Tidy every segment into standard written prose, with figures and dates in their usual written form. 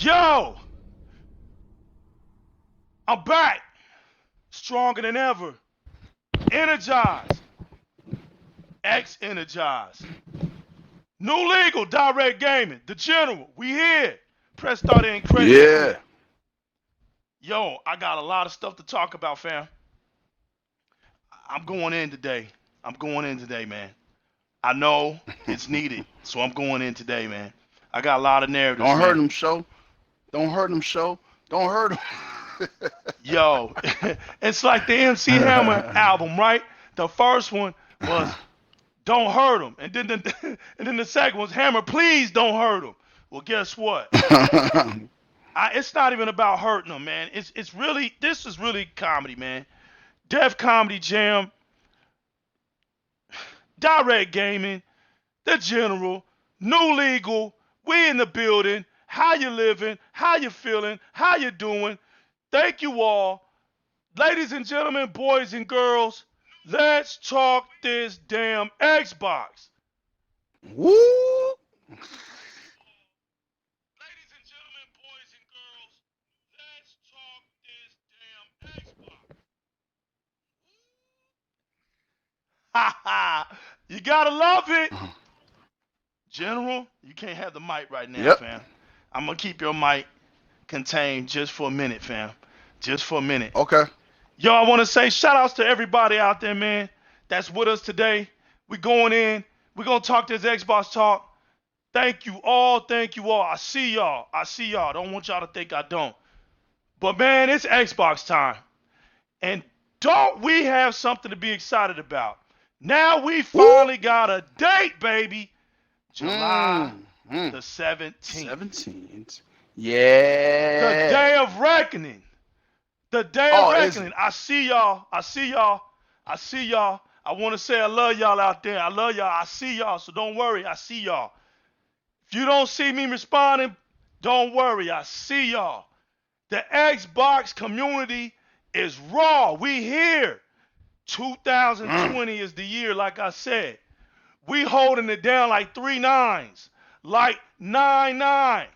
Yo, I'm back, stronger than ever, energized, energized. New legal, Di-RREC Gaming, the general, we here. Press start in credits, Yeah. clear. Yo, I got a lot of stuff to talk about, fam. I'm going in today. I'm going in today, man. I know it's needed, so I'm going in today, man. I got a lot of narratives, Don't hurt man. him, show. Don't hurt him, show. Don't hurt him. Yo, it's like the MC Hammer album, right? The first one was "Don't Hurt Him," and then the second was "Hammer, please don't hurt him." Well, guess what? It's not even about hurting them, man. It's really, this is really comedy, man. Def Comedy Jam, Di-RREC Gaming, the General, New Legal, we in the building. How you living? How you feeling? How you doing? Thank you all. Ladies and gentlemen, boys and girls, let's talk this damn Xbox. Woo! Ladies and gentlemen, boys and girls, let's talk this damn Xbox. Ha ha! You gotta love it. General, you can't have the mic right now, Yep. fam. I'm gonna keep your mic contained just for a minute, fam. Just for a minute. Okay. Yo, I want to say shout outs to everybody out there, man, that's with us today. We going in. We gonna talk this Xbox talk. Thank you all. Thank you all. I see y'all. I see y'all. Don't want y'all to think I don't. But man, it's Xbox time. And don't we have something to be excited about? Now we finally got a date, baby. July the 17th. 17th. The Yeah. day of reckoning. The day of Oh, reckoning. I see y'all. I see y'all. I see y'all. I want to say I love y'all out there. I love y'all. I see y'all. So don't worry. I see y'all. If you don't see me responding, don't worry. I see y'all. The Xbox community is raw. We here. 2020 is the year, like I said. We holding it down like 3 nines. Like 9-9.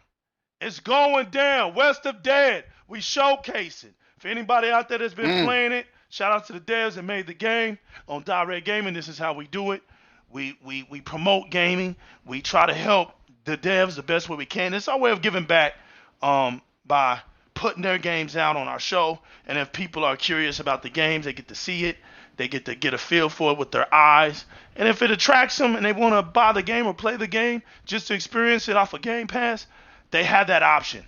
It's going down. West of Dead. We showcasing. For anybody out there that's been playing it, shout out to the devs that made the game on Di-RREC Gaming. This is how we do it. We promote gaming. We try to help the devs the best way we can. It's our way of giving back by putting their games out on our show. And if people are curious about the games, they get to see it. They get to get a feel for it with their eyes. And if it attracts them and they want to buy the game or play the game just to experience it off of Game Pass, they have that option.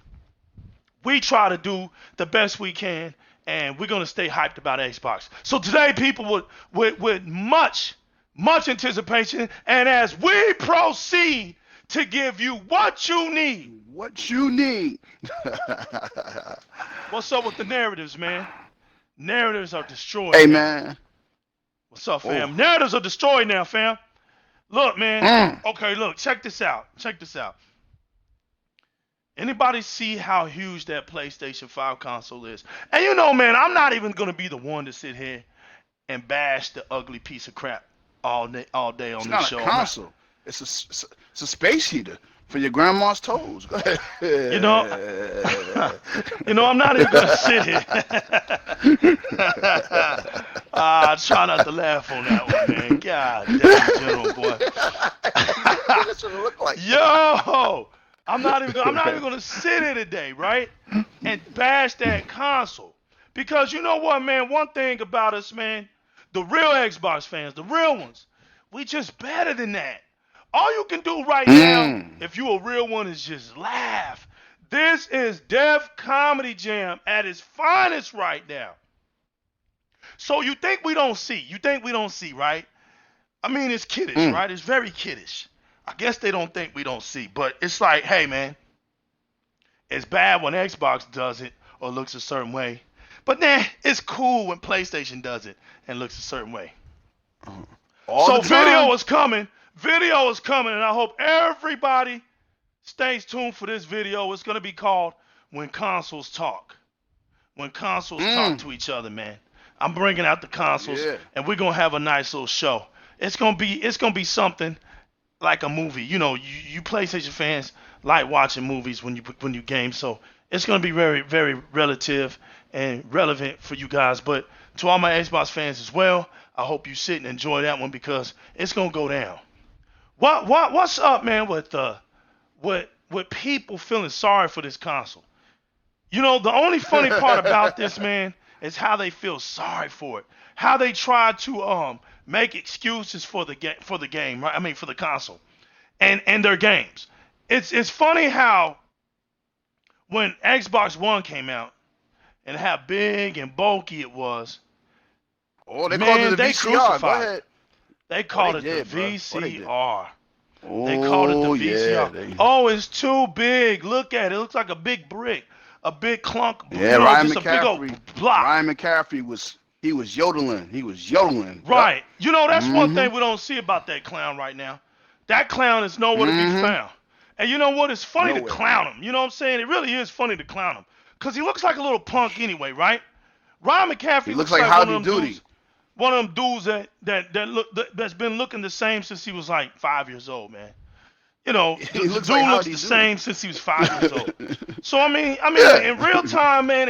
We try to do the best we can, and we're going to stay hyped about Xbox. So today, people, with much anticipation, and as we proceed to give you what you need. What you need. What's up with the narratives, man? Narratives are destroyed. Hey, man. What's up, fam? Narratives are destroyed now, fam. Look, man. Okay, look. Check this out. Check this out. Anybody see how huge that PlayStation 5 console is? And you know, man, I'm not even going to be the one to sit here and bash the ugly piece of crap all day on this show. It's not a console. It's a space heater for your grandma's toes. Go ahead. You know, I'm not even going to sit here. Try not to laugh on that one, man. God damn, General boy. That's what it look like. Yo, I'm not even going to sit here today, right, and bash that console. Because you know what, man? One thing about us, man, the real Xbox fans, the real ones, we just better than that. All you can do right now, if you a real one, is just laugh. This is Def Comedy Jam at its finest right now. So you think we don't see? Right? I mean, it's kiddish, right? It's very kiddish. I guess they don't think we don't see, but it's like, hey, man, it's bad when Xbox does it or looks a certain way, but then it's cool when PlayStation does it and looks a certain way. So video is coming. Video is coming, and I hope everybody stays tuned for this video. It's going to be called When Consoles Talk. When consoles talk to each other, man. I'm bringing out the consoles, and we're going to have a nice little show. It's going to be something like a movie. You PlayStation fans like watching movies when you game, so it's gonna be very very relative and relevant for you guys. But to all my Xbox fans as well, I hope you sit and enjoy that one because it's gonna go down. What's up, man? With people feeling sorry for this console. The only funny part about this, man, is how they feel sorry for it. How they try to make excuses for the game, right? I mean for the console and their games. It's funny how when Xbox One came out and how big and bulky it was, Oh, they called it man, the they VCR. Go crucified it. ahead. They called it did, the bro. Oh, they did. VCR. They called it the Oh, VCR. yeah. Oh, it's too big. Look at it. It looks like a big brick, a big clunk. Yeah, Ryan just a big old McCaffrey. block. Ryan McCaffrey was yodeling. He was yodeling. Right. That's one Mhm. thing we don't see about that clown right now. That clown is nowhere to be found. And you know what? It's funny to Nowhere. clown him. You know what I'm saying? It really is funny to clown him. Because he looks like a little punk anyway, right? Ryan McCaffrey He looks like Howdy Doody. One of them dudes that's been looking the same since he was like 5 years old, man. He The looks dude like looks Howdy the Doody. same since he was 5 years old. So I mean, Yeah. in real time, man,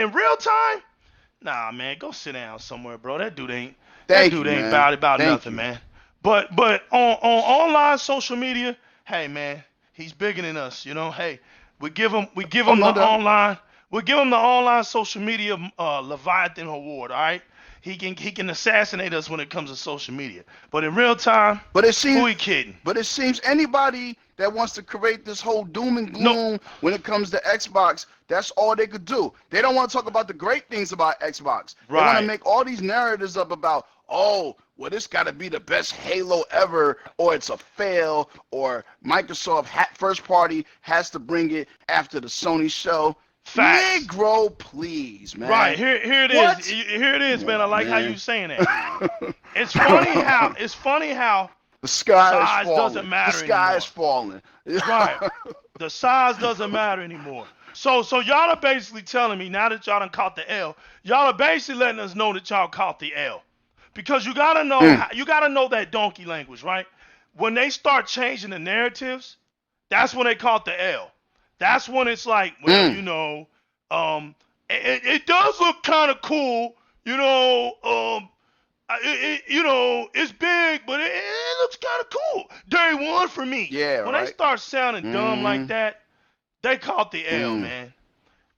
nah, man, go sit down somewhere, bro. That dude ain't Thank you, ain't man. about Thank nothing, you. man. But on online social media, hey man, he's bigger than us, Hey, we give him no doubt. the online social media Leviathan award, all right? He can assassinate us when it comes to social media. But in real time, But it seems who he kidding? But it seems anybody that wants to create this whole doom and gloom when it comes to Xbox, that's all they could do. They don't want to talk about the great things about Xbox. They want Right. to make all these narratives up about, oh, well, this got to be the best Halo ever, or it's a fail, or Microsoft first party has to bring it after the Sony show. Facts. Negro, please, man. Right, here it What? is. Here it is, man. I like how Man. you saying that. It's funny how The sky size is falling. doesn't matter The sky is falling. right. The size doesn't matter anymore. So y'all are basically telling me now that y'all done caught the L, y'all are basically letting us know that y'all caught the L. Because you gotta know that donkey language, right? When they start changing the narratives, that's when they caught the L. That's when it's like, well, it does look kind of cool, it's big, but it looks kind of cool. Day one for me. Yeah, when right. they start sounding dumb like that, they caught the L, man.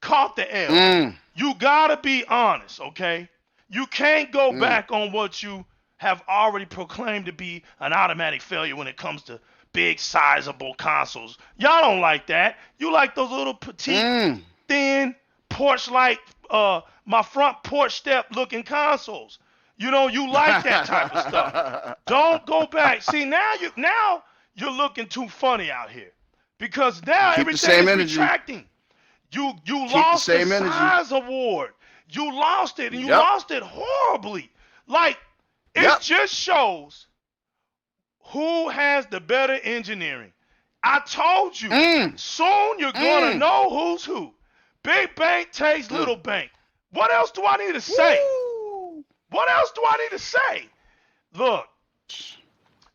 Caught the L. You gotta be honest, okay? You can't go back on what you have already proclaimed to be an automatic failure when it comes to big, sizable consoles. Y'all don't like that. You like those little petite, thin, porch-like, my front porch step-looking consoles. You like that type of stuff. Don't go back. See, now you're looking too funny out here because now Keep everything is retracting. You lost the same energy. size award. You lost it, and you Yep. lost it horribly. Like it just shows who has the better engineering. I told you. Soon you're gonna know who's who. Big bank takes little bank. What else do I need to say? Woo. What else do I need to say? Look,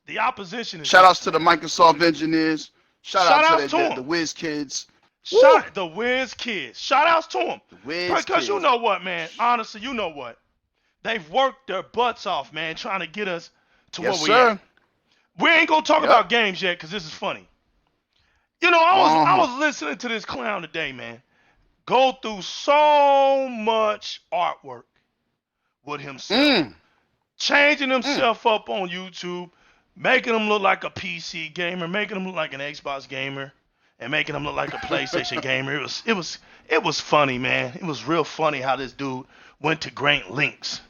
the opposition is Shout outs to the Microsoft engineers. Shout out to them. the Whiz Kids. The Whiz Kids. Shout outs to them. Because Kids. you know what, man? Honestly, you know what? They've worked their butts off, man, trying to get us to where we at. We ain't gonna talk about games yet, because this is funny. I was listening to this clown today, man. Go through so much artwork with himself. Changing himself up on YouTube, making him look like a PC gamer, making him look like an Xbox gamer, and making him look like a PlayStation gamer. It was funny, man. It was real funny how this dude went to great lengths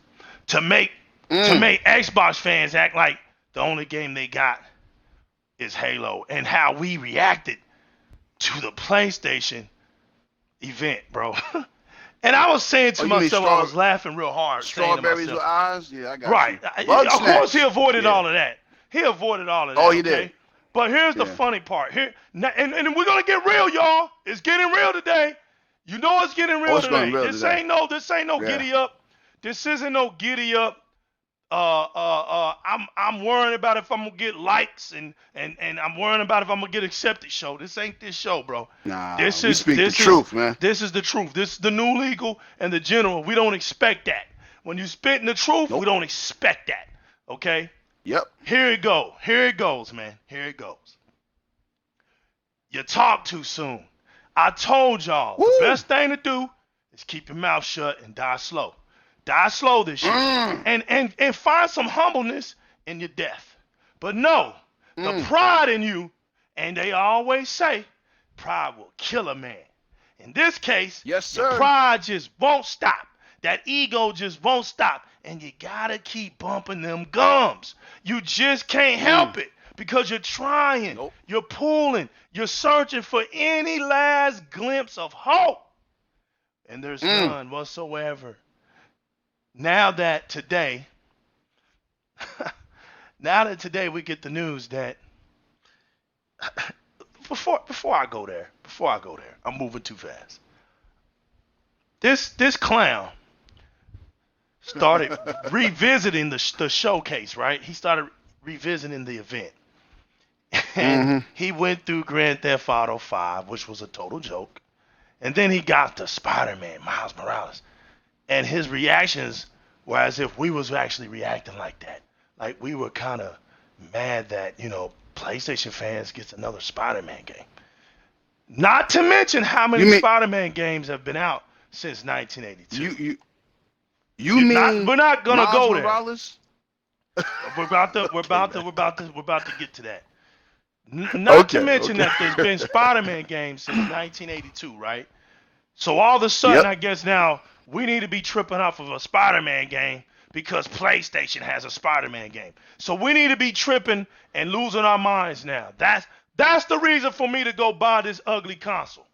to make Xbox fans act like the only game they got is Halo, and how we reacted to the PlayStation event, bro. And I was saying to myself, I was laughing real hard. Strawberries with eyes? Yeah, I got right. you. Of course, he avoided all of that. He avoided all of that. Oh, he did. But here's the funny part. And we're gonna get real, y'all. It's getting real today. You know it's getting real today. This ain't no giddy up. This isn't no giddy up I'm worrying about if I'm gonna get likes and I'm worrying about if I'm gonna get accepted show. This ain't this show, bro. Nah, This we is speak the this is truth, man. this is the truth. This is the new legal and the general. We don't expect that. When you spitting the truth, we Nope. don't expect that. Okay? Yep. Here it go. Here it goes, man. Here it goes. You talk too soon. I told y'all Woo. the best thing to do is keep your mouth shut and die slow. Die slow this year. And find some humbleness in your death. But no, the pride in you, and they always say, pride will kill a man. In this case, Yes, your sir. pride just won't stop. That ego just won't stop. And you gotta keep bumping them gums. You just can't help it because you're trying. Nope. You're pulling. You're searching for any last glimpse of hope. And there's none whatsoever. Now that today we get the news that before I go there, I'm moving too fast. This clown started revisiting the showcase, right? He started revisiting the event. And he went through Grand Theft Auto 5, which was a total joke. And then he got to Spider-Man, Miles Morales. And his reactions were as if we was actually reacting like that. Like we were kind of mad that, PlayStation fans gets another Spider-Man game. Not to mention how many Spider-Man games have been out since 1982. You mean we're not gonna Miles go there. Morales? We're about to get to that. Not to mention that there's been Spider-Man games since 1982, right? So all of a sudden, I guess now we need to be tripping off of a Spider-Man game because PlayStation has a Spider-Man game. So we need to be tripping and losing our minds now. That's the reason for me to go buy this ugly console.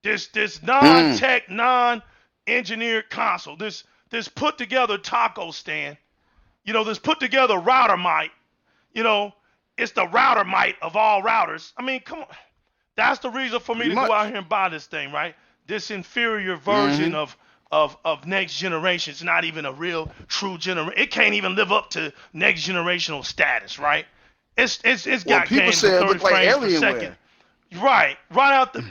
This non-tech, non-engineered console. This put together taco stand. This put together router might. It's the router might of all routers. I mean, come on. That's the reason for me to go out here and buy this thing, right? This inferior version of next generation. It's not even a real true generation. It can't even live up to next generational status, right? It's got games at 30 frames per second. Right out the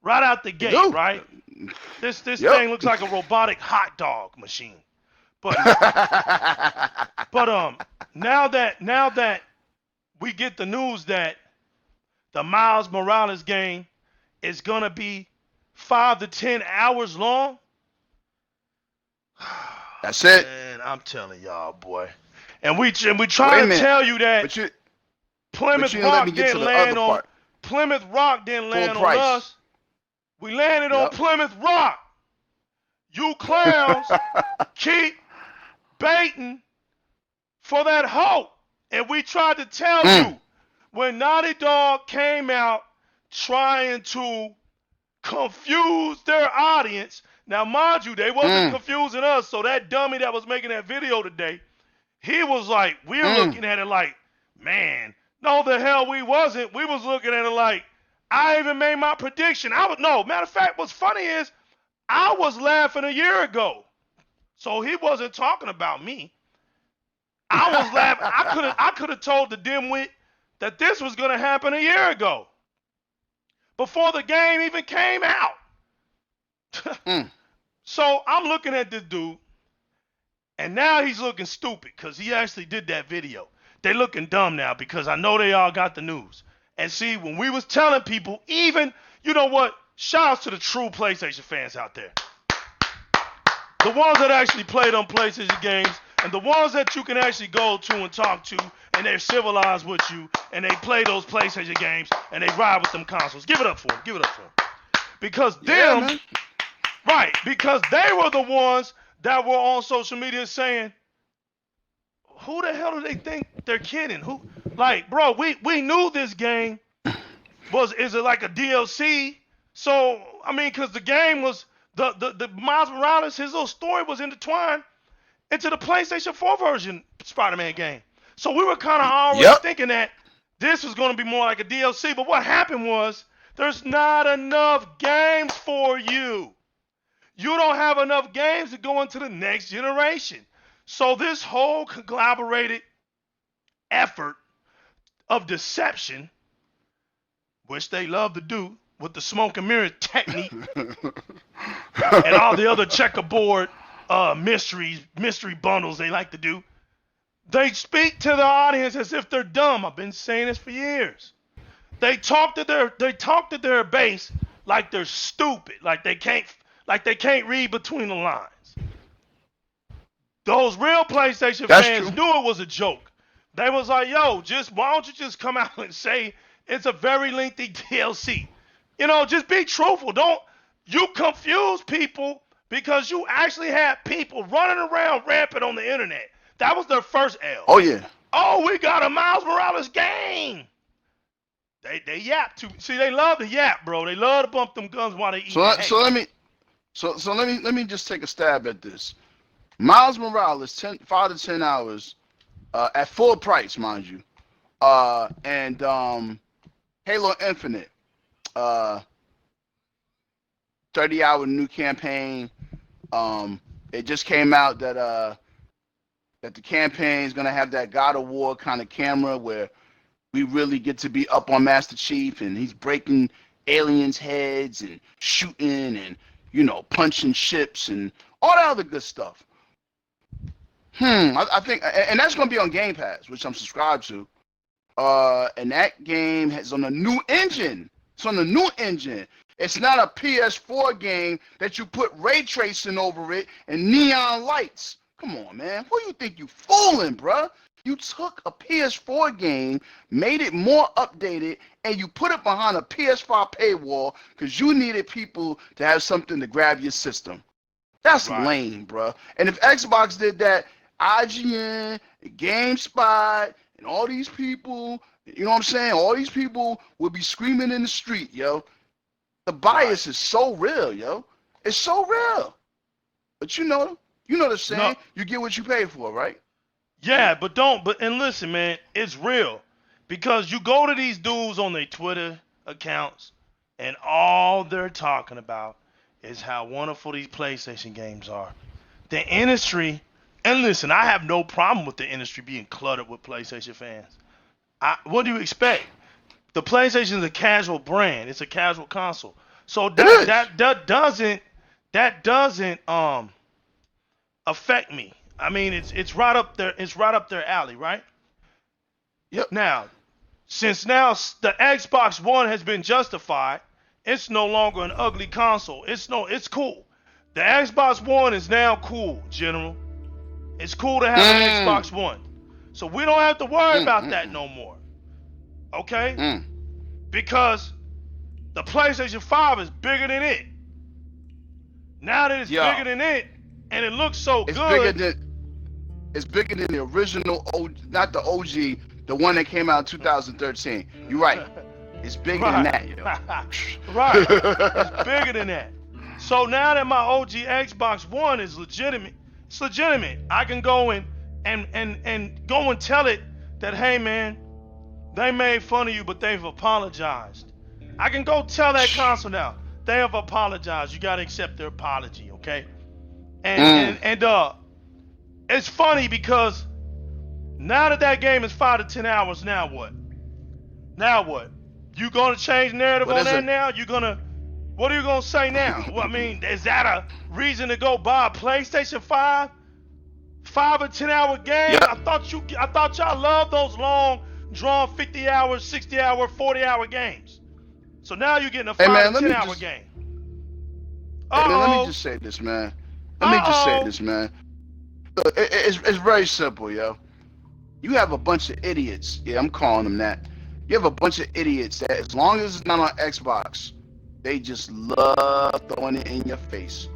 right out the gate, right? This thing looks like a robotic hot dog machine. But now that we get the news that the Miles Morales game is gonna be 5 to 10 hours long. That's it. Man, I'm telling y'all, boy. And we trying to tell you that Plymouth Rock didn't land on us. We landed on Plymouth Rock. You clowns keep baiting for that hope. And we tried to tell you when Naughty Dog came out trying to confuse their audience. Now, mind you, they wasn't confusing us. So that dummy that was making that video today, he was like, we're looking at it like, man, no, the hell we wasn't. We was looking at it like, I even made my prediction. Matter of fact, what's funny is I was laughing a year ago. So he wasn't talking about me. I was laughing. I could have told the dimwit that this was going to happen a year ago. Before the game even came out. So I'm looking at this dude, and now he's looking stupid because he actually did that video. They looking dumb now because I know they all got the news. And see, when we was telling people, even, you know what? Shouts to the true PlayStation fans out there. The ones that actually played on PlayStation games, and the ones that you can actually go to and talk to, and they're civilized with you, and they play those PlayStation games, and they ride with them consoles. Give it up for them. Give it up for them. Because because they were the ones that were on social media saying, who the hell do they think they're kidding? Bro, we knew this game is it like a DLC? So, I mean, because the game was, the Miles Morales, his little story was intertwined into the PlayStation 4 version Spider-Man game. So we were kind of already thinking that this was going to be more like a DLC. But what happened was, there's not enough games for you. You don't have enough games to go into the next generation. So this whole collaborated effort of deception, which they love to do with the smoke and mirror technique and all the other checkerboard mystery bundles they like to do, they speak to the audience as if they're dumb. I've been saying this for years. They talk to their base like they're stupid, like they can't read between the lines. Those real PlayStation fans knew it was a joke. They was like, yo, why don't you just come out and say it's a very lengthy DLC? You know, just be truthful. You confuse people because you actually had people running around rampant on the internet. That was their first L. Oh, yeah. Oh, we got a Miles Morales game. They yap too. See, they love to yap, bro. They love to bump them guns while they eat. So let me just take a stab at this. Miles Morales, 5 to 10 hours, at full price, mind you, and Halo Infinite, 30-hour new campaign. It just came out that the campaign is gonna have that God of War kind of camera where we really get to be up on Master Chief and he's breaking aliens' heads and shooting and, you know, punching ships and all that other good stuff. I think, and that's going to be on Game Pass, which I'm subscribed to. And that game is on a new engine. It's on a new engine. It's not a PS4 game that you put ray tracing over it and neon lights. Come on, man. Who you think you fooling, bruh? You took a PS4 game, made it more updated, and you put it behind a PS5 paywall because you needed people to have something to grab your system. That's lame, bruh. And if Xbox did that, IGN, GameSpot, and all these people, you know what I'm saying? All these people would be screaming in the street, yo. The bias is so real, yo. It's so real. But you know the saying, no. You get what you pay for, right? Yeah, and listen, man, it's real. Because you go to these dudes on their Twitter accounts, and all they're talking about is how wonderful these PlayStation games are. The industry, and listen, I have no problem with the industry being cluttered with PlayStation fans. What do you expect? The PlayStation is a casual brand. It's a casual console. So that doesn't affect me. I mean, it's right up there. It's right up their alley, right? Yep. Now, since the Xbox One has been justified, it's no longer an ugly console. It's cool. The Xbox One is now cool, General. It's cool to have an Xbox One. So we don't have to worry about that no more. Okay? Because the PlayStation 5 is bigger than it. Now that it's bigger than it, and it looks so good. It's bigger than the original, not the OG, the one that came out in 2013. You're right. It's bigger than that, yo. Right. It's bigger than that. So now that my OG Xbox One is legitimate, it's legitimate. I can go and go and tell it that, hey man, they made fun of you, but they've apologized. I can go tell that console now, they have apologized. You gotta accept their apology, okay? And it's funny because now that game is 5 to 10 hours, now what? Now what? You gonna change narrative on that now? What are you gonna say now? Well, I mean, is that a reason to go buy a PlayStation 5? 5 or 10 hour game? Yep. I thought y'all loved those long, drawn 50 hour, 60 hour, 40 hour games. So now you're getting a 5 to 10 hour game. Hey man, let me just say this, man. Look, it's very simple, yo. You have a bunch of idiots. Yeah, I'm calling them that. You have a bunch of idiots that, as long as it's not on Xbox, they just love throwing it in your face.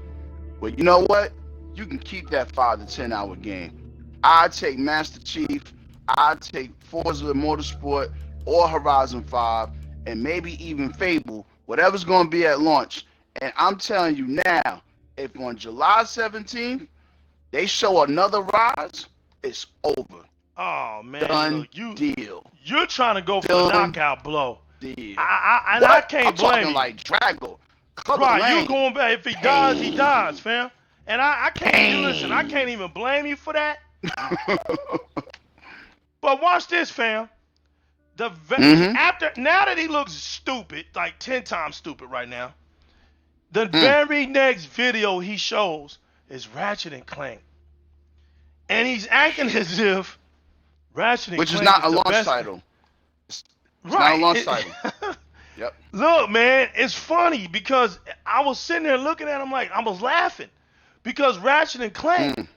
Well, you know what? You can keep that 5 to 10 hour game. I'd take Master Chief. I'd take Forza Motorsport or Horizon 5, and maybe even Fable, whatever's going to be at launch. And I'm telling you now, if on July 17th, they show another Rise, it's over. Oh man, Done look, deal. You're trying to go for the knockout blow. Deal. I can't blame you. I'm talking like Drago. Right, you going back. If he dies, he dies, fam. And I can't listen. I can't even blame you for that. But watch this, fam. After now that he looks stupid, like 10 times stupid right now, the very next video he shows is Ratchet and Clank, and he's acting as if Ratchet and Which Clank is not is a the launch best. title. It's Right. not a launch title. Yep. Look, man, it's funny because I was sitting there looking at him like I was laughing because Ratchet and Clank,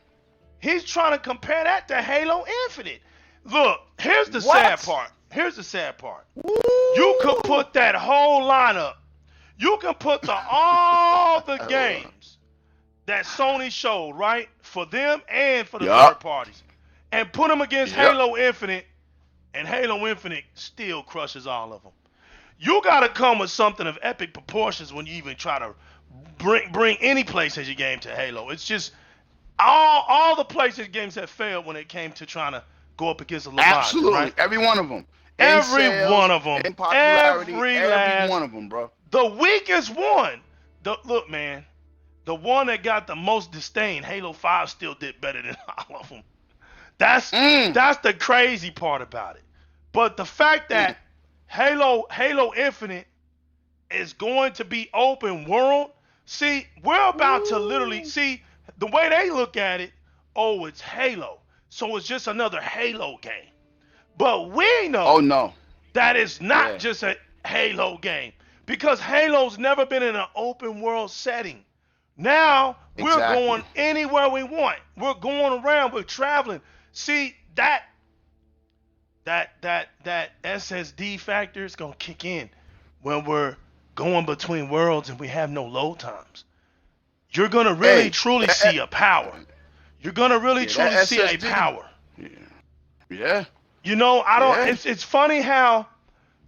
he's trying to compare that to Halo Infinite. Look, here's the sad part. Here's the sad part. Woo! You could put that whole lineup. You can put all the games that Sony showed, right, for them and for the third parties, and put them against Halo Infinite, and Halo Infinite still crushes all of them. You got to come with something of epic proportions when you even try to bring any PlayStation game to Halo. It's just all the PlayStation games have failed when it came to trying to go up against the Leviathan. Absolutely, right? Every one of them. Every one of them. In popularity, every one of them, bro. The weakest one. Look, man. The one that got the most disdain, Halo 5 still did better than all of them. That's the crazy part about it. But the fact that Halo Infinite is going to be open world. See, we're about to literally see the way they look at it. Oh, it's Halo. So it's just another Halo game. But we know that it's not just a Halo game because Halo's never been in an open world setting. Now we're going anywhere we want. We're going around. We're traveling. See, that SSD factor is gonna kick in when we're going between worlds and we have no load times. You're gonna really truly see a power. You're gonna really truly see a power. Yeah. You know, I don't. It's funny how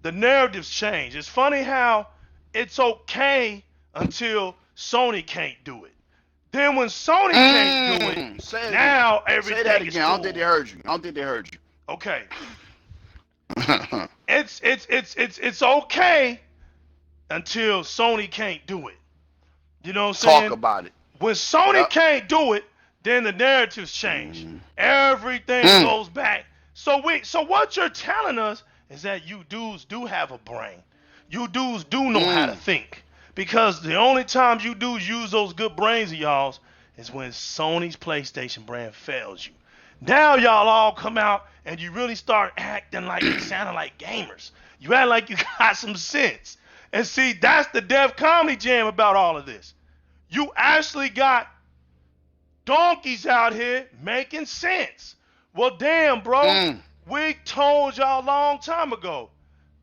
the narratives change. It's funny how it's okay until Sony can't do it. Then when Sony can't do it, now everything Say that again. is cool. I don't think they heard you. Okay. It's okay until Sony can't do it. You know what I'm saying? Talk about it. When Sony can't do it, then the narratives change. Everything goes back. So what you're telling us is that you dudes do have a brain. You dudes do know how to think. Because the only time you dudes use those good brains of y'all's is when Sony's PlayStation brand fails you. Now y'all all come out and you really start acting like you sounding like gamers. You act like you got some sense. And see, that's the Def Comedy Jam about all of this. You actually got donkeys out here making sense. Well, damn, bro. We told y'all a long time ago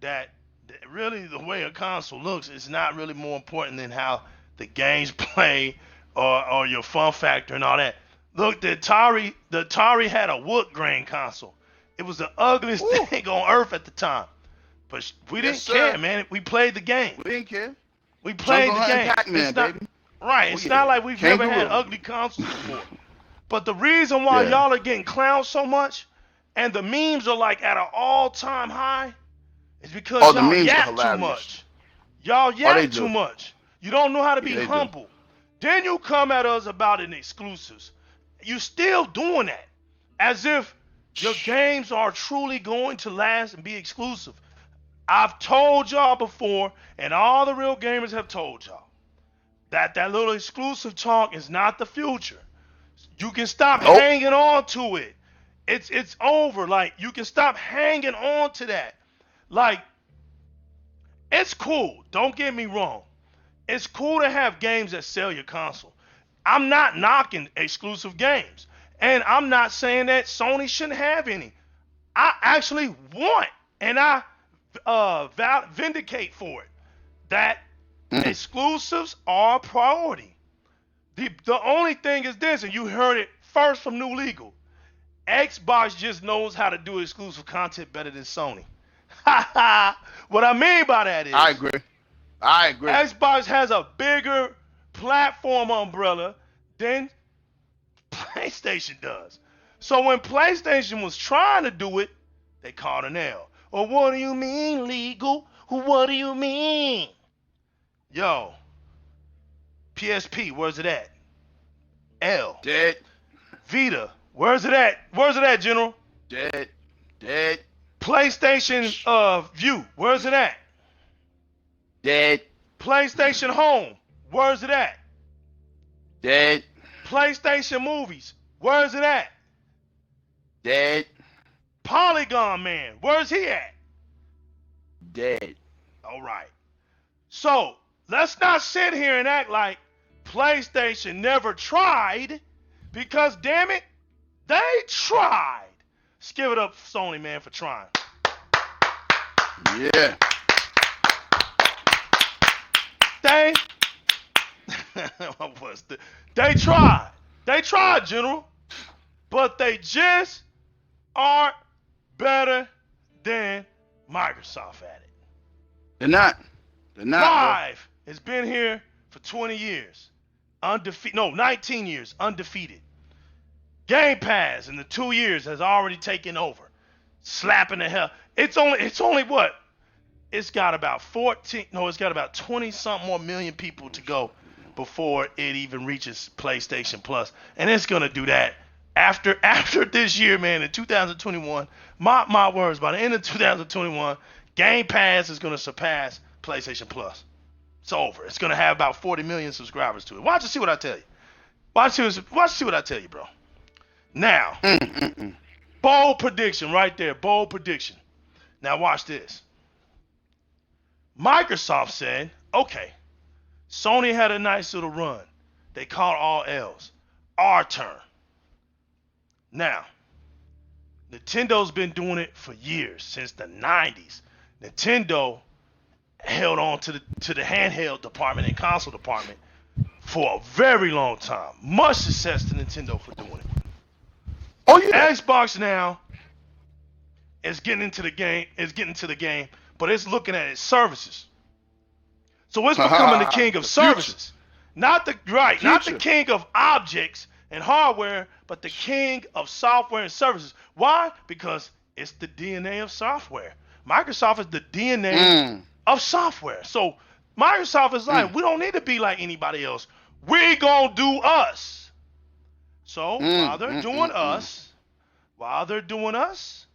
that really the way a console looks is not really more important than how the games play or your fun factor and all that. Look, the Atari had a wood grain console. It was the ugliest thing on earth at the time. But we didn't care, man. We played the game. We didn't care. We played the game. Pac-Man, baby. Right. It's not like we've never had ugly consoles before. But the reason why y'all are getting clowned so much and the memes are like at an all-time high is because y'all yap too much. Y'all yap too much. You don't know how to be humble. Then you come at us about an exclusives. You still doing that as if your games are truly going to last and be exclusive. I've told y'all before, and all the real gamers have told y'all, that little exclusive talk is not the future. You can stop hanging on to it. It's over. Like, you can stop hanging on to that. Like, it's cool. Don't get me wrong. It's cool to have games that sell your console. I'm not knocking exclusive games. And I'm not saying that Sony shouldn't have any. I actually want, and I vindicate for it, that exclusives are a priority. The only thing is this, and you heard it first from New Legal. Xbox just knows how to do exclusive content better than Sony. What I mean by that is, I agree. Xbox has a bigger platform umbrella than PlayStation does. So when PlayStation was trying to do it, they caught an L. Or what do you mean, legal? What do you mean? Yo, PSP, where's it at? L. Dead. Vita, where's it at? Where's it at, General? Dead. Dead. PlayStation View, where's it at? Dead. PlayStation Home, where's it at? Dead. PlayStation Movies, where's it at? Dead. Polygon Man, where's he at? Dead. All right. So let's not sit here and act like PlayStation never tried, because damn it, they tried. Let's give it up, Sony, man, for trying. Yeah. They tried. They tried, General. But they just aren't better than Microsoft at it. They're not. They're not. Live has been here for 20 years. Undefeated. No, 19 years. Undefeated. Game Pass in the 2 years has already taken over. Slapping the hell. It's only what? It's got about 20 something more million people to go before it even reaches PlayStation Plus. And it's gonna do that after this year, man, in 2021. My words, by the end of 2021, Game Pass is gonna surpass PlayStation Plus. It's over. It's gonna have about 40 million subscribers to it. Watch and see what I tell you. Watch and see what I tell you, bro. Now, bold prediction right there. Bold prediction. Now watch this. Microsoft said, okay, Sony had a nice little run. They caught all L's. Our turn. Now, Nintendo's been doing it for years, since the 90s. Nintendo held on to the handheld department and console department for a very long time. Much success to Nintendo for doing it. Oh yeah. Xbox now is getting into the game, but it's looking at its services. So it's becoming the king of services. Not the king of objects and hardware, but the king of software and services. Why? Because it's the DNA of software. Microsoft is the DNA of software. So Microsoft is like, we don't need to be like anybody else. We gonna do us. So while they're doing us,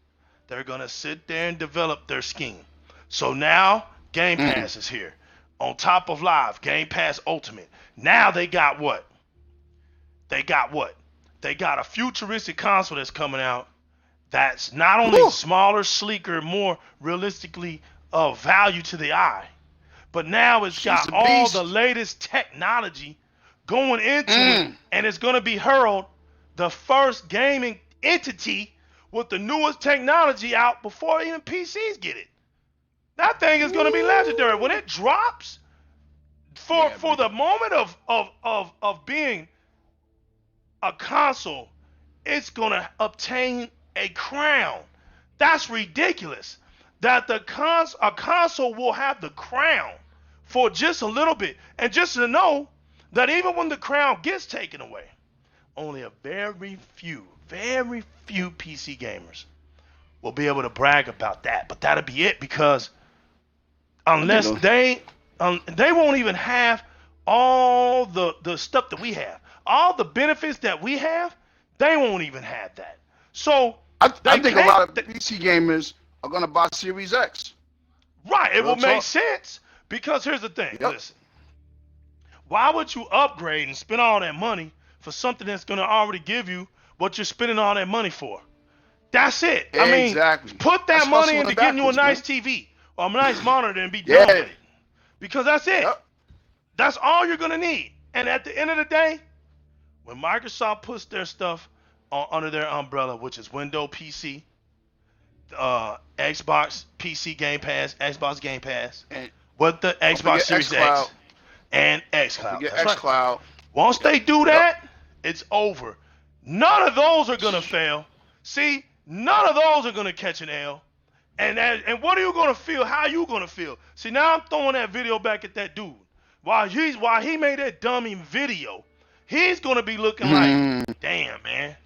they're gonna sit there and develop their scheme. So now Game Pass is here. On top of Live, Game Pass Ultimate. Now they got what? They got a futuristic console that's coming out that's not only smaller, sleeker, more realistically of value to the eye, but now it's got all the latest technology going into it, and it's going to be hurled the first gaming entity with the newest technology out before even PCs get it. That thing is going to be legendary. When it drops, for the moment of being a console, it's going to obtain a crown. That's ridiculous. That a console will have the crown for just a little bit. And just to know that even when the crown gets taken away, only a very few PC gamers will be able to brag about that. But that'll be it, because unless they won't even have all the stuff that we have, all the benefits that we have, they won't even have that. So I think a lot of PC gamers are gonna buy Series X. Right, it will make sense, because here's the thing. Listen, why would you upgrade and spend all that money for something that's gonna already give you what you're spending all that money for? That's it. Exactly. I mean, put that money into getting you a nice TV or a nice monitor and be done with it. Because that's it. Yep. That's all you're going to need. And at the end of the day, when Microsoft puts their stuff under their umbrella, which is Windows PC, Xbox PC Game Pass, Xbox Game Pass, with the Xbox Series X and xCloud. xCloud. Once they do that, it's over. None of those are going to fail. See, none of those are going to catch an L. And what are you going to feel? How are you going to feel? See, now I'm throwing that video back at that dude. While he made that dummy video, he's going to be looking like, damn, man,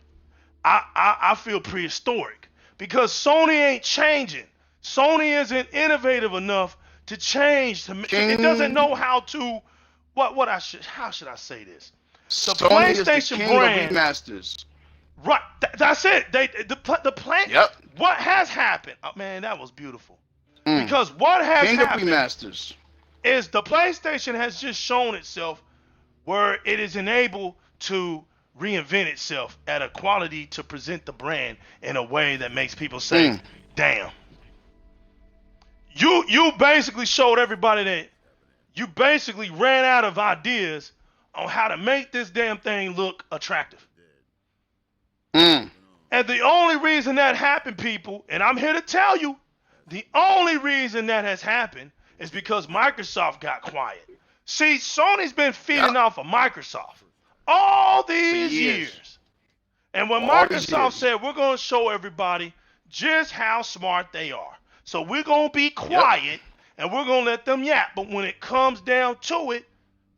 I feel prehistoric. Because Sony ain't changing. Sony isn't innovative enough to change. It doesn't know how to, how should I say this? Sony is the PlayStation king brand, of remasters. right? That's it. The plan. Yep. What has happened? Oh, man, that was beautiful. Mm. Because what has King happened of remasters is the PlayStation has just shown itself where it is enabled to reinvent itself at a quality to present the brand in a way that makes people say, "Damn." You basically showed everybody that you basically ran out of ideas on how to make this damn thing look attractive. Mm. And the only reason that happened, people, and I'm here to tell you, the only reason that has happened is because Microsoft got quiet. See, Sony's been feeding off of Microsoft all these years. And when Microsoft said, we're going to show everybody just how smart they are. So we're going to be quiet and we're going to let them yap. But when it comes down to it,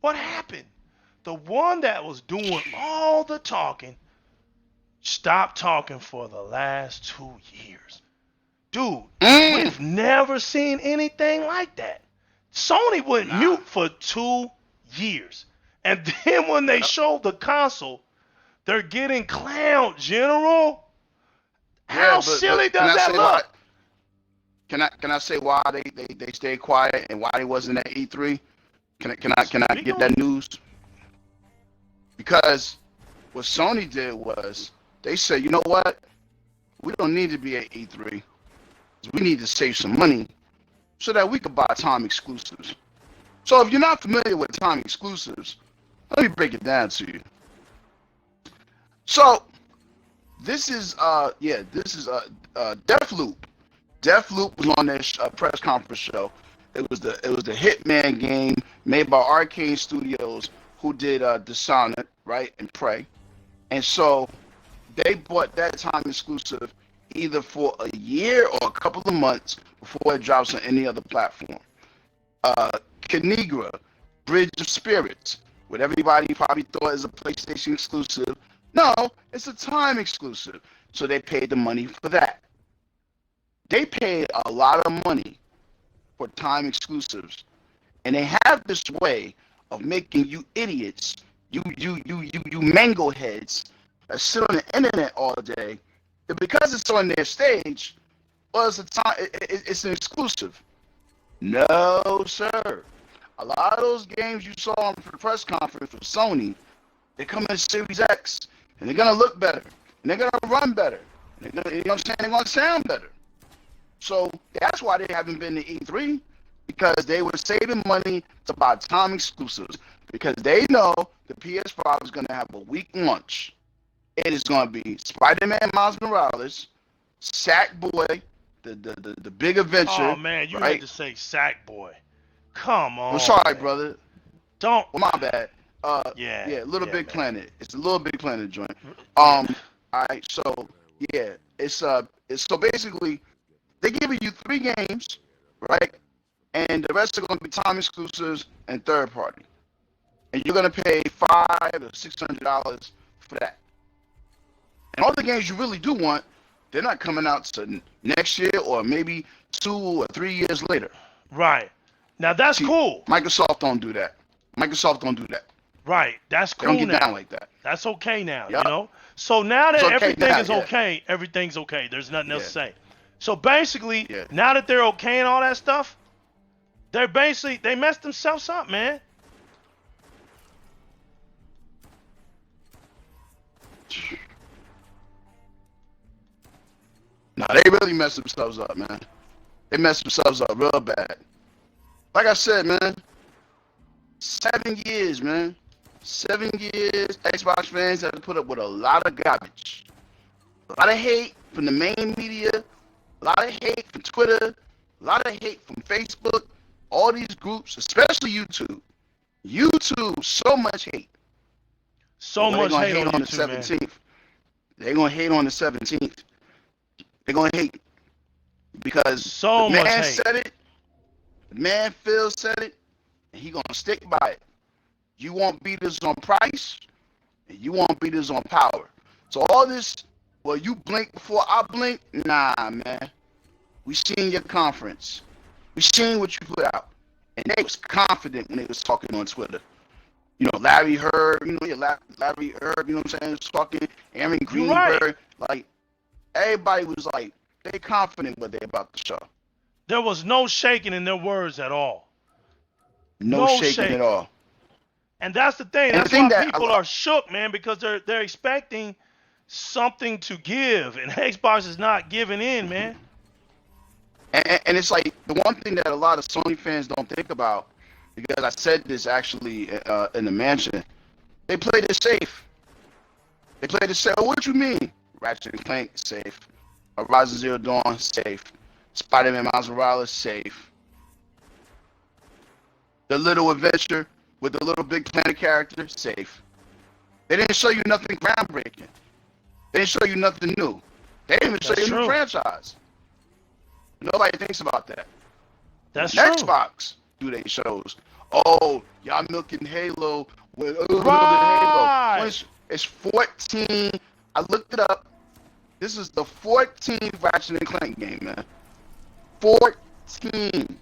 what happened? The one that was doing all the talking stopped talking for the last 2 years. Dude, we've never seen anything like that. Sony went mute for 2 years. And then when they showed the console, they're getting clowned, General. How silly does that look? Can I say why they stayed quiet and why they wasn't at E3? Can I get that news? Because what Sony did was they said, you know what? We don't need to be at E3. We need to save some money so that we could buy time exclusives. So if you're not familiar with time exclusives, let me break it down to you. So this is Deathloop. Deathloop was on this press conference show. It was the Hitman game made by Arcane Studios, who did Dishonored, right, and Prey. And so they bought that time exclusive either for a year or a couple of months before it drops on any other platform. Kanigra, Bridge of Spirits, what everybody probably thought is a PlayStation exclusive. No, it's a time exclusive. So they paid the money for that. They paid a lot of money for time exclusives. And they have this way of making you idiots, you mango heads that sit on the internet all day, that because it's on their stage, well, it's an exclusive. No, sir. A lot of those games you saw on the press conference for Sony, they come in Series X, and they're gonna look better, and they're gonna run better, and they're gonna, you know what I'm saying? They're gonna sound better. So that's why they haven't been to E3, because they were saving money to buy time exclusives, because they know the PS5 is gonna have a weak launch. It is gonna be Spider-Man Miles Morales, Sackboy, the big adventure. Oh man, you had to say Sackboy. Come on. I'm sorry, man. brother. Don't. Well, my bad. Little Big Planet. It's a Little Big Planet joint. All right. So yeah, it's so basically they're giving you 3 games, right? And the rest are going to be time exclusives and third party, and you're going to pay $500 or $600 for that. And all the games you really do want, they're not coming out to next year or maybe 2 or 3 years later. Right. Now that's cool. Microsoft don't do that. Microsoft don't do that. Right. That's cool. They don't get down like that. That's okay now, you know? So now that everything is okay, everything's okay. There's nothing else to say. So basically, now that they're okay and all that stuff, they messed themselves up, man. Nah, they really messed themselves up, man. They messed themselves up real bad. Like I said, man, 7 years, man. 7 years, Xbox fans have to put up with a lot of garbage. A lot of hate from the main media, a lot of hate from Twitter, a lot of hate from Facebook, all these groups, especially YouTube. YouTube, so much hate. So much hate on the 17th. They're going to hate on the 17th. They're going to hate because the man said it, the man Phil said it, and he going to stick by it. You won't beat us on price, and you won't beat us on power. So all this, well, you blink before I blink? Nah, man. We seen your conference. We seen what you put out. And they was confident when they was talking on Twitter. You know, Larry Herb, you know, yeah, Larry Herb, you know what I'm saying? It's fucking Aaron You're right. Greenberg. Like, everybody was like, they confident what they about to show. There was no shaking in their words at all. No No shaking at shaking. all. And that's the thing. And the That's thing why that I people are shook, man, because they're expecting something to give, and Xbox is not giving in, man. and it's like the one thing that a lot of Sony fans don't think about, because I said this actually in the mansion, they played it safe. They played it safe. Oh, what you mean? Ratchet and Clank, safe. Horizon Zero Dawn, safe. Spider-Man Miles Morales, safe. The Little Adventure with the Little Big Planet character, safe. They didn't show you nothing groundbreaking. They didn't show you nothing new. They didn't even show you a new franchise. Nobody thinks about that. That's true. true. Xbox do they shows. Oh, y'all milking Halo with right. Halo. It's 14. I looked it up. This is the 14th Ratchet and Clank game, man. 14.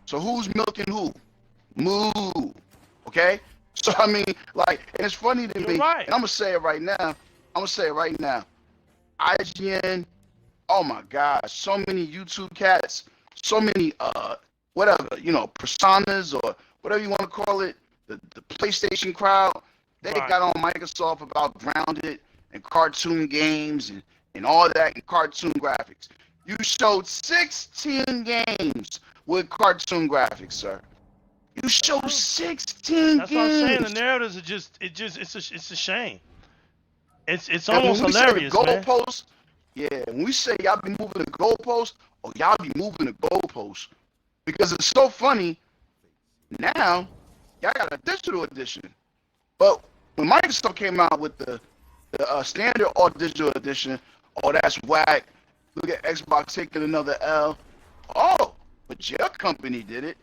So who's milking who? Moo. Okay? So I mean, like, and it's funny to me. Right. And I'm gonna say it right now. IGN. Oh my gosh, so many YouTube cats, so many whatever, you know, personas or whatever you want to call it, the PlayStation crowd, they got on Microsoft about Grounded and cartoon games and all that and cartoon graphics. You showed 16 games with cartoon graphics, sir. You showed 16 That's games. what I'm saying. The narratives are it's a shame. It's almost hilarious, man. Yeah, when we say y'all be moving the goalposts, oh, y'all be moving the goalposts. Because it's so funny, now, y'all got a digital edition. But when Microsoft came out with the standard or digital edition, oh, that's whack. Look at Xbox taking another L. Oh, but your company did it.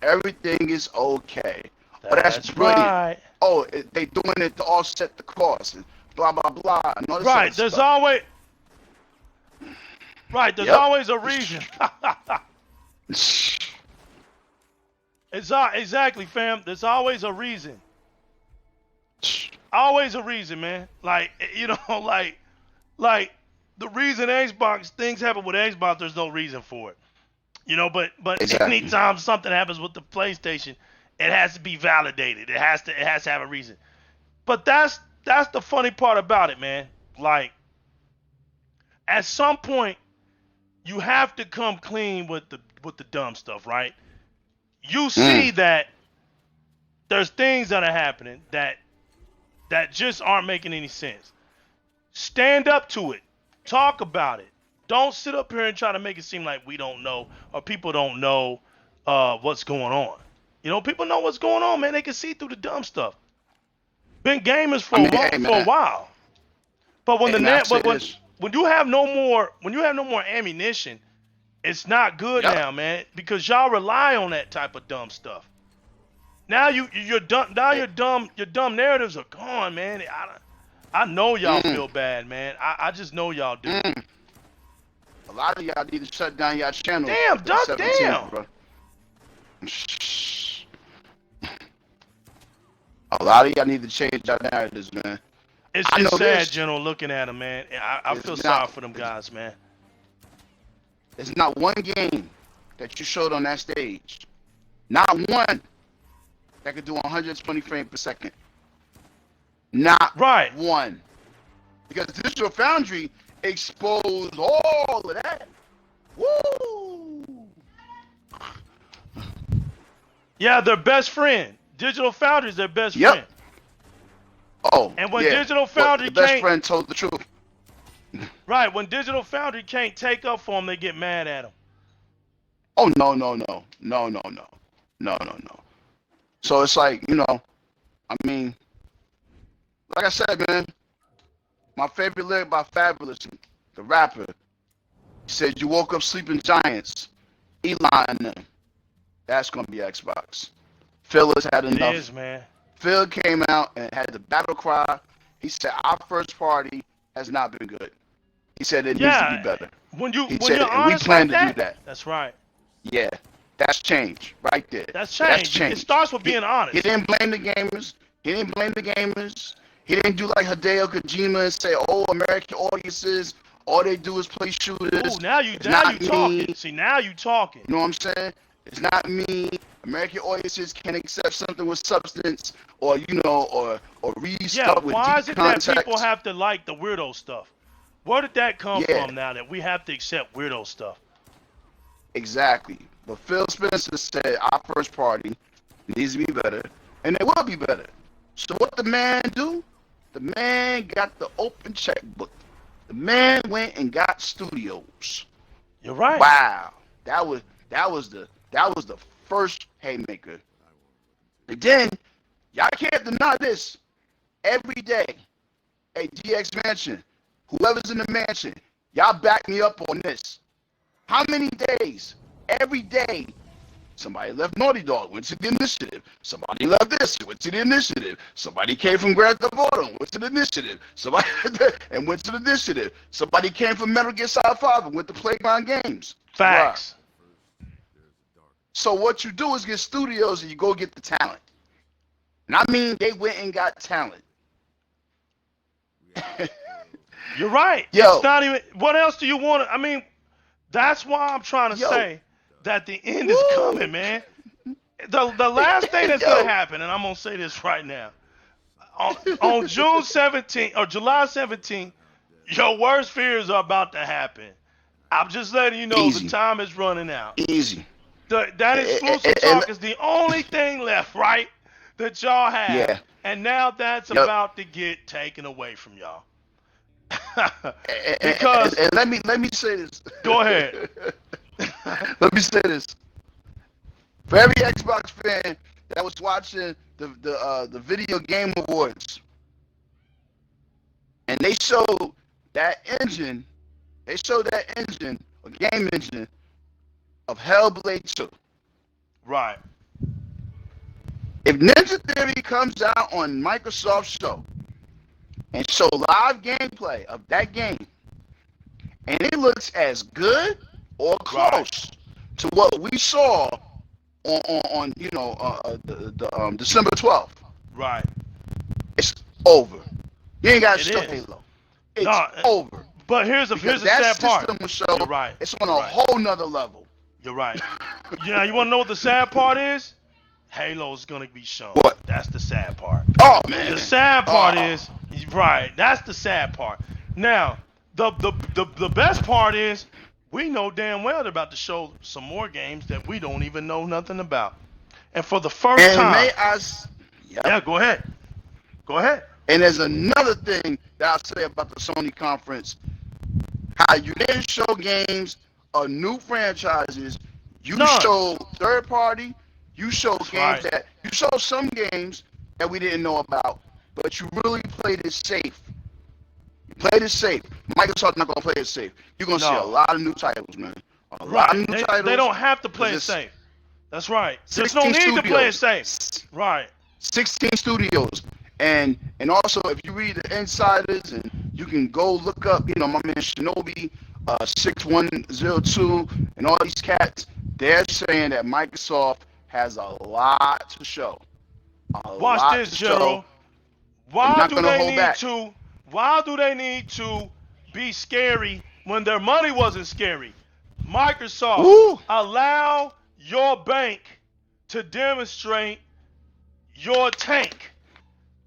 Everything is okay. That's brilliant. Right. Oh, they doing it to offset the cost and blah, blah, blah. And all this right, there's stuff. always... Right, there's always a reason. Exactly, fam. There's always a reason. Always a reason, man. Like, you know, like the reason Xbox, things happen with Xbox, there's no reason for it. You know, but exactly. Anytime something happens with the PlayStation, it has to be validated. It has to have a reason. But that's the funny part about it, man. Like, at some point, you have to come clean with the dumb stuff, right? You see that there's things that are happening that just aren't making any sense. Stand up to it. Talk about it. Don't sit up here and try to make it seem like we don't know or people don't know what's going on. You know, people know what's going on, man. They can see through the dumb stuff. Been gamers for a while. But when when you have no more ammunition, it's not good now, man, because y'all rely on that type of dumb stuff. Now your dumb narratives are gone, man. I know y'all feel bad, man. I just know y'all do. A lot of y'all need to shut down y'all channel. Damn. Bro. A lot of y'all need to change y'all narratives, man. It's sad, General, looking at them, man. I feel sorry for them guys, man. There's not one game that you showed on that stage. Not one that could do 120 frames per second. Not one. Because Digital Foundry exposed all of that. Woo! Yeah, their best friend. Digital Foundry is their best friend. Oh, and when Digital Foundry the best friend told the truth. Right, when Digital Foundry can't take up for them, they get mad at them. Oh, no. So it's like, you know, I mean, like I said, man, my favorite lyric by Fabulous, the rapper, he said, you woke up sleeping giants, Eli and them. That's going to be Xbox. Phil has had enough. It is, man. Phil came out and had the battle cry. He said, our first party has not been good. He said it needs to be better. When you're honest, we plan to do that. That's right. Yeah. That's change right there. That's That's change. change. It starts with being honest. He didn't blame the gamers. He didn't blame the gamers. He didn't do like Hideo Kojima and say, "Oh, American audiences, all they do is play shooters." Ooh, now you me. talking. See, now you talking. You know what I'm saying? It's not me. American audiences can accept something with substance, or or read stuff with why deep is it context. that people have to like the weirdo stuff? Where did that come Yeah. from now that we have to accept weirdo stuff? Exactly. But Phil Spencer said our first party needs to be better, and it will be better. So what the man do? The man got the open checkbook. The man went and got studios. You're right. Wow. That was the first haymaker. And then y'all can't deny this. Every day, a DX Mansion, whoever's in the mansion, y'all back me up on this. How many days? Every day, somebody left Naughty Dog, went to the initiative. Somebody left this, went to the initiative. Somebody came from Grand Theft Auto, went to the initiative. Somebody and went to the initiative. Somebody came from Metal Gear Solid 5 and went to Playground Games. Facts. Right. So what you do is get studios and you go get the talent. And I mean, they went and got talent. You're right. Yo. It's not even. What else do you want? I mean, that's why I'm trying to say that the end is coming, man. The last thing that's gonna happen, and I'm gonna say this right now, on June 17th or July 17th, your worst fears are about to happen. I'm just letting you know Easy. the time is running out. Easy. That exclusive talk is the only thing left, right? That y'all have. Yeah. And now that's about to get taken away from y'all. Because and let me say this. Go ahead. Let me say this. For every Xbox fan that was watching the Video Game Awards, and they showed that engine, a game engine of Hellblade 2. Right. If Ninja Theory comes out on Microsoft's show and show live gameplay of that game, and it looks as good or close to what we saw on December 12th, Right. it's over. You ain't got to It show is. Halo. It's over. But here's the Because sad that part. system will show You're right. it's on a whole nother level. You're right. Yeah, you want to know what the sad part is? Halo's gonna be shown. What? That's the sad part. Oh man. The sad part is right. That's the sad part. Now, the best part is we know damn well they're about to show some more games that we don't even know nothing about. And for the first time. Yeah, go ahead. Go ahead. And there's another thing that I'll say about the Sony conference. How you didn't show games of new franchises. You showed third party. You showed games that you showed some games that we didn't know about, but you really played it safe. You played it safe. Microsoft's not gonna play it safe. You're gonna see a lot of new titles, man. A lot of new titles. They don't have to play it safe. That's right. There's no need to play it safe. Right. 16 studios. And also, if you read the insiders, and you can go look up, my man Shinobi 6102 and all these cats, they're saying that Microsoft has a lot to show. Watch this, General. Why do they need to be scary when their money wasn't scary? Microsoft, allow your bank to demonstrate your tank.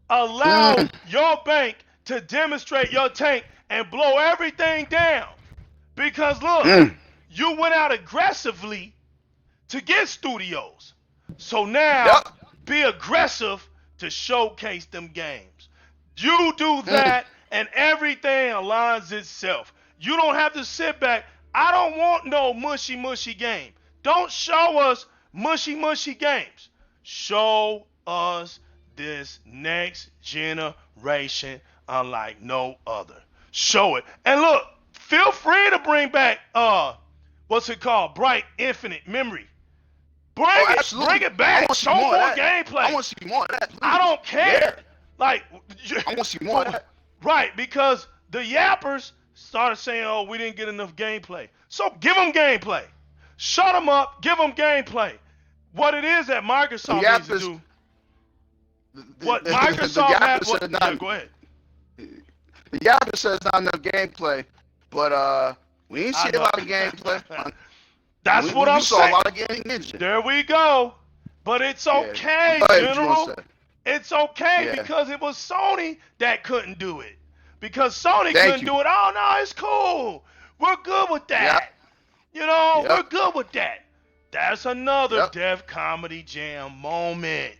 Allow your bank to demonstrate your tank and blow everything down. Because look, you went out aggressively to get studios. So now be aggressive to showcase them games. You do that and everything aligns itself. You don't have to sit back. I don't want no mushy game. Don't show us mushy games. Show us this next generation unlike no other. Show it. And look, feel free to bring back what's it called? Bright Infinite Memory. Bring it back. Show more gameplay. I want to see more of that. Please. I don't care. Yeah. Like I want to see more of that. Right, because the yappers started saying, "Oh, we didn't get enough gameplay." So give them gameplay. Shut them up. Give them gameplay. What it is that Microsoft needs to do. What Microsoft has. Yeah, go ahead. The Yapper says not enough gameplay, but we ain't see a lot of gameplay. That's what I'm saying. We saw a lot of gaming engine. There we go. But it's okay, General. It's okay because it was Sony that couldn't do it. Because Sony couldn't do it. Oh, no, it's cool. We're good with that. You know, we're good with that. That's another Def Comedy Jam moment.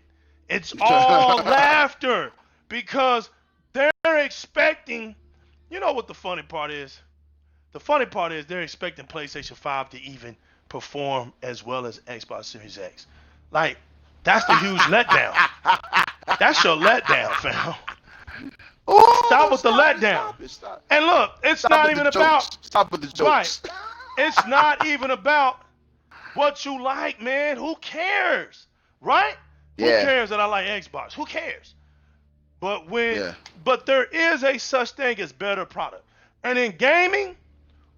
It's all laughter because they're expecting, you know what the funny part is? The funny part is they're expecting PlayStation 5 to even perform as well as Xbox Series X. Like, that's the huge letdown. That's your letdown, fam. Stop with the letdown. Stop. And look, it's not even about. Stop with the jokes. Right. It's not even about what you like, man. Who cares? Right? Who cares that I like Xbox? Who cares? But but there is a such thing as better product. And in gaming,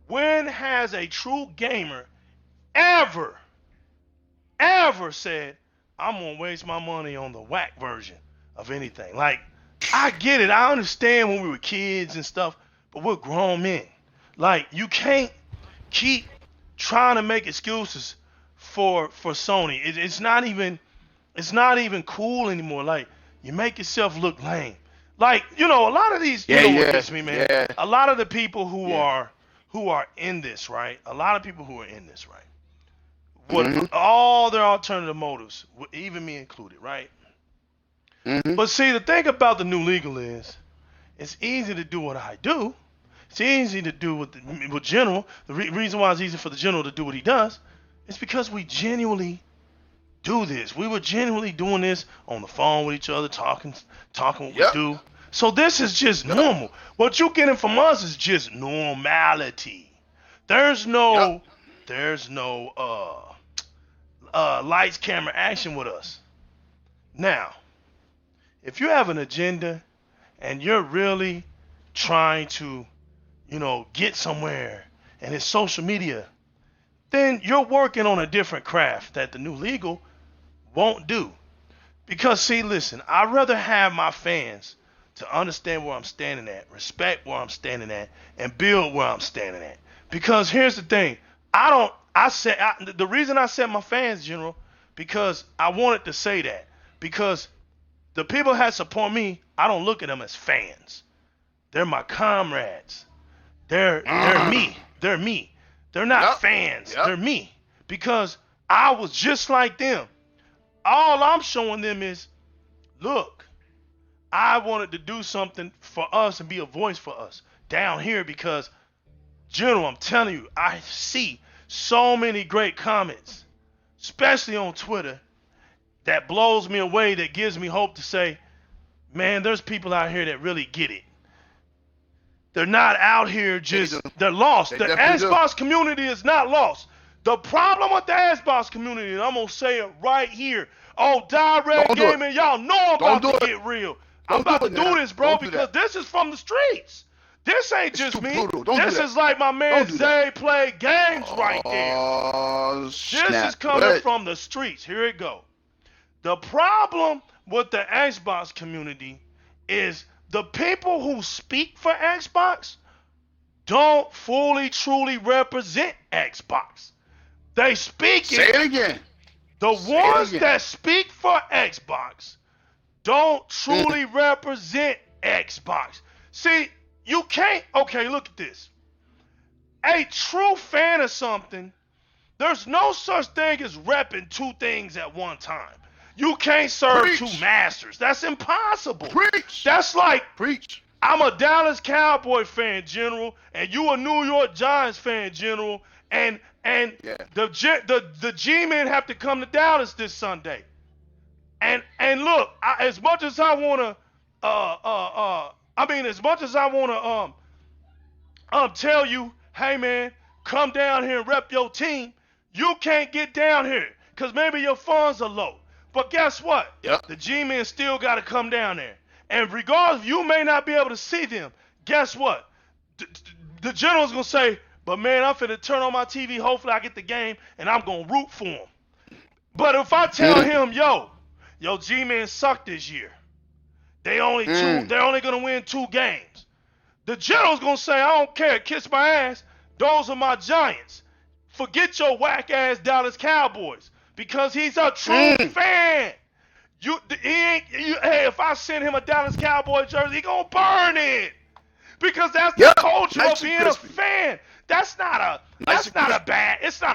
when has a true gamer ever said, I'm gonna waste my money on the whack version of anything? Like, I get it. I understand when we were kids and stuff, but we're grown men. Like, you can't keep trying to make excuses for Sony. It's not even cool anymore. Like, you make yourself look lame. Like, you know, a lot of these, what gets me, man. Yeah. A lot of the people who are in this, right? A lot of people who are in this, right? With all their alternative motives, even me included, right? But see, the thing about the new legal is, it's easy to do what I do. It's easy to do with General. The reason why it's easy for the General to do what he does is because we genuinely do this. We were genuinely doing this on the phone with each other, talking what we do. So this is just normal. What you're getting from us is just normality. There's no lights, camera, action with us. Now, if you have an agenda and you're really trying to, you know, get somewhere and it's social media, then you're working on a different craft that the new legal won't do. Because, see, listen, I'd rather have my fans to understand where I'm standing at, respect where I'm standing at, and build where I'm standing at. Because here's the thing. The reason I said my fans, General, because I wanted to say that. Because the people that support me, I don't look at them as fans. They're my comrades. They're me. They're me. They're not fans. They're me. Because I was just like them. All I'm showing them is, look, I wanted to do something for us and be a voice for us down here because, General, I'm telling you, I see so many great comments, especially on Twitter, that blows me away, that gives me hope to say, man, there's people out here that really get it. They're not out here just, they're lost. The Xbox community is not lost. The problem with the Xbox community, and I'm going to say it right here. Oh, Di-RREC Gaming, y'all know I'm about to get real. I'm about to do this, bro, because this is from the streets. This ain't just me. This is like my man Zay play games right there. This is coming from the streets. Here it go. The problem with the Xbox community is the people who speak for Xbox don't fully, truly represent Xbox. They speak it. Say it again. The ones that speak for Xbox don't truly represent Xbox. See, you can't. Okay, look at this. A true fan of something, there's no such thing as repping two things at one time. You can't serve two masters. That's impossible. That's like, I'm a Dallas Cowboy fan, General, and you a New York Giants fan, General, and the G-men have to come to Dallas this Sunday. And look, as much as I wanna tell you, hey man, come down here and rep your team, you can't get down here because maybe your funds are low. But guess what? The G-men still got to come down there. And regardless, you may not be able to see them. Guess what? The general's going to say, But man, I'm finna turn on my TV. Hopefully I get the game, and I'm gonna root for him. But if I tell him, yo, G-Man sucked this year. They're only gonna win 2 games. The general's gonna say, I don't care, kiss my ass. Those are my Giants. Forget your whack ass Dallas Cowboys, because he's a true fan. Hey, if I send him a Dallas Cowboy jersey, he gonna burn it, because that's the culture of being a fan. It's not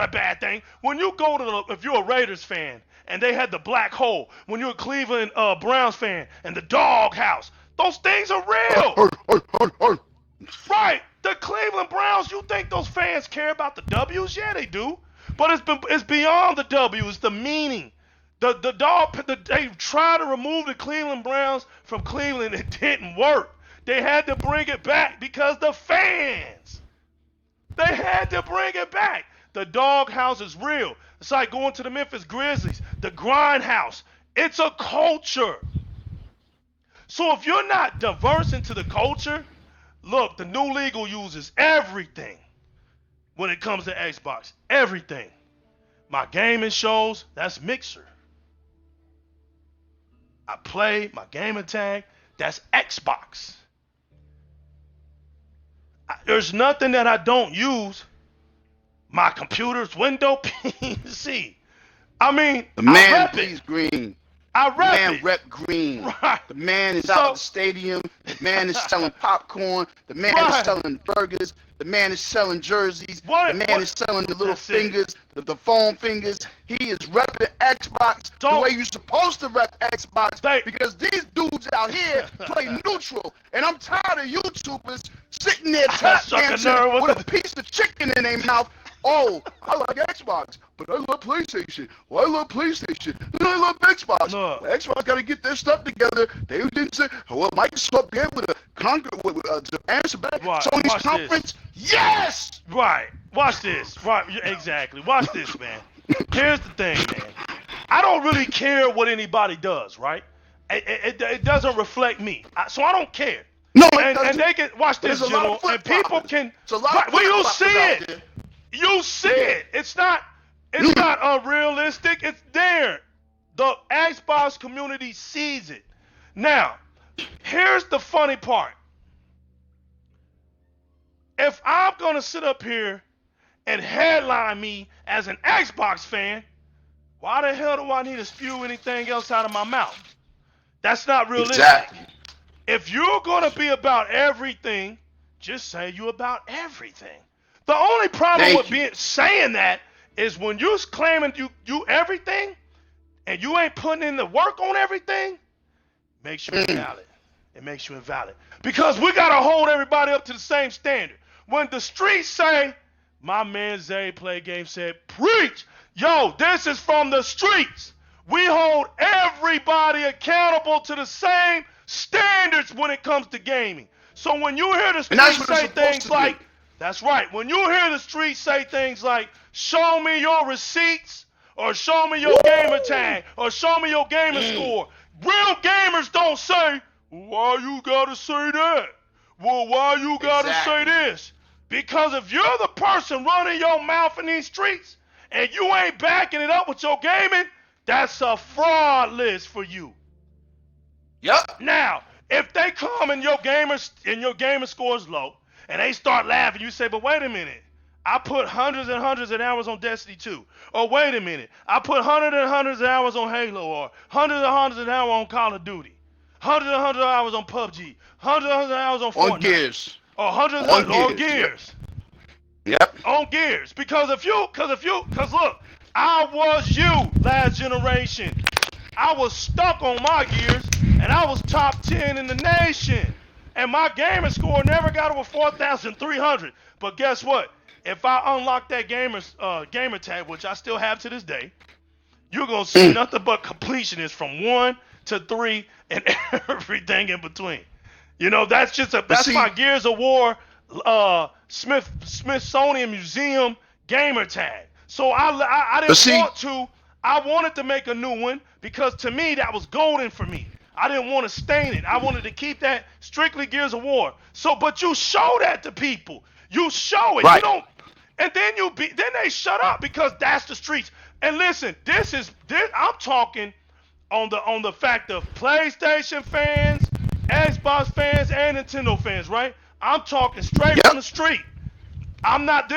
a bad thing. When you go to if you're a Raiders fan and they had the black hole, when you're a Cleveland Browns fan and the dog house, those things are real. Right. The Cleveland Browns, you think those fans care about the W's? Yeah, they do. But it's beyond the W. It's the meaning. They tried to remove the Cleveland Browns from Cleveland. It didn't work. They had to bring it back because the fans. They had to bring it back. The doghouse is real. It's like going to the Memphis Grizzlies, the grindhouse. It's a culture. So if you're not diverse into the culture, look, the new legal uses everything when it comes to Xbox. Everything. My gaming shows, that's Mixer. I play my gamertag, that's Xbox. There's nothing that I don't use. My computer's Windows PC. I mean, the man plays green. I rep it. Rep green. Right. The man is out the stadium. The man is selling popcorn. The man is selling burgers. The man is selling jerseys. The man is selling the little fingers, the foam fingers. He is repping Xbox the way you're supposed to rep Xbox, because these dudes out here play neutral. And I'm tired of YouTubers sitting there tap dancing with a piece of chicken in their mouth. Oh, I like Xbox, but I love PlayStation. Well, I love PlayStation, and I love Xbox. Well, Xbox got to get their stuff together. They didn't say, well, Microsoft be able to conquer, to answer back Sony's conference. Yes! Right. Watch this. Right. Exactly. Watch this, man. Here's the thing, man. I don't really care what anybody does, right? It doesn't reflect me, so I don't care. No, and they can watch this, General, and people can. Well, you see it. You see it. It's not unrealistic. It's there. The Xbox community sees it. Now, here's the funny part. If I'm going to sit up here and headline me as an Xbox fan, why the hell do I need to spew anything else out of my mouth? That's not realistic. Exactly. If you're going to be about everything, just say you're about everything. The only problem with saying that is when you're claiming you everything and you ain't putting in the work on everything, makes you invalid. It makes you invalid. Because we got to hold everybody up to the same standard. When the streets say, my man Zay Play Game said, preach. Yo, this is from the streets. We hold everybody accountable to the same standards when it comes to gaming. So when you hear the streets say things like, that's right. When you hear the streets say things like, show me your receipts, or show me your gamer tag, or show me your gamer score, real gamers don't say, why you gotta say that? Well, why you gotta say this? Because if you're the person running your mouth in these streets, and you ain't backing it up with your gaming, that's a fraud list for you. Yep. Now, if they come and your gamer score is low, and they start laughing, you say, but wait a minute. I put hundreds and hundreds of hours on Destiny 2. Or wait a minute. I put hundreds and hundreds of hours on Halo. Or hundreds and hundreds of hours on Call of Duty. Hundreds and hundreds of hours on PUBG. Hundreds and hundreds of hours on Fortnite. On Gears. Or hundreds and hundreds on Gears. Yep. On Gears. Because look, I was you last generation. I was stuck on my Gears, and I was top 10 in the nation. And my gamer score never got over 4,300. But guess what? If I unlock that gamer tag, which I still have to this day, you're going to see nothing but completionists from 1 to 3 and everything in between. You know, that's my Gears of War Smithsonian Museum gamer tag. So I wanted to make a new one because to me that was golden for me. I didn't want to stain it. I wanted to keep that strictly Gears of War. So, but you show that to people. You show it. Right. And then then they shut up because that's the streets. And listen, I'm talking on the fact of PlayStation fans, Xbox fans, and Nintendo fans, right? I'm talking straight from Yep. the street. I'm not.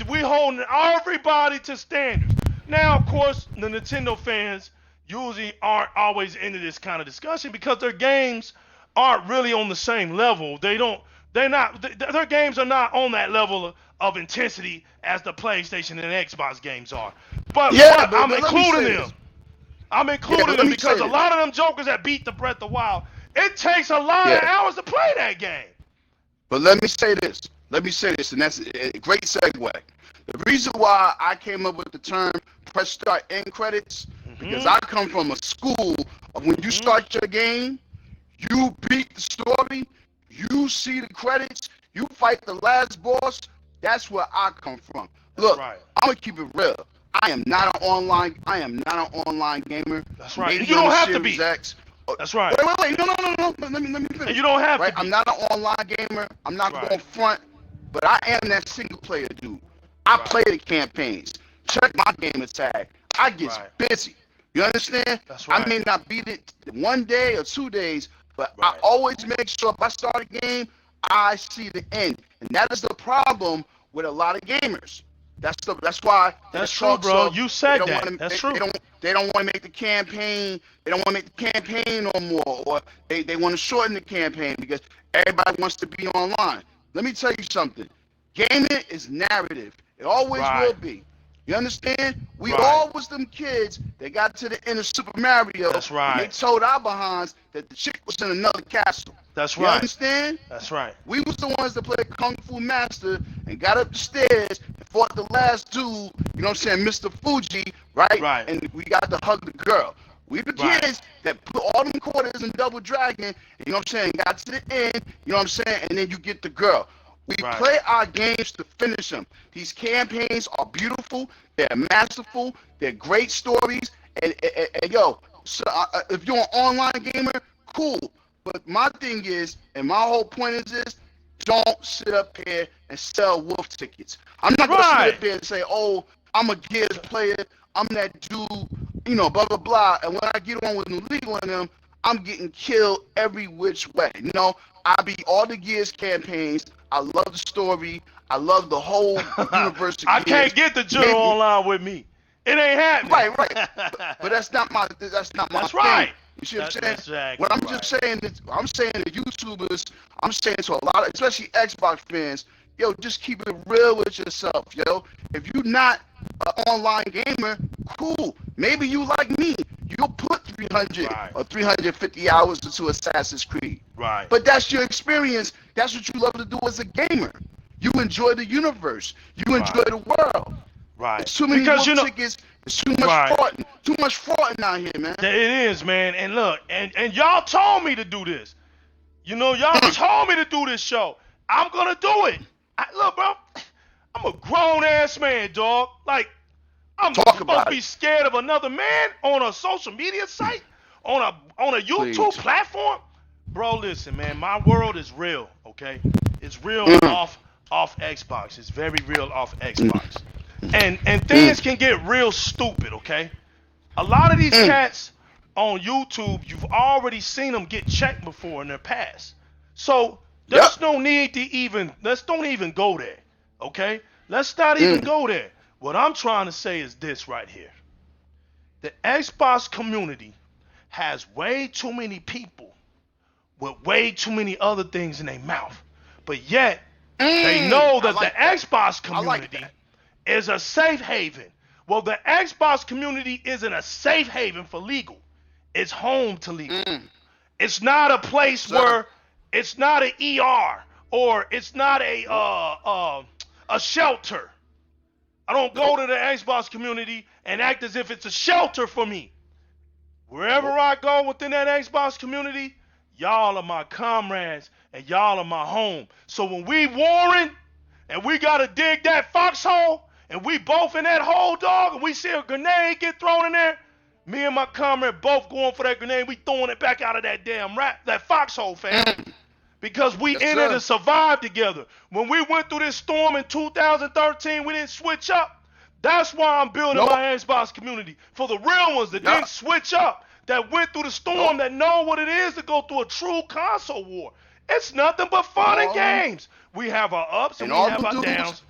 We holding everybody to standards. Now, of course, the Nintendo fans usually aren't always into this kind of discussion because their games aren't really on the same level. Their games are not on that level of intensity as the PlayStation and Xbox games are. But Yeah, I'm but let me including say them. this. I'm Yeah, including but let them me say because a this. lot of them jokers that beat the Breath of Wild, it takes a lot of Yeah. hours to play that game. But let me say this. Let me say this, and that's a great segue. The reason why I came up with the term press start end credits, because I come from a school of when you start your game, you beat the story, you see the credits, you fight the last boss. That's where I come from. Look, right. I'm gonna keep it real. I am not an online gamer. That's right. Maybe You don't on the have to Series be. X. That's right. Wait. No. Let me finish. And you don't have Right? to be. I'm not an online gamer. I'm not Right. going front, but I am that single player dude. I play the campaigns. Check my gamer tag. I get busy. You understand? That's right. I may not beat it 1 day or 2 days, but I Right. always make sure if I start a game, I see the end. And that is the problem with a lot of gamers. That's why That's true, bro. You said that. That's true. They don't want to make the campaign. They don't want to make the campaign no more, or they want to shorten the campaign because everybody wants to be online. Let me tell you something. Gaming is narrative. It always will be. You understand? We all was them kids that got to the end of Super Mario. That's right. And they told our behinds that the chick was in another castle. That's You right. understand? That's right. We was the ones that played Kung Fu Master and got up the stairs and fought the last dude, you know what I'm saying, Mr. Fuji, right? Right. And we got to hug the girl. We the kids that put all them quarters in Double Dragon, you know what I'm saying, got to the end, you know what I'm saying, and then you get the girl. We play our games to finish them. These campaigns are beautiful. They're masterful. They're great stories. And yo, so, if you're an online gamer, cool. But my thing is, and my whole point is this, don't sit up here and sell wolf tickets. I'm not going to sit up here and say, oh, I'm a Gears player. I'm that dude, you know, blah, blah, blah. And when I get on with New Legal and them, I'm getting killed every which way. You know, I beat all the Gears campaigns. I love the story. I love the whole universe of Gears. I can't get the general online with me. It ain't happening. Right. But that's not my thing. Right. You see what I'm saying? Exactly what I'm just saying is, I'm saying to YouTubers, I'm saying to a lot of, especially Xbox fans, yo, just keep it real with yourself, yo. If you're not an online gamer, cool. Maybe you like me. You'll put 300 or 350 hours into Assassin's Creed. Right. But that's your experience. That's what you love to do as a gamer. You enjoy the universe. You enjoy the world. Right. There's too many tickets. There's too much fraud. Too much fraud out here, man. It is, man. And look, and y'all told me to do this. You know, y'all told me to do this show. I'm gonna do it. Look, bro, I'm a grown ass man, dog. Like, I'm supposed to be scared of another man on a social media site, on a YouTube platform. Bro, listen, man, my world is real, okay? It's real off Xbox. It's very real off Xbox. And things can get real stupid, okay? A lot of these cats on YouTube, you've already seen them get checked before in their past. So there's no need to don't even go there, okay? Let's not even go there. What I'm trying to say is this right here. The Xbox community has way too many people with way too many other things in their mouth. But yet, they know that the Xbox community is a safe haven. Well, the Xbox community isn't a safe haven for legal. It's home to legal. It's not a place where it's not an ER or it's not a shelter. I don't go to the Xbox community and act as if it's a shelter for me. Wherever I go within that Xbox community, y'all are my comrades and y'all are my home. So when we warring and we gotta dig that foxhole and we both in that hole, dog, and we see a grenade get thrown in there, me and my comrade both going for that grenade. We throwing it back out of that damn that foxhole, fam. because we Yes, in sir. it and survived together. When we went through this storm in 2013, we didn't switch up. That's why I'm building Nope. my Xbox community. For the real ones that didn't switch up, that went through the storm, that know what it is to go through a true console war. It's nothing but fun and games. We have our ups and we have our downs.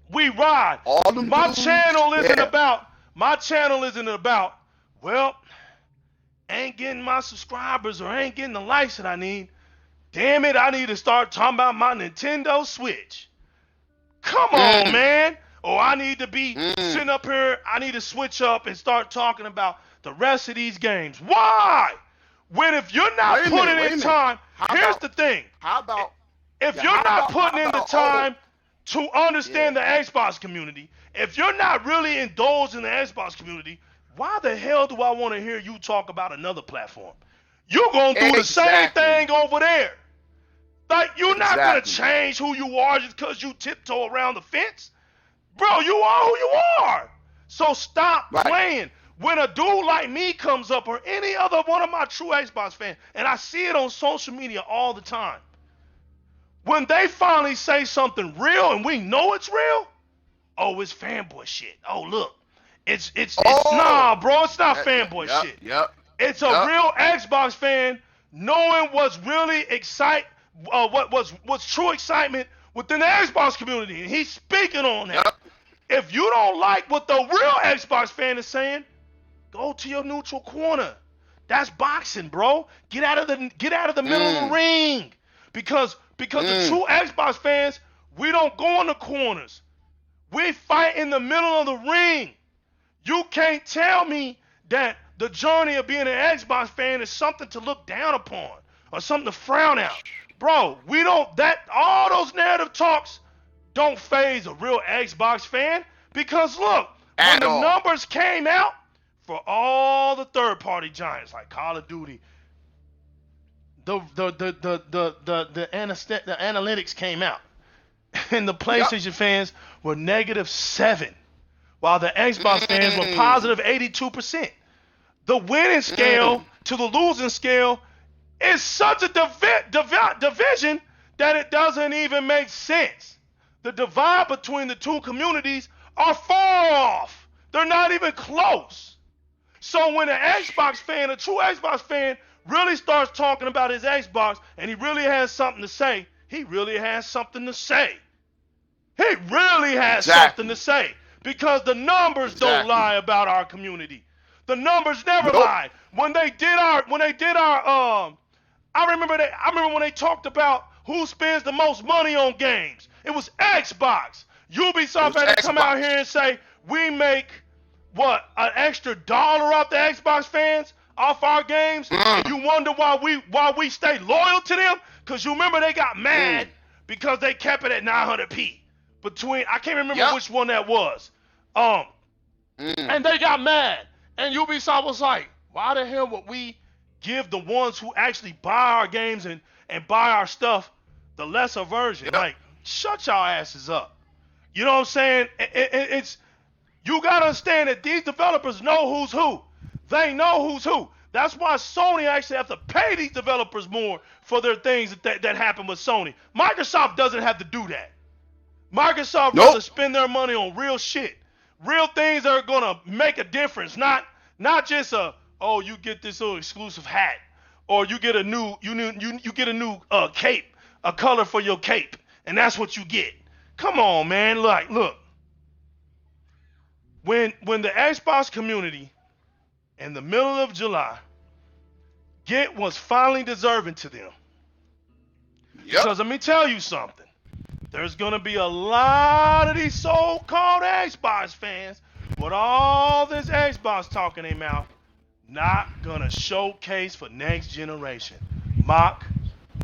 We ride. My channel isn't about, well, ain't getting my subscribers or ain't getting the likes that I need. Damn it, I need to start talking about my Nintendo Switch. Come on, man. Or I need to be sitting up here, I need to switch up and start talking about the rest of these games. Why? When if you're not putting in time, here's the thing. How about if you're not putting in the time to understand the Xbox community, if you're not really indulged in the Xbox community, why the hell do I want to hear you talk about another platform? You're going to do the same thing over there. Like, you're not going to change who you are just because you tiptoe around the fence. Bro, you are who you are. So stop playing. When a dude like me comes up or any other one of my true Xbox fans, and I see it on social media all the time, when they finally say something real and we know it's real, oh, it's fanboy shit. Oh, look. It's nah, bro, it's not fanboy shit. It's a real Xbox fan knowing what's really what's true excitement within the Xbox community, and he's speaking on that. If you don't like what the real Xbox fan is saying, go to your neutral corner. That's boxing, bro. Get out of the middle of the ring, because the true Xbox fans, we don't go in the corners. We fight in the middle of the ring. You can't tell me that the journey of being an Xbox fan is something to look down upon or something to frown at. Bro, all those narrative talks don't faze a real Xbox fan, because look, when the numbers came out for all the third-party giants like Call of Duty, the analytics came out, and the PlayStation fans were -7, while the Xbox fans were positive 82%. The winning scale to the losing scale is such a division that it doesn't even make sense. The divide between the two communities are far off. They're not even close. So when an Xbox fan, a true Xbox fan, really starts talking about his Xbox and he really has something to say, he really has something to say. He really has something to say, because the numbers don't lie about our community. The numbers never lie. When they did our I remember when they talked about who spends the most money on games. It was Xbox. Ubisoft had to come out here and say, we make, an extra $1 off the Xbox fans, off our games? And you wonder why we stay loyal to them? Because you remember they got mad because they kept it at 900p. I can't remember which one that was. And they got mad. And Ubisoft was like, why the hell would we give the ones who actually buy our games and buy our stuff the lesser version? Like, shut y'all asses up. You know what I'm saying? You got to understand that these developers know who's who. They know who's who. That's why Sony actually have to pay these developers more for their things that happen with Sony. Microsoft doesn't have to do that. Microsoft rather spend their money on real shit. Real things that are going to make a difference. Not just you get this little exclusive hat, or you get a new cape, a color for your cape, and that's what you get. Come on, man. Look. When the Xbox community in the middle of July get what's finally deserving to them. Because let me tell you something. There's going to be a lot of these so-called Xbox fans with all this Xbox talk in their mouth, not going to showcase for next generation. Mark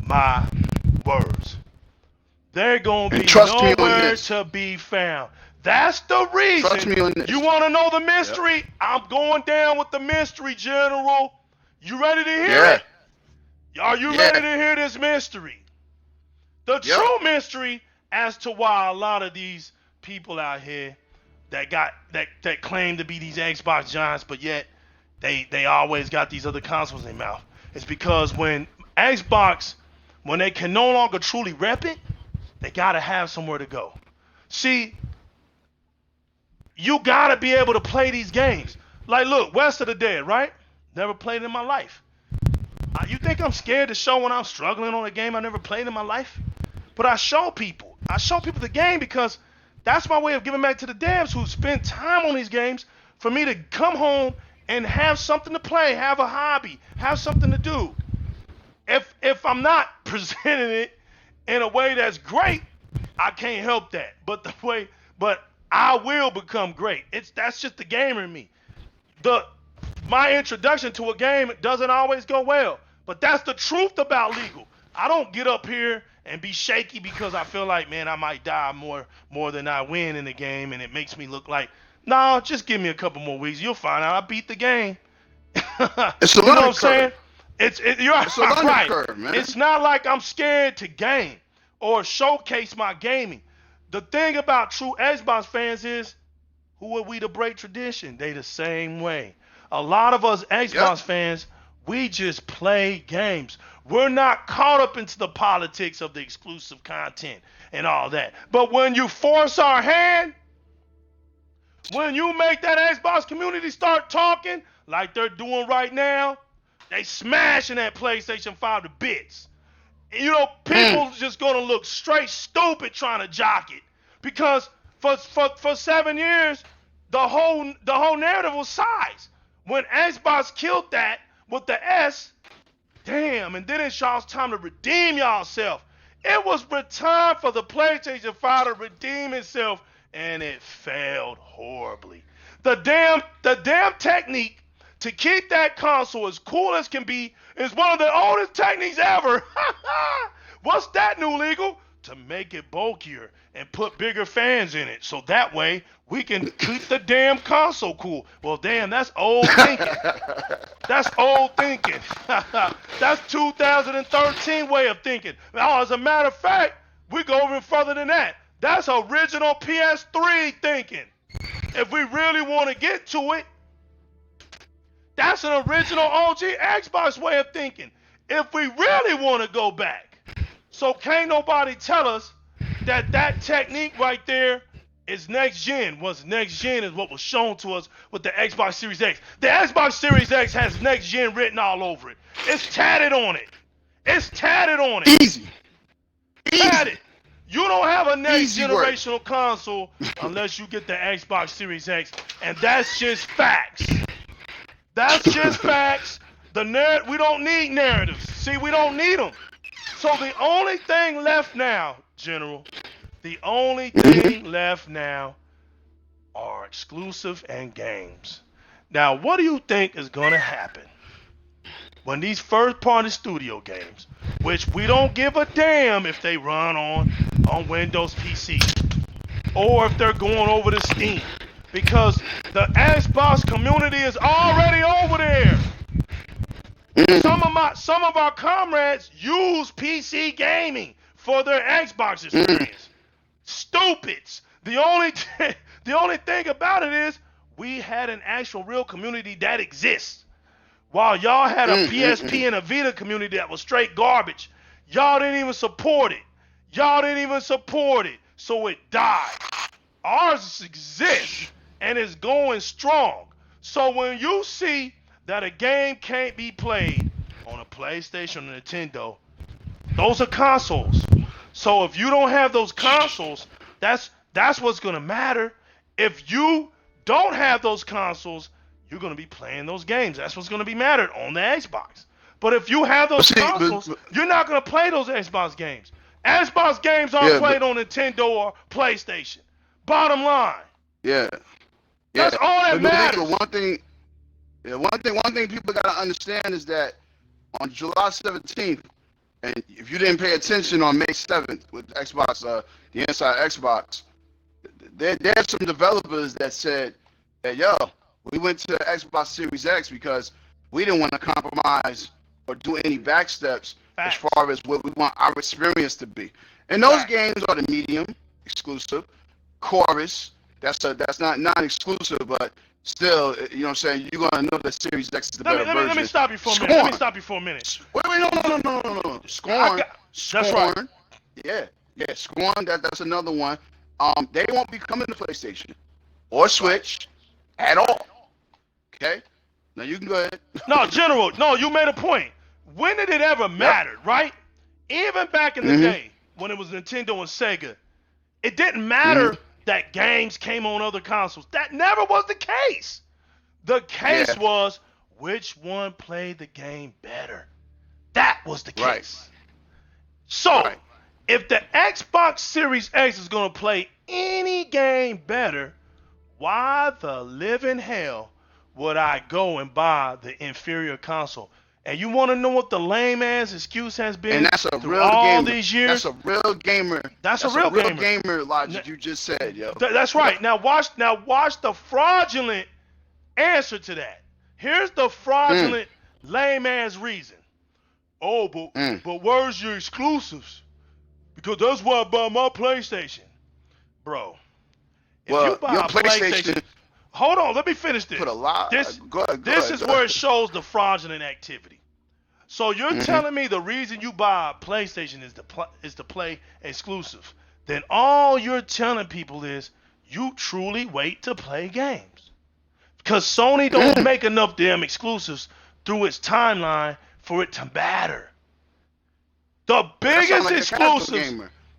my words. They're going to be nowhere to be found. That's the reason. You want to know the mystery? Yep. I'm going down with the mystery, General. You ready to hear it? Are you ready to hear this mystery? The true mystery as to why a lot of these people out here that claim to be these Xbox giants, but yet they always got these other consoles in their mouth. It's because when Xbox when they can no longer truly rep it, they got to have somewhere to go. See, you got to be able to play these games. Like, look, West of the Dead, right? Never played in my life. You think I'm scared to show when I'm struggling on a game I never played in my life? But I show people. I show people the game because that's my way of giving back to the devs who spend time on these games for me to come home and have something to play, have a hobby, have something to do. If I'm not presenting it in a way that's great, I can't help that. But I will become great. That's just the gamer in me. My introduction to a game doesn't always go well, but that's the truth about legal. I don't get up here and be shaky because I feel like, man, I might die more than I win in the game, and it makes me look like, no, just give me a couple more weeks. You'll find out I beat the game. It's a learning curve. It's a learning curve, man. It's not like I'm scared to game or showcase my gaming. The thing about true Xbox fans is, who are we to break tradition? They the same way. A lot of us Xbox fans, we just play games. We're not caught up into the politics of the exclusive content and all that. But when you force our hand, when you make that Xbox community start talking like they're doing right now, they smashing that PlayStation 5 to bits. And, people just gonna look straight stupid trying to jock it because for 7 years the whole narrative was size. When Xbox killed that with the S, damn, and then it's y'all's time to redeem yourself. It was time for the PlayStation 5 to redeem itself, and it failed horribly. The damn technique to keep that console as cool as can be is one of the oldest techniques ever. What's that, new legal? To make it bulkier and put bigger fans in it, so that way we can keep the damn console cool. Well, damn, that's old thinking. That's old thinking. That's 2013 way of thinking. Now, as a matter of fact, we go even further than that. That's original PS3 thinking. If we really want to get to it, that's an original OG Xbox way of thinking. If we really want to go back. So can't nobody tell us that technique right there is next gen. What's next gen is what was shown to us with the Xbox Series X. The Xbox Series X has next gen written all over it. It's tatted on it. Easy. Tatted. You don't have a next generational console unless you get the Xbox Series X, and that's just facts. That's just facts. We don't need narratives. See, we don't need them. So the only thing left now, General, are exclusive and games. Now, what do you think is going to happen when these first-party studio games, which we don't give a damn if they run on Windows PC or if they're going over to Steam, because the Xbox community is already over there. Some of our comrades use PC gaming for their Xbox experience. Stupids. The only thing about it is we had an actual real community that exists. While y'all had a PSP and a Vita community that was straight garbage, y'all didn't even support it. So it died. Ours exists and is going strong. So when you see that a game can't be played on a PlayStation or Nintendo, those are consoles. So if you don't have those consoles, that's what's going to matter. If you don't have those consoles, you're going to be playing those games. That's what's going to be mattered on the Xbox. But if you have those consoles, you're not going to play those Xbox games. Xbox games aren't played on Nintendo or PlayStation. Bottom line. Yeah. That's all that matters. One thing people gotta understand is that on July 17th, and if you didn't pay attention on May 7th with Xbox, the Inside Xbox, there's some developers that said that, we went to Xbox Series X because we didn't want to compromise or do any backsteps as far as what we want our experience to be. And those games are the medium exclusive, Chorus. That's not non-exclusive, but still, you know what I'm saying, you're going to know that Series X is the better version. Let me stop you for a minute. Wait, no. Scorn. That's Scorn. right. Yeah, Scorn. That's another one. They won't be coming to PlayStation or Switch at all. Okay. Now you can go ahead. No, General. No, you made a point. When did it ever matter, right? Even back in the day when it was Nintendo and Sega, it didn't matter that games came on other consoles. That never was the case. The case was which one played the game better. That was the case. Right. So, if the Xbox Series X is going to play any game better, why the living hell would I go and buy the inferior console? And you want to know what the lame ass excuse has been And that's a through real all gamer. these years? That's a real gamer. That's a real gamer logic you just said, yo. That's right. Now watch the fraudulent answer to that. Here's the fraudulent lame ass reason. Oh, but where's your exclusives? Because that's why I buy my PlayStation. Bro, if you buy a PlayStation, hold on, let me finish this. Put a lot. This is where it shows the fraudulent activity. So you're telling me the reason you buy a PlayStation is to play exclusive. Then all you're telling people is you truly wait to play games. Because Sony don't make enough damn exclusives through its timeline for it to matter. The biggest exclusives.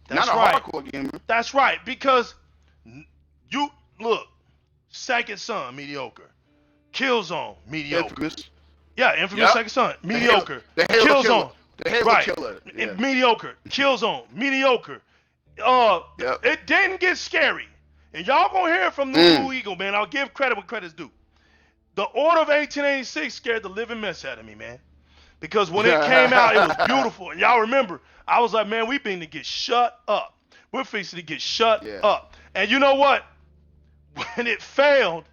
That's not a right. hardcore gamer. That's right. Because you look, Second Son, mediocre. Killzone, mediocre. Infamous. Yeah, Infamous Second Son, mediocre. The Halo Killzone, the Halo killer. Yeah. Mediocre. Killzone, mediocre. It didn't get scary. And y'all gonna hear from New Eagle, man. I'll give credit when credit's due. The Order of 1886 scared the living mess out of me, man. Because when it came out, it was beautiful. And y'all remember, I was like, man, we been to get shut up. We're fixing to get shut up. And you know what? When it failed,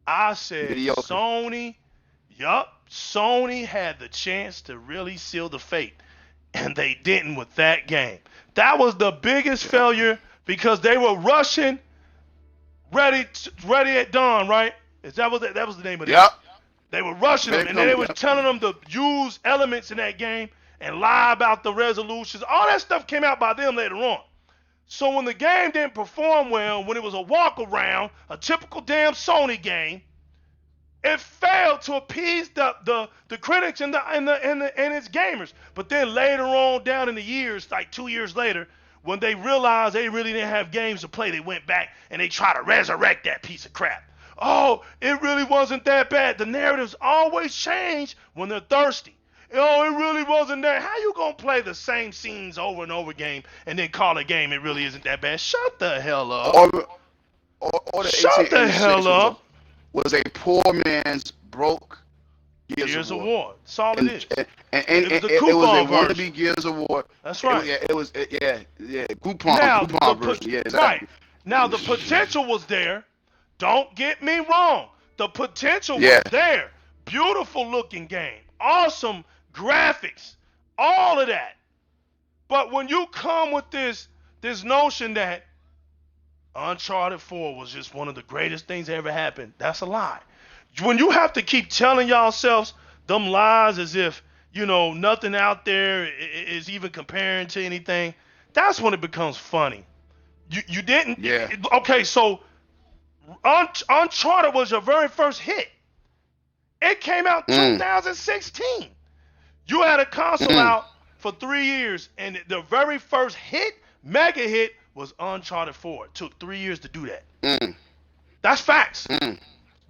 I said, mediocre. Sony had the chance to really seal the fate. And they didn't with that game. That was the biggest failure because they were rushing ready at dawn, right? That was the name of it. Yep. They were rushing them, and then they were telling them to use elements in that game and lie about the resolutions. All that stuff came out by them later on. So when the game didn't perform well, when it was a walk around, a typical damn Sony game, it failed to appease the critics and its gamers. But then later on down in the years, like 2 years later, when they realized they really didn't have games to play, they went back and they tried to resurrect that piece of crap. Oh, it really wasn't that bad. The narratives always change when they're thirsty. Oh, it really wasn't that. How you gonna play the same scenes over and over again and then call a game it really isn't that bad? Shut the hell up. Or the Shut the hell up. Was a poor man's broke Gears of War. That's all it is. And it was a wannabe Gears of War. That's right. Coupon version. Yeah, exactly. Right. Now the potential was there. Don't get me wrong. The potential was there. Beautiful looking game. Awesome graphics. All of that. But when you come with this notion that Uncharted 4 was just one of the greatest things that ever happened, that's a lie. When you have to keep telling yourselves them lies as if, nothing out there is even comparing to anything, that's when it becomes funny. You didn't. Yeah. Okay, so Uncharted was your very first hit. It came out 2016. You had a console out for 3 years, and the very first mega hit, was Uncharted 4. It took 3 years to do that. That's facts.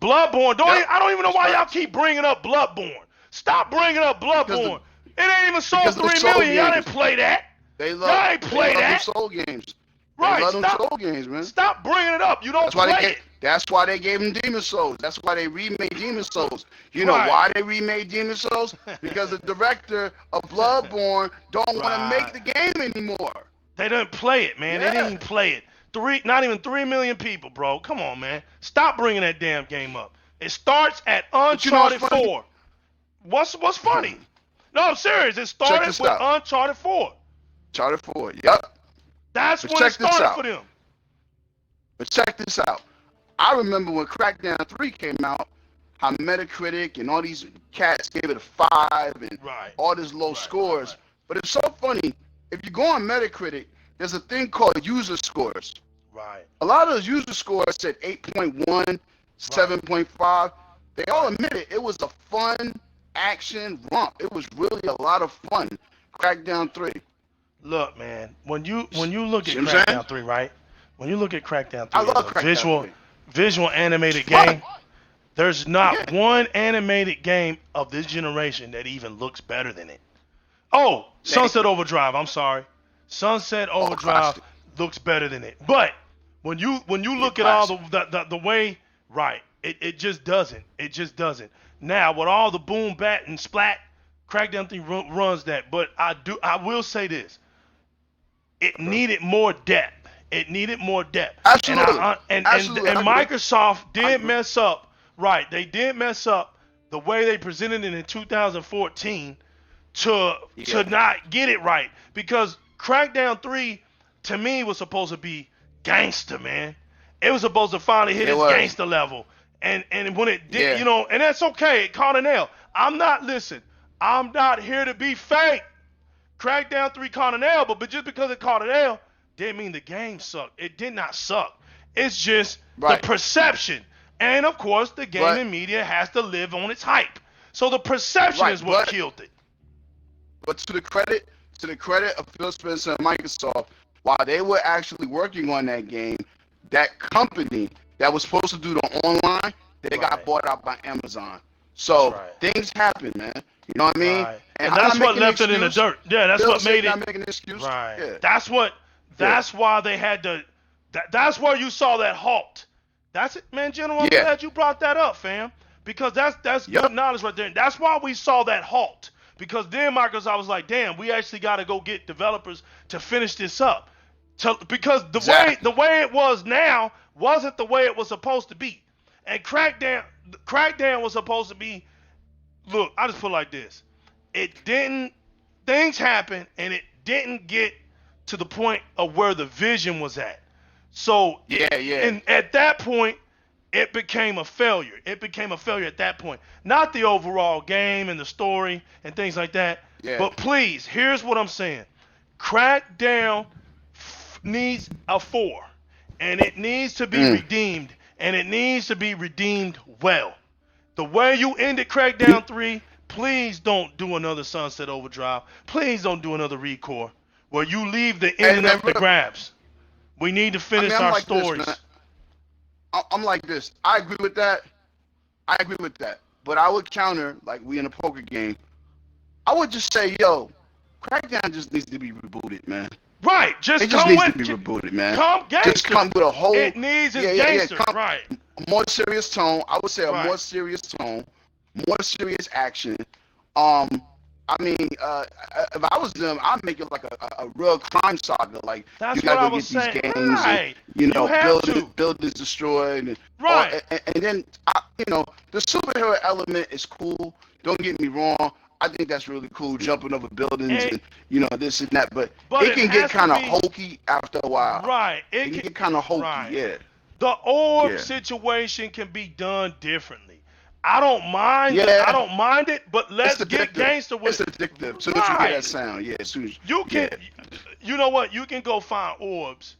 Bloodborne. I don't even know why y'all keep bringing up Bloodborne. Stop bringing up Bloodborne. It ain't even sold 3 million. Y'all didn't play that. Y'all ain't play that. Soul games. Right. They love them soul games, man. Stop bringing it up. You don't play it. That's why they gave them Demon Souls. That's why they remade Demon Souls. You know why they remade Demon Souls? Because the director of Bloodborne don't want to make the game anymore. They didn't play it, man. They didn't even play it. Not even 3 million people, bro. Come on, man. Stop bringing that damn game up. It starts at Uncharted 4. What's funny? No, I'm serious. It started with Uncharted 4. Uncharted 4, yep. That's when it started for them. But check this out. I remember when Crackdown 3 came out, how Metacritic and all these cats gave it a 5 and all these low scores. But it's so funny. if you go on Metacritic, there's a thing called user scores. Right. A lot of those user scores said 8.1, 7.5. They all admitted it was a fun action romp. It was really a lot of fun. Crackdown 3. Look, man, when you look at See what I'm saying? Crackdown 3, right? When you look at Crackdown 3, I love as a Crackdown 3. visual animated Fun. game, there's not one animated game of this generation that even looks better than it. Oh, Sunset Overdrive. I'm sorry, Sunset Overdrive classic. looks better than it. But when you look at all the way, right, it just doesn't. It just doesn't. Now with all the boom, bat, and splat, Crackdown 3 runs that. But I will say this: it needed more depth. It needed more depth. Absolutely. And Absolutely. Microsoft did mess up. Right, they did mess up the way they presented it in 2014 to not get it right, because Crackdown 3 to me was supposed to be gangster, man. It was supposed to finally hit its gangster level, and when it did, and that's okay. It caught a nail. I'm not here to be fake. Crackdown 3 caught a nail, but just because it caught a nail didn't mean the game sucked. It did not suck. It's just the perception. And of course, the gaming media has to live on its hype. So the perception is what killed it. But to the credit of Phil Spencer and Microsoft, while they were actually working on that game, that company that was supposed to do the online, they got bought out by Amazon. So things happen, man. You know what I mean? Right. And that's what left it in the dirt. Yeah, that's what made it. Not making an excuse. Right. Yeah. That's why they had to. That's where you saw that halt. That's it, man, General. I'm glad you brought that up, fam, because that's good knowledge right there. That's why we saw that halt, because then Microsoft was like, damn, we actually got to go get developers to finish this up, because the way it was now wasn't the way it was supposed to be, and Crackdown was supposed to be. Look, I just put it like this: it didn't. Things happened, and it didn't get to the point of where the vision was at. So and at that point, it became a failure. It became a failure at that point. Not the overall game and the story and things like that. Yeah. But please, here's what I'm saying. Crackdown needs a 4. And it needs to be redeemed. And it needs to be redeemed well. The way you ended Crackdown 3, please don't do another Sunset Overdrive. Please don't do another Recore where you leave the ending up the grabs. We need to finish our stories. I'm like this. I agree with that. But I would counter, like we in a poker game. I would just say, yo, Crackdown just needs to be rebooted, man. Right. It just needs to be rebooted, man. Just come with a whole. It needs its gangster. Right. More serious tone. I would say a more serious tone, more serious action. I mean, if I was them, I'd make it like a real crime saga. Like, that's you gotta go get these games, and, buildings destroyed, and and then the superhero element is cool. Don't get me wrong. I think that's really cool, jumping over buildings and this and that. But it can get kind of hokey after a while. Right. It can get kind of hokey. Yeah. The orb situation can be done differently. I don't mind. I don't mind it, but let's get gangster with it. It's addictive. So that you hear that sound, you can. You know what? You can go find orbs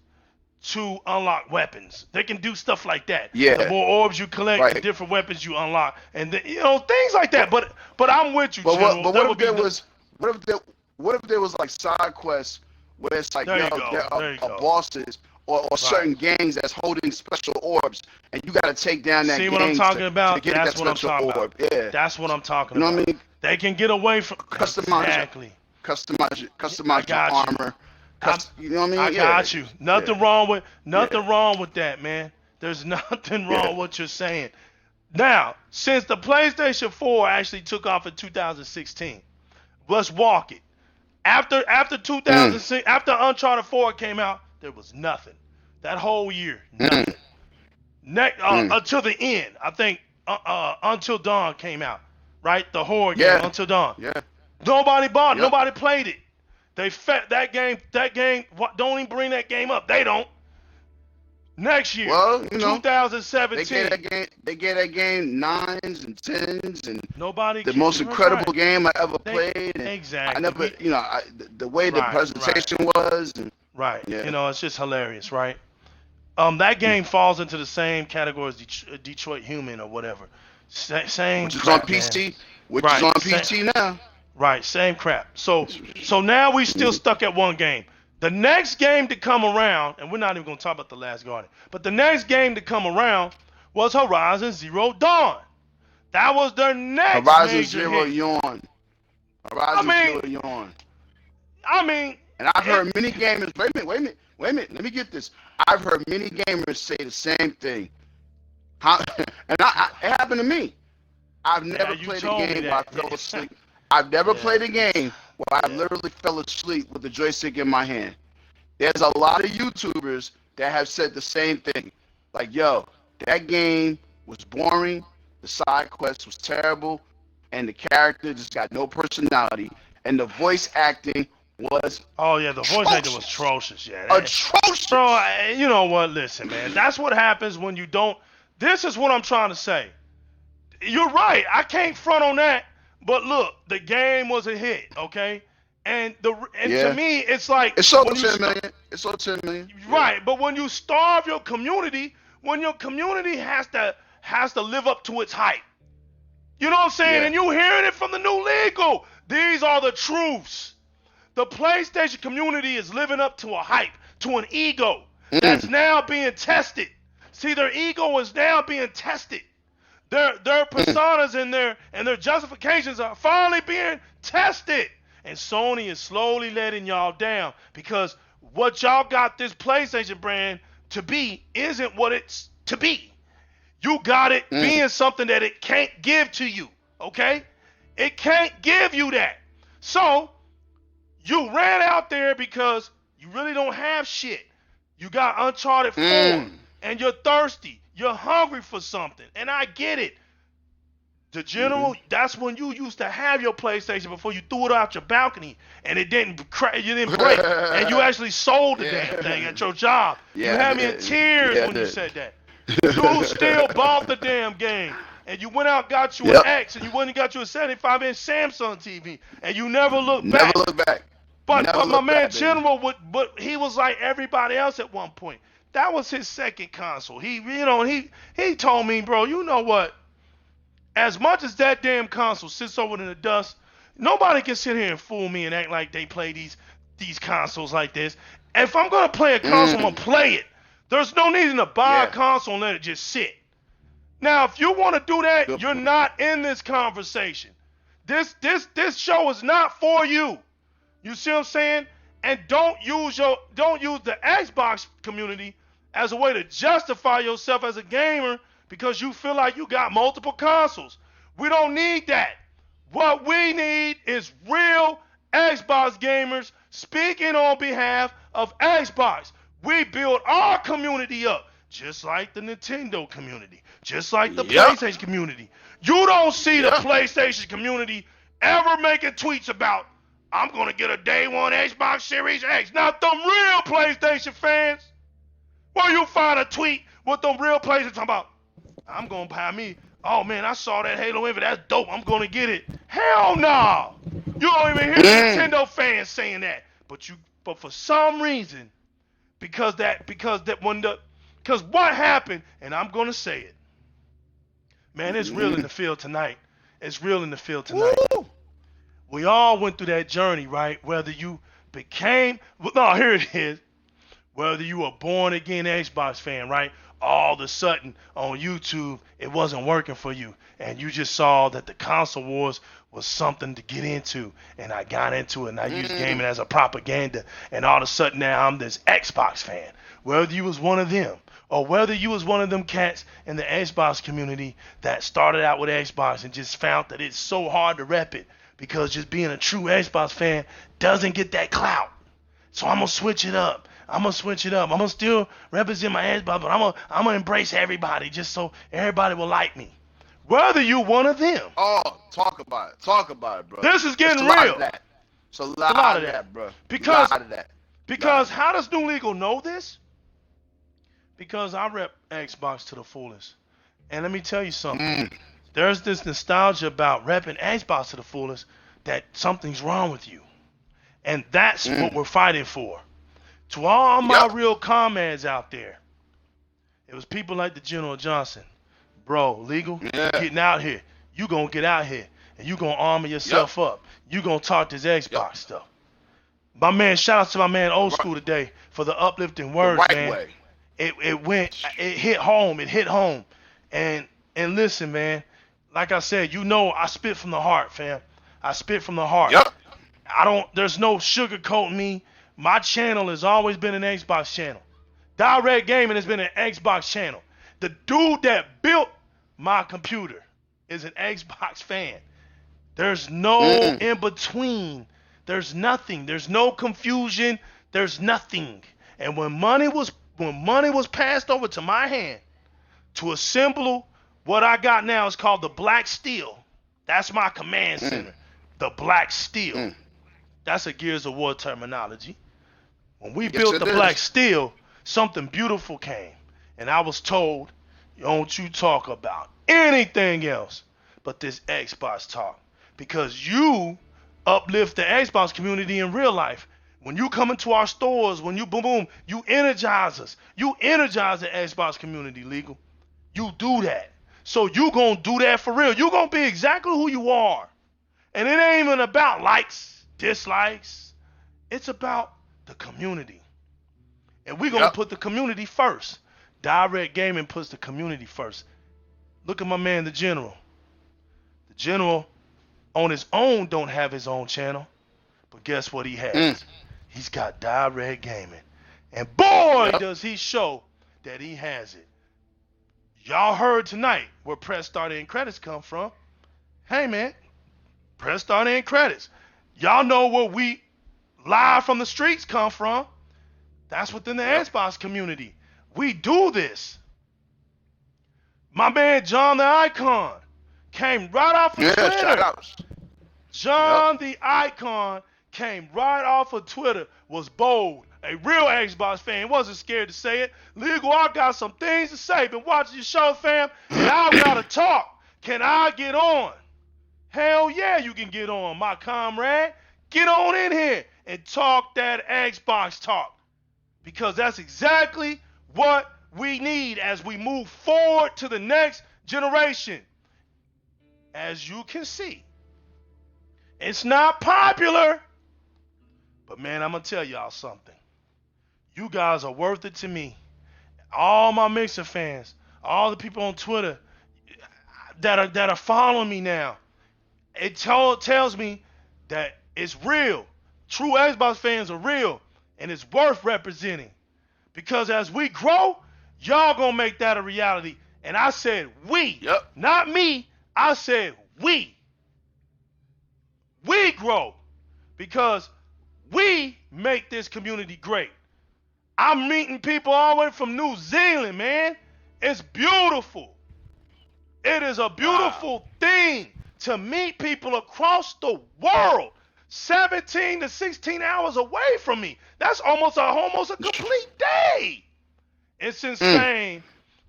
to unlock weapons. They can do stuff like that. Yeah. The more orbs you collect, the different weapons you unlock, and things like that. But I'm with you, General. But what if there was like side quests where it's like there are bosses or certain gangs that's holding special orbs, and you got to take down that. See what I'm talking about? To get that's that what I'm talking orb. about. Yeah. That's what I'm talking about. You know what I mean? They can get away from customize your armor. You know what I mean? I got you. Nothing wrong with that, man. There's nothing wrong with what you're saying. Now, since the PlayStation 4 actually took off in 2016, let's walk it. After 2006, after Uncharted 4 came out, there was nothing. That whole year, nothing. Until the end, I think Until Dawn came out, right? The horror game, Until Dawn. Yeah. Nobody bought it. Nobody played it. They fed that game. Don't even bring that game up. They don't. Next year, Well, you know, 2017. they gave that game 9s and 10s, and Nobody the can. most That's incredible right. game I ever played. And Exactly. I never, you know, the way the Right. presentation was. And, Right. yeah. You know, it's just hilarious, right? That game falls into the same category as Detroit Human or whatever. Same Which is crap, on PC. man. Which is Right. on PC now. Right. Same crap. So now we still stuck at one game. The next game to come around, and we're not even gonna talk about The Last Guardian, but the next game to come around was Horizon Zero Dawn. That was their next Horizon major Zero hit. Yawn. Horizon Zero Yawn. I mean, and I've heard many gamers. Wait a minute. Let me get this. I've heard many gamers say the same thing. It happened to me. I've never played a game where I fell asleep. I've never played a game where I literally fell asleep with the joystick in my hand. There's a lot of YouTubers that have said the same thing. Like, yo, that game was boring, the side quest was terrible, and the character just got no personality, and the voice acting was the voice acting was atrocious. Yeah, atrocious. Bro, you know what? Listen, man, that's what happens when you don't. This is what I'm trying to say. You're right. I can't front on that. But look, the game was a hit, okay? And to me, it's like it's sold 10 million. It's sold 10 million. Right, but when you starve your community, when your community has to live up to its hype, you know what I'm saying? And you hearing it from the new legal. These are the truths. The PlayStation community is living up to a hype, to an ego that's now being tested. See, their ego is now being tested. Their personas and their justifications are finally being tested. And Sony is slowly letting y'all down because what y'all got this PlayStation brand to be isn't what it's to be. You got it being something that it can't give to you, okay? It can't give you that. So, you ran out there because you really don't have shit. You got Uncharted 4, and you're thirsty. You're hungry for something, and I get it. The general, that's when you used to have your PlayStation before you threw it out your balcony, and it didn't you didn't break, and you actually sold the damn thing at your job. You had me in tears when you said that. You still bought the damn game, and you went out and got you an X, and you went and got you a 75-inch Samsung TV, and you never looked back. Never look back. But my man General he was like everybody else at one point. That was his second console. He told me, bro, you know what? As much as that damn console sits over in the dust, nobody can sit here and fool me and act like they play these consoles like this. If I'm gonna play a console, I'm gonna play it. There's no need to buy a console and let it just sit. Now, if you want to do that, you're not in this conversation. This show is not for you. You see what I'm saying? And don't use the Xbox community as a way to justify yourself as a gamer because you feel like you got multiple consoles. We don't need that. What we need is real Xbox gamers speaking on behalf of Xbox. We build our community up just like the Nintendo community, just like the PlayStation community. You don't see the PlayStation community ever making tweets about, I'm going to get a day one Xbox Series X. Not them real PlayStation fans. Where you find a tweet with them real PlayStation talking about, I'm going to buy me. Oh, man, I saw that Halo Infinite. That's dope. I'm going to get it. Hell no. You don't even hear Nintendo fans saying that. But for some reason, because what happened, and I'm going to say it. Man, it's real in the field tonight. It's real in the field tonight. Woo! We all went through that journey, right? Whether you here it is. Whether you were born again Xbox fan, right? All of a sudden on YouTube, it wasn't working for you. And you just saw that the console wars was something to get into. And I got into it and I used gaming as a propaganda. And all of a sudden now I'm this Xbox fan. Whether you was one of them or whether you was one of them cats in the Xbox community that started out with Xbox and just found that it's so hard to rep it because just being a true Xbox fan doesn't get that clout. So I'm going to switch it up. I'm going to still represent my Xbox, but I'm going to embrace everybody just so everybody will like me. Whether you one of them. Oh, talk about it, bro. This is getting real. It's a lot of that, bro. Because how does New Legal know this? Because I rep Xbox to the fullest. And let me tell you something. Mm. There's this nostalgia about repping Xbox to the fullest that something's wrong with you. And that's what Mm. we're fighting for. To all my Yep. real comrades out there, it was people like the General Johnson. Bro, legal, you Yeah. getting out here. You gonna get out here and you gonna armor Yep. yourself up. You gonna talk this Yep. Xbox stuff. My man, shout out to my man The Old right, School today for the uplifting the words, right man. way. It hit home. It hit home. And listen, man, like I said, I spit from the heart, fam. I spit from the heart. Yep. There's no sugarcoating me. My channel has always been an Xbox channel. Di-RREC Gaming has been an Xbox channel. The dude that built my computer is an Xbox fan. There's no Mm. in between. There's nothing. There's no confusion. There's nothing. And when money was passed over to my hand to assemble what I got now is called the Black Steel. That's my command Mm. center. The Black Steel. Mm. That's a Gears of War terminology. When we Yes, built the it Black is. Steel, something beautiful came. And I was told, don't you talk about anything else but this Xbox talk. Because you uplift the Xbox community in real life. When you come into our stores, when you boom boom, you energize us. You energize the Xbox community, legal. You do that. So you gonna do that for real. You gonna be exactly who you are. And it ain't even about likes, dislikes. It's about the community. And we're gonna Yep. put the community first. Di-RREC Gaming puts the community first. Look at my man, the General. The General on his own don't have his own channel. But guess what he has? Mm. He's got Di-RREC Gaming. And boy, Yep. does he show that he has it. Y'all heard tonight where press start and credits come from. Hey man, press start and credits. Y'all know where we live from the streets come from. That's within the Yep. Xbox community. We do this. My man John the Icon came right off of Yeah. Shout Twitter. outs. Yep. John the Icon came right off of Twitter, was bold, a real Xbox fan, wasn't scared to say it. Legal, I got some things to say. Been watching your show, fam, and I gotta talk. Can I get on? Hell yeah, you can get on, my comrade. Get on in here and talk that Xbox talk. Because that's exactly what we need as we move forward to the next generation. As you can see, it's not popular. But man, I'm going to tell y'all something. You guys are worth it to me. All my Mixer fans, all the people on Twitter that are following me now, it tells me that it's real. True Xbox fans are real, and it's worth representing. Because as we grow, y'all gonna make that a reality. And I said we, Yep. not me. I said we. We grow because we make this community great. I'm meeting people all the way from New Zealand, man. It's beautiful. It is a beautiful thing to meet people across the world. 17 to 16 hours away from me. That's almost a complete day. It's insane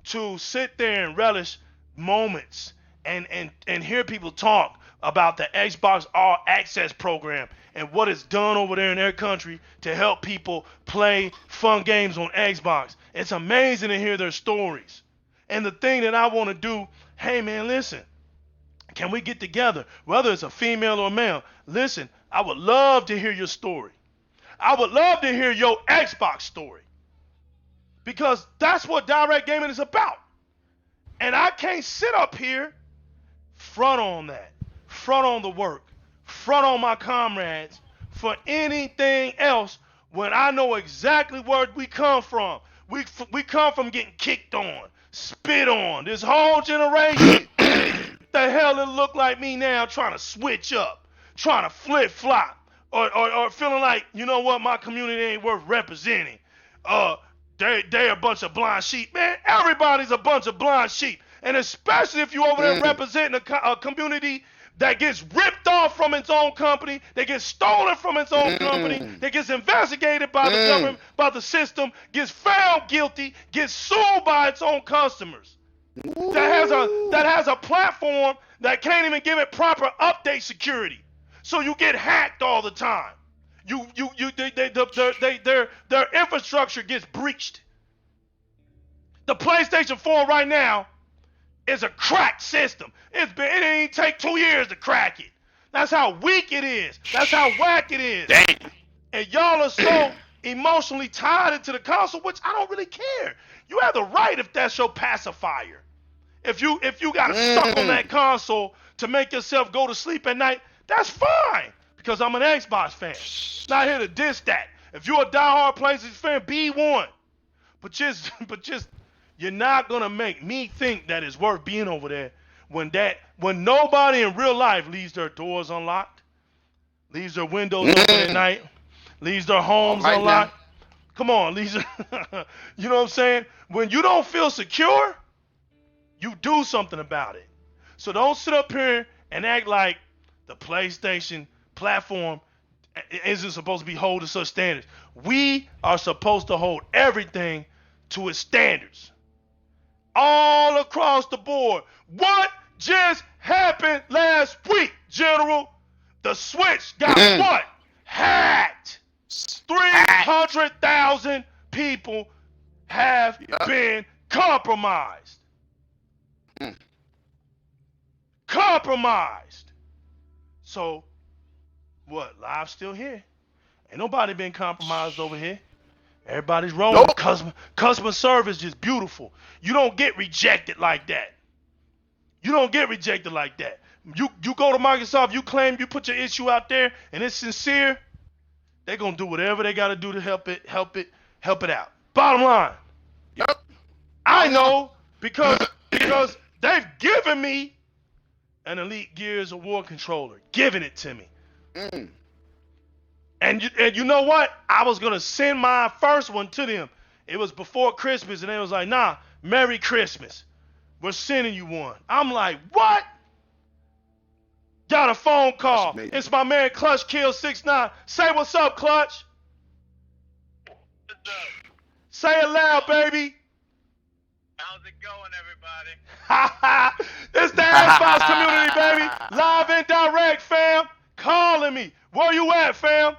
to sit there and relish moments and hear people talk about the Xbox All Access program and what it's done over there in their country to help people play fun games on Xbox. It's amazing to hear their stories. And the thing that I want to do, hey man, listen, can we get together? Whether it's a female or a male, listen, I would love to hear your story. I would love to hear your Xbox story. Because that's what Di-RREC Gaming is about. And I can't sit up here, front on that, front on the work, front on my comrades for anything else when I know exactly where we come from. We come from getting kicked on, spit on. This whole generation, the hell it look like me now trying to switch up, trying to flip-flop, or feeling like, you know what, my community ain't worth representing. They a bunch of blind sheep. Man, everybody's a bunch of blind sheep. And especially if you over there representing a community that gets ripped off from its own company, that gets stolen from its own company, that gets investigated by the government, by the system, gets found guilty, gets sued by its own customers. That has a platform that can't even give it proper update security. So you get hacked all the time. Their infrastructure gets breached. The PlayStation 4 right now is a cracked system. It didn't take 2 years to crack it. That's how weak it is. That's how whack it is. Damn. And y'all are so emotionally tied into the console, which I don't really care. You have the right if that's your pacifier. If you got stuck on that console to make yourself go to sleep at night, that's fine. Because I'm an Xbox fan. Not here to diss that. If you're a diehard PlayStation fan, be one. But just you're not gonna make me think that it's worth being over there when nobody in real life leaves their doors unlocked, leaves their windows open at night, leaves their homes unlocked. Come on, you know what I'm saying? When you don't feel secure, you do something about it. So don't sit up here and act like the PlayStation platform isn't supposed to be held to such standards. We are supposed to hold everything to its standards. All across the board. What just happened last week, General? The Switch got what? Hacked. 300,000 people have been compromised. Compromised. So, what? Live's still here. Ain't nobody been compromised over here. Everybody's rolling. Nope. Customer service is beautiful. You don't get rejected like that. You don't get rejected like that. You go to Microsoft, you claim you put your issue out there, and it's sincere. They're gonna do whatever they gotta do to help it out. Bottom line. Yep. I know because they've given me an Elite Gears Award controller, giving it to me. And you know what? I was gonna send my first one to them. It was before Christmas, and they was like, "Nah, Merry Christmas. We're sending you one." I'm like, "What?" Got a phone call. It's my man Clutch Kill 69. Say what's up, Clutch. What's up? Say it loud, baby. How's it going, everybody? It's the Xbox community, baby. Live and direct, fam. Calling me. Where you at, fam?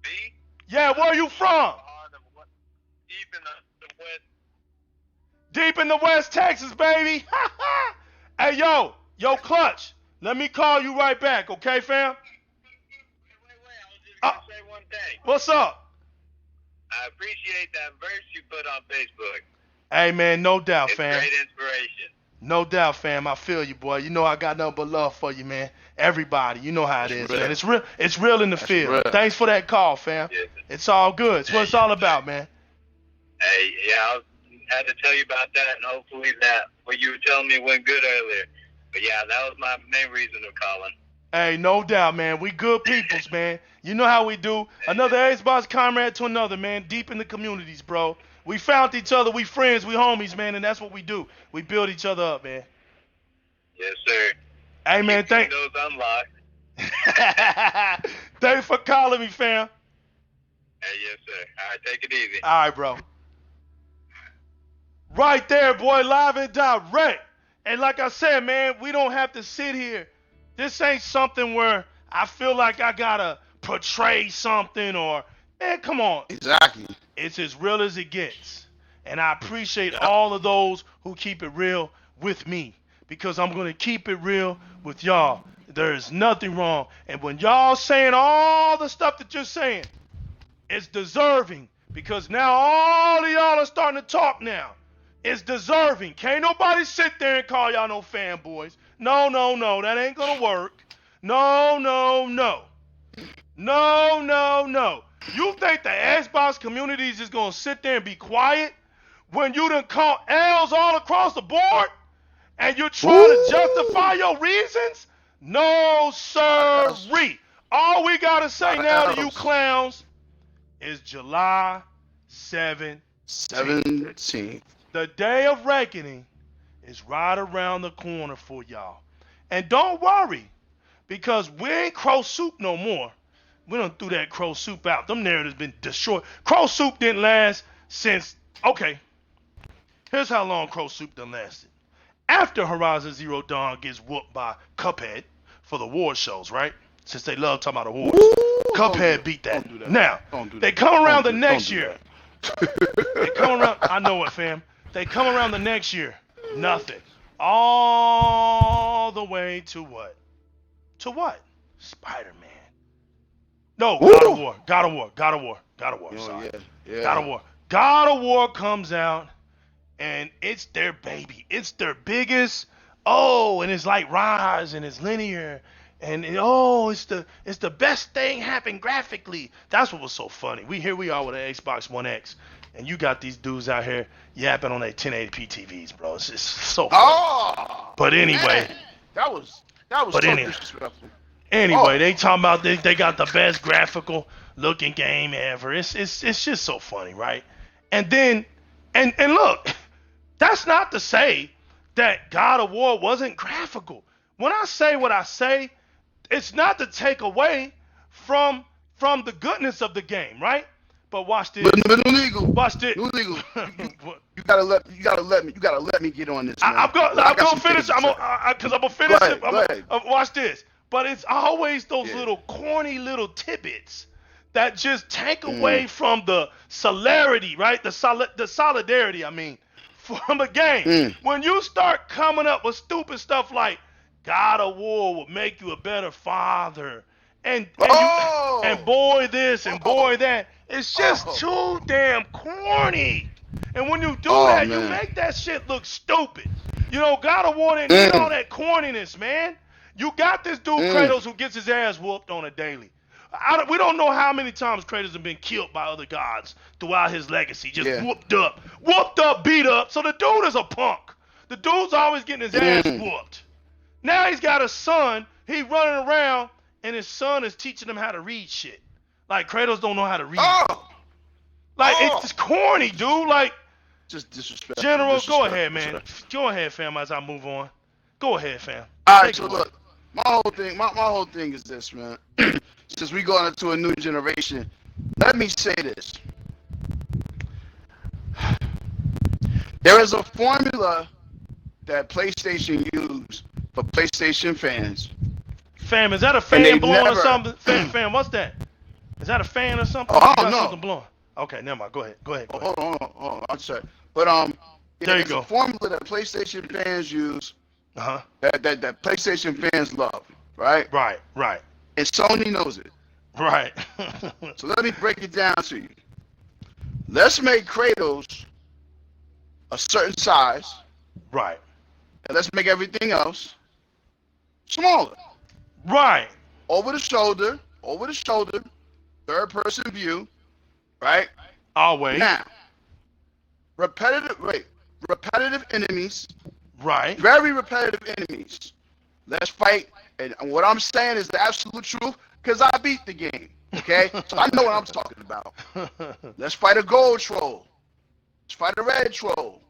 Me? Yeah, where you from? Deep in the West. Deep in the West Texas, baby. Hey, yo, Clutch. Let me call you right back, okay, fam? Wait. I was just going to say one thing. What's up? I appreciate that verse you put on Facebook. Hey, man, no doubt, fam. It's great inspiration. No doubt, fam. I feel you, boy. You know I got nothing but love for you, man. Everybody, you know how it is, man. It's real in the field. Real. Thanks for that call, fam. Yes. It's all good. It's what it's all about, man. Hey, yeah, I had to tell you about that, and hopefully that what you were telling me went good earlier. But yeah, that was my main reason of calling. Hey, no doubt, man. We good peoples, man. You know how we do. Another Xbox comrade to another, man. Deep in the communities, bro. We found each other. We friends. We homies, man. And that's what we do. We build each other up, man. Yes, sir. Hey, man, Keep those unlocked. Thanks for calling me, fam. Hey, yes, sir. All right, take it easy. All right, bro. Right there, boy. Live and direct. And like I said, man, we don't have to sit here. This ain't something where I feel like I gotta portray something or, man, come on. Exactly. It's as real as it gets. And I appreciate all of those who keep it real with me because I'm gonna keep it real with y'all. There is nothing wrong. And when y'all saying all the stuff that you're saying, it's deserving because now all of y'all are starting to talk now. It's deserving. Can't nobody sit there and call y'all no fanboys. No. That ain't gonna work. No. You think the Xbox community is just gonna sit there and be quiet when you done caught L's all across the board and you're trying to justify your reasons? No, sirree. All we gotta say now to you clowns is July 17th. 17th. The day of reckoning is right around the corner for y'all. And don't worry, because we ain't Crow Soup no more. We done threw that Crow Soup out. Them narratives been destroyed. Crow Soup didn't last since, okay, here's how long Crow Soup done lasted. After Horizon Zero Dawn gets whooped by Cuphead for the war shows, right? Since they love talking about the wars. Cuphead beat that. Don't do that. Now, Don't do they that. come around the Don't do next that. year. They come around, I know it, fam. They come around the next year. Nothing. All the way to what? To what? Spider-Man. No, God of War. God of War. God of War. God of War. Sorry. Yeah. God of War. God of War comes out, and it's their baby. It's their biggest. Oh, and it's like Rise, and it's linear, and it's the best thing happened graphically. That's what was so funny. Here we are with an Xbox One X, and you got these dudes out here yapping on their 1080p TVs, bro. It's just so funny. Oh, but anyway, man. that was so disrespectful. Anyway, they talking about they got the best graphical looking game ever. It's just so funny, right? And then and look, that's not to say that God of War wasn't graphical. When I say what I say, it's not to take away from the goodness of the game, right? But watch this. But new legal. Watch this. New legal. You gotta let me get on this. Man. I'm gonna finish. Because I'm gonna finish it. Go ahead. Watch this. But it's always those little corny little tidbits that just take away from the celerity, right? The solidarity, I mean, from a game. When you start coming up with stupid stuff like God of War will make you a better father, and boy this and boy that, it's just too damn corny. And when you do that, you make that shit look stupid. You know, God of War didn't need all that corniness, man. You got this dude Kratos who gets his ass whooped on a daily. We don't know how many times Kratos has been killed by other gods throughout his legacy. Just whooped up, beat up. So the dude is a punk. The dude's always getting his ass whooped. Now he's got a son. He running around, and his son is teaching him how to read shit. Like Kratos don't know how to read. It's corny, dude. Like, just disrespectful. General, go ahead, man. Go ahead, fam. As I move on, go ahead, fam. All right, so look, my whole thing is this, man. Since we going into a new generation, let me say this. There is a formula that PlayStation used for PlayStation fans. Fam, is that a fan blowing or something? Fam, what's that? Is that a fan or something? Oh, I don't know. Something blowing. Okay, never mind. Go ahead. Hold on. I'm sorry. But there you go. A formula that PlayStation fans use. That PlayStation fans love, right? Right. And Sony knows it. Right. So let me break it down to you. Let's make Kratos a certain size. Right. And let's make everything else smaller. Right. Over the shoulder, third person view, right? Always. Now, repetitive enemies. Right. Very repetitive enemies. Let's fight. And what I'm saying is the absolute truth, because I beat the game. Okay? So I know what I'm talking about. Let's fight a gold troll. Let's fight a red troll.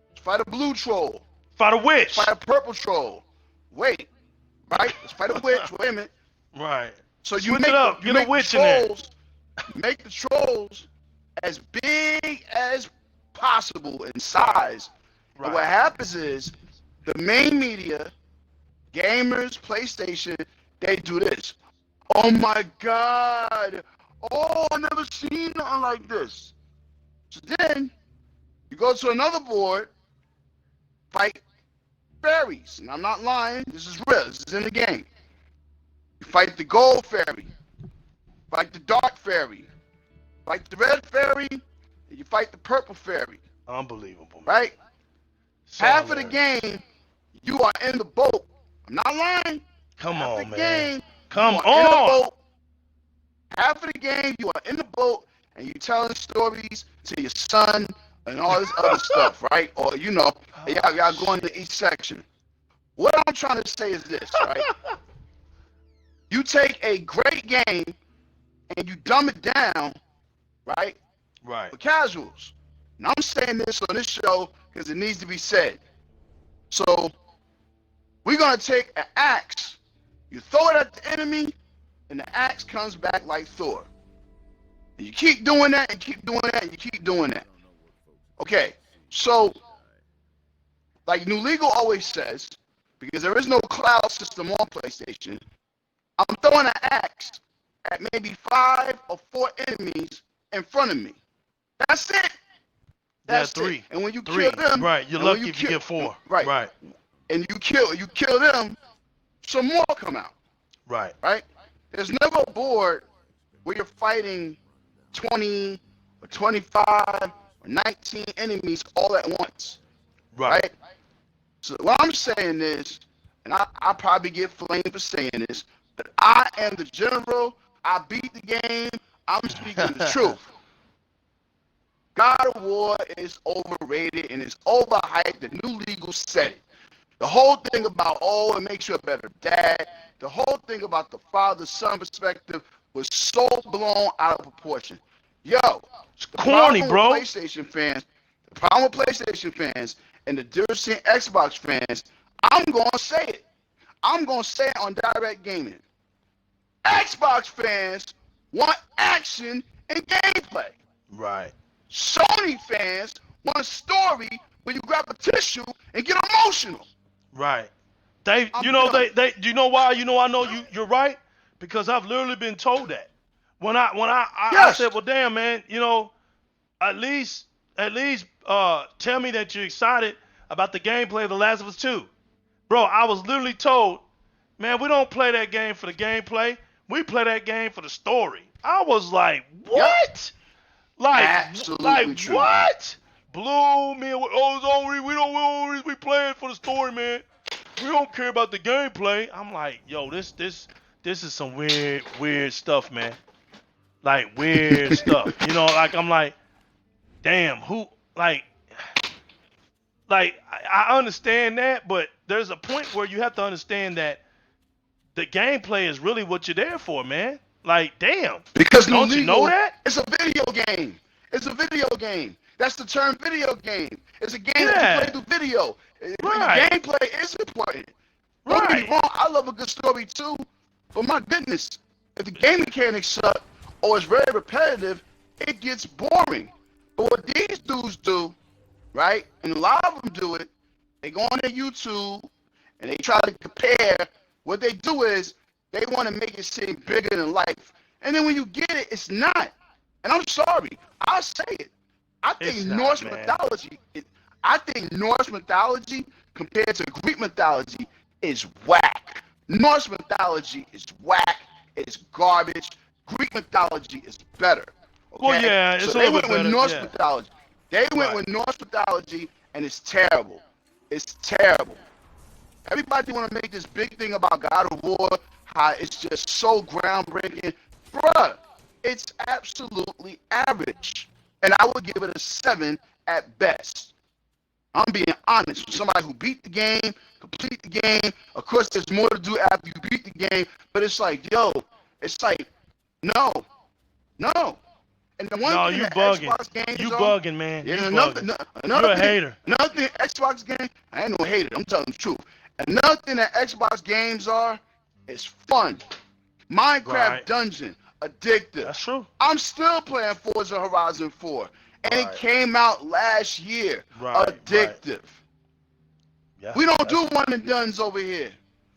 Let's fight a blue troll. Fight a witch. Let's fight a purple troll. Wait. Right? Let's fight a witch. Wait a minute. Right. So you Switch make it up. Get a witch in there. Make the trolls as big as possible in size. Right. And what happens is the main media, gamers, PlayStation, they do this. Oh my God. Oh, I've never seen nothing like this. So then you go to another board, fight fairies. And I'm not lying. This is real. This is in the game. You fight the gold fairy. Fight the dark fairy. Fight the red fairy. And you fight the purple fairy. Unbelievable. Man. Right? Half of the game, you are in the boat. I'm not lying. Come on, man. Game, Come on. In the boat. Half of the game, you are in the boat, and you're telling stories to your son and all this other stuff, right? Or, you know, y'all going to each section. What I'm trying to say is this, right? You take a great game and you dumb it down, right? Right. For casuals. And I'm saying this on this show because it needs to be said. So We're gonna take an axe. You throw it at the enemy, and the axe comes back like Thor. And you keep doing that, and keep doing that, and you keep doing that. Okay, so like New Legal always says, because there is no cloud system on PlayStation, I'm throwing an axe at maybe 5 or 4 enemies in front of me. That's it. That's 3. it. And when you 3. kill them, Right, you're lucky if you get 4. Right. And you kill them, some more come out. Right. Right? There's never a board where you're fighting 20 or 25 or 19 enemies all at once. Right? So what I'm saying is, and I probably get flamed for saying this, but I am the general. I beat the game. I'm speaking the truth. God of War is overrated and it's overhyped. The New Legal said it. The whole thing about, it makes you a better dad. The whole thing about the father-son perspective was so blown out of proportion. Yo, it's corny, bro. The problem with PlayStation fans and the difference in Xbox fans, I'm going to say it. I'm going to say it on Di-RREC Gaming. Xbox fans want action and gameplay. Right. Sony fans want a story where you grab a tissue and get emotional. Right. They, you know, they, you know why? You know, I know you're right, because I've literally been told that. When I said, well, damn, man, you know, at least tell me that you're excited about the gameplay of The Last of Us 2. Bro, I was literally told, man, we don't play that game for the gameplay. We play that game for the story. I was like, what? Like, absolutely true. What? Blew me away. We play it for the story, man. We don't care about the gameplay. I'm like, yo, this is some weird stuff, man. Like, weird stuff. You know, like, I'm like, damn, who, like, I understand that, but there's a point where you have to understand that the gameplay is really what you're there for, man. Like, damn. Because don't you know that? It's a video game. It's a video game. That's the term, video game. It's a game that you play through video. Right. The gameplay is important. Don't get me wrong, I love a good story too, but my goodness, if the game mechanics suck or it's very repetitive, it gets boring. But what these dudes do, right, and a lot of them do it, they go on their YouTube and they try to compare. What they do is they want to make it seem bigger than life. And then when you get it, it's not. And I'm sorry, I'll say it. I think Norse mythology compared to Greek mythology is whack. Norse mythology is whack. It's garbage. Greek mythology is better. Okay? Well, yeah, it's so a they little went bit with better. Norse mythology. They went with Norse mythology, and it's terrible. It's terrible. Everybody want to make this big thing about God of War, how it's just so groundbreaking. Bruh, it's absolutely average. And I would give it a 7 at best. I'm being honest. Somebody who beat the game, complete the game. Of course, there's more to do after you beat the game. But it's like, yo, it's like, no. And the one thing that Xbox games You bugging, man. Yeah, you another You're a hater. Another thing Xbox game, I ain't no hater. I'm telling the truth. Another thing that Xbox games are is fun. Minecraft Dungeon, addictive. That's true. I'm still playing Forza Horizon 4, and it came out last year. Addictive. Yeah, we don't do one and dones over here.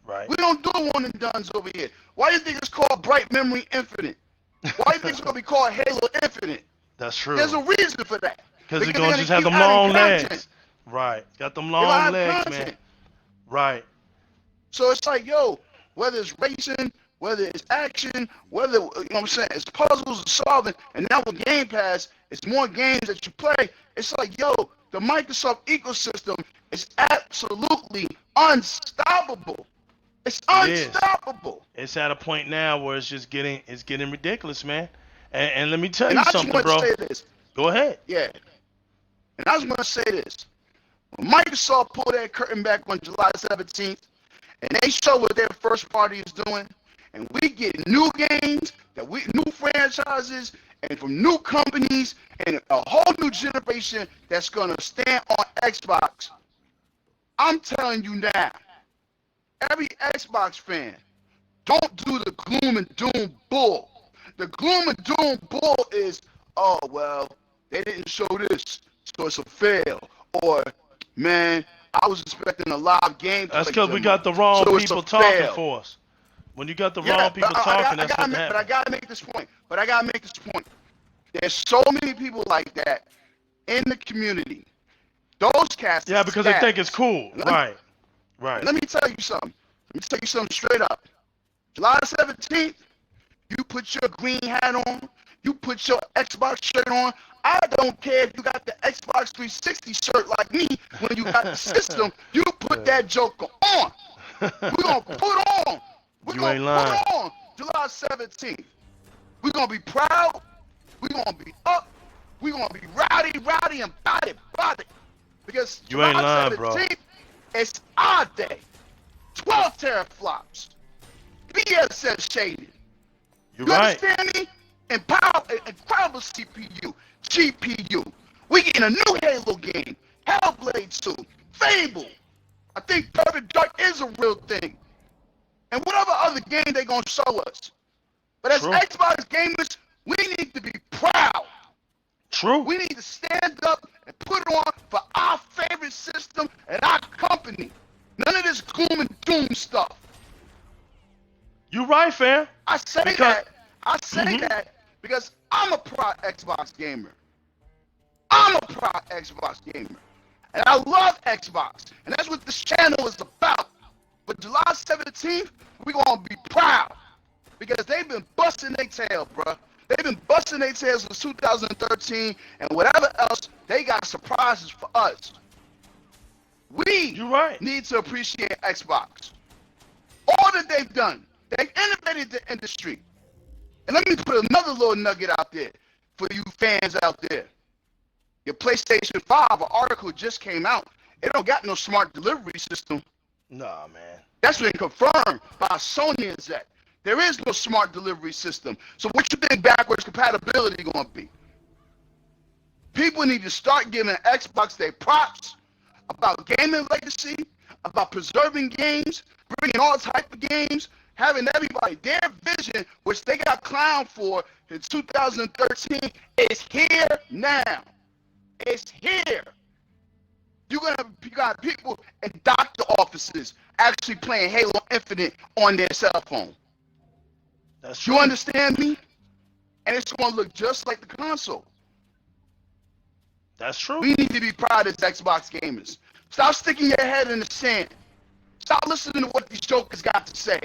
Right. We don't do one and dones over here. Why do you think it's called Bright Memory Infinite? Why do you think it's going to be called Halo Infinite? That's true. There's a reason for that. Because it's going to just have them long legs. Right. Got them long legs, man. Right. So it's like, yo, whether it's racing, whether it's action, whether, you know what I'm saying, it's puzzles and solving, and now with Game Pass, it's more games that you play. It's like, yo, the Microsoft ecosystem is absolutely unstoppable. It's unstoppable. It's at a point now where it's just getting ridiculous, man. And let me tell you something, bro. I just want to say this. Go ahead. Yeah. And I just want to say this. When Microsoft pulled that curtain back on July 17th, and they show what their first party is doing, and we get new games, new franchises, and from new companies, and a whole new generation that's going to stand on Xbox, I'm telling you now, every Xbox fan, don't do the gloom and doom bull. The gloom and doom bull is, oh, well, they didn't show this, so it's a fail. Or, man, I was expecting a live game. That's because we got the wrong people talking for us. When you got the wrong people talking, that's what happens. But I gotta make this point. There's so many people like that in the community. Those cats. Yeah, because they think it's cool. Right. Let me tell you something. Straight up. July 17th, you put your green hat on. You put your Xbox shirt on. I don't care if you got the Xbox 360 shirt like me. When you got the system, you put that joker on. We're going to put on. We're going to put on July 17th. We're going to be proud. We're going to be up. We're going to be rowdy, and body. Because you ain't lying, 17th, bro. It's our day. 12 teraflops. BSS shaded. You understand me? And power, incredible CPU, GPU. We getting a new Halo game. Hellblade 2. Fable. I think Perfect Dark is a real thing. And whatever other game they gonna show us. But as Xbox gamers, we need to be proud. True. We need to stand up and put it on for our favorite system and our company. None of this gloom and doom stuff. You right, fam. I say that because I'm a proud Xbox gamer. And I love Xbox. And that's what this channel is about. But July 17th, we're going to be proud. Because they've been busting their tail, bruh. They've been busting their tails since 2013. And whatever else, they got surprises for us. We need to appreciate Xbox. All that they've done. They've innovated the industry. And let me put another little nugget out there for you fans out there. Your PlayStation 5, an article just came out. It don't got no smart delivery system. Nah, man. That's been confirmed by Sony and Zach. There is no smart delivery system. So what you think backwards compatibility going to be? People need to start giving Xbox their props about gaming legacy, about preserving games, bringing all type of games, having everybody, their vision, which they got clowned for in 2013, is here now. It's here. You got people in doctor offices actually playing Halo Infinite on their cell phone. That's true. You understand me? And it's going to look just like the console. That's true. We need to be proud as Xbox gamers. Stop sticking your head in the sand. Stop listening to what these jokers got to say.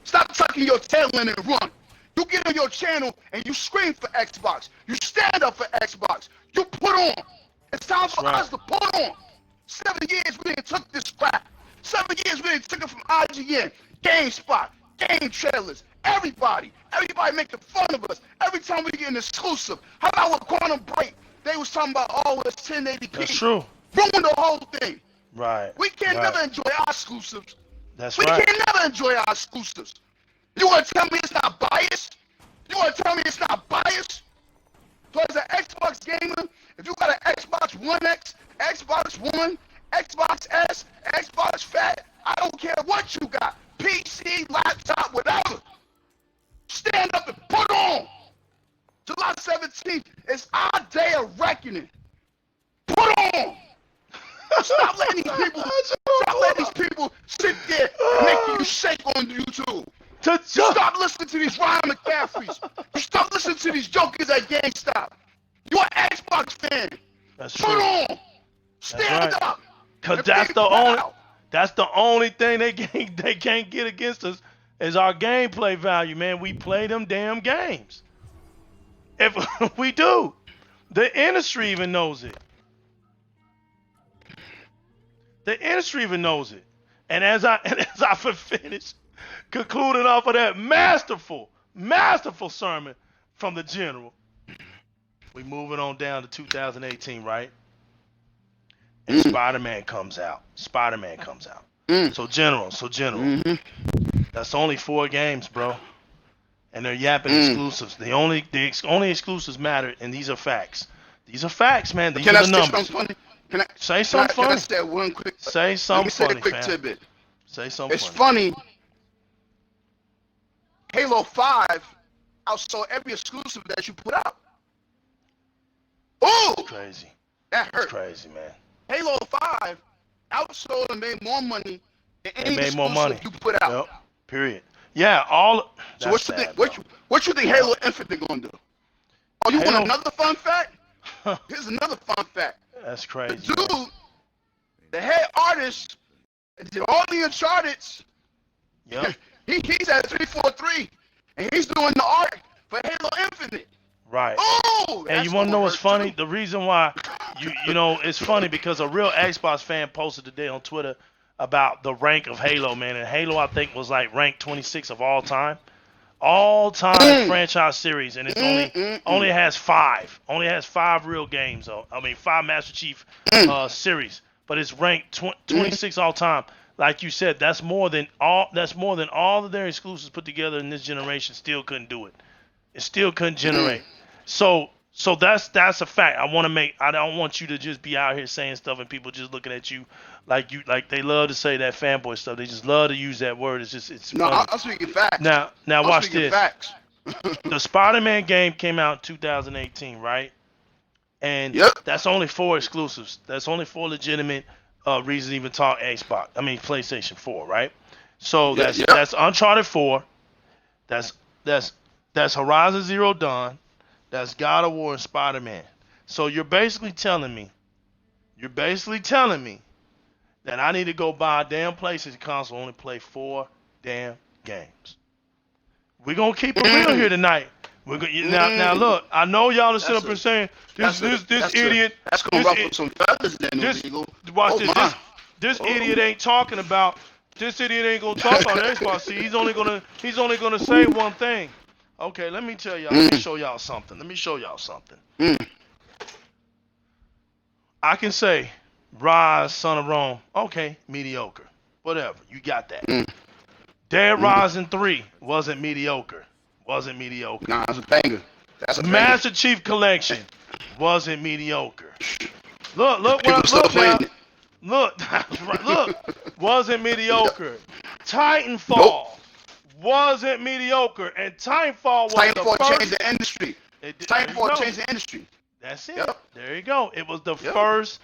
Stop tucking your tail in and run. You get on your channel and you scream for Xbox. You stand up for Xbox. You put on. It's time for us to put on. 7 years we didn't took this crap. 7 years we didn't took it from IGN, GameSpot, Game Trailers, everybody making fun of us. Every time we get an exclusive. How about with Quantum Break? They was talking about, oh, it's 1080p. That's true. Ruined the whole thing. Right. We can't never enjoy our exclusives. We can't never enjoy our exclusives. You want to tell me it's not biased? So as an Xbox gamer, if you got an Xbox One X, Xbox One, Xbox S, Xbox Fat, I don't care what you got. PC, laptop, whatever. Stand up and put on. July 17th is our day of reckoning. Put on. Stop letting these people sit there and make you shake on YouTube. You stop listening to these Ryan McCaffreys. You stop listening to these jokers at GameStop. You're an Xbox fan. That's Put true. on. Stand up. Cause that's the only thing they can't get against us is our gameplay value, man. We play them damn games. If we do, the industry even knows it. The industry even knows it. And as I finish, concluding off of that masterful sermon from the general, we moving on down to 2018, right? And Spider-Man comes out. So general, that's only 4 games, bro. And they're yapping exclusives. The only exclusives matter, and these are facts. These are facts, man. These are the numbers. Can I say something funny? Can I say one quick? Say something funny, Let me say a quick tidbit. Say something It's funny. funny. Halo 5 outsold every exclusive that you put out. It's Ooh, crazy. that It's hurt. crazy, man. Halo 5 outsold and made more money than They any made more money. exclusive you put out. Yep. Period. Yeah. All. So That's what you think? sad, bro. What you think Yep. Halo Infinite gonna do? Oh, you Halo- want another fun fact? Here's another fun fact. That's The crazy. dude, Man. the head artist, that did all the Uncharted. Yep. He's at 343, and he's doing the art for Halo Infinite. Right. Oh, And you want to know what's funny? The reason why, you know, it's funny because a real Xbox fan posted today on Twitter about the rank of Halo, man. And Halo, I think, was like ranked 26 of all time. All-time franchise series, and it's only has 5. Only has 5 real games. I mean, 5 Master Chief series, but it's ranked 26 all time. Like you said, that's more than all of their exclusives put together in this generation. Still couldn't do it. It still couldn't generate. So that's a fact. I don't want you to just be out here saying stuff and people just looking at you like they love to say that fanboy stuff. They just love to use that word. It's No, funny. I'm speaking facts. Now I'm watch speaking this. Facts. The Spider-Man game came out in 2018, right? And Yep. that's only 4 exclusives. That's only 4 legitimate reasons to even talk Xbox. I mean PlayStation 4, right? So Yeah, that's yep. that's Uncharted 4. That's Horizon Zero Dawn. That's God of War and Spider-Man. So you're basically telling me that I need to go buy a damn PlayStation console and only play 4 damn games. We're gonna keep it real here tonight. Now look, I know y'all are sitting up and saying this idiot. That's gonna ruffle some feathers then, illegal. Watch Oh, this. my. This idiot ain't talking about. This idiot ain't gonna talk about Xbox. See, he's only gonna say one thing. Okay, let me tell y'all. Let me show y'all something. I can say, Rise, Son of Rome. Okay, mediocre. Whatever. You got that. Dead Rising 3 wasn't mediocre. Nah, that's a banger. That's a banger. Master Chief Collection wasn't mediocre. Look People what still look playing now. it. Look, that's right. Look, wasn't mediocre. Titanfall wasn't mediocre, and Titanfall was the Titanfall first. changed the industry. There you Titanfall go. changed the industry. That's it. Yep. There you go. It was the first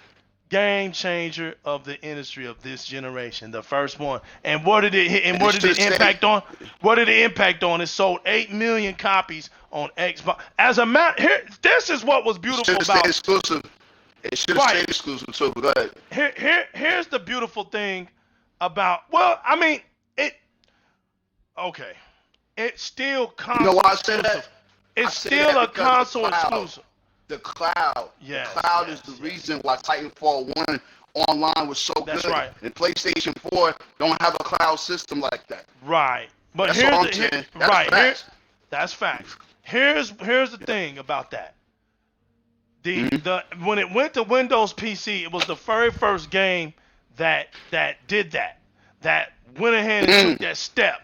game changer of the industry of this generation, the first one. And what did it hit? And what did it impact on? What did it impact on? It sold 8 million copies on Xbox. As a matter, here, this is what was beautiful about. Exclusive. It should have stayed exclusive too. But go ahead. Here's the beautiful thing about. Well, I mean, it. Okay, it's still console. You know why I say that? It's still a console exclusive. The cloud. Yes, the cloud is the reason why Titanfall 1 online was so That's good. right. And PlayStation 4 don't have a cloud system like that. Right. But That's all I'm saying. That's facts. Here's the thing about that. When it went to Windows PC, it was the very first game that did that went ahead and took that step,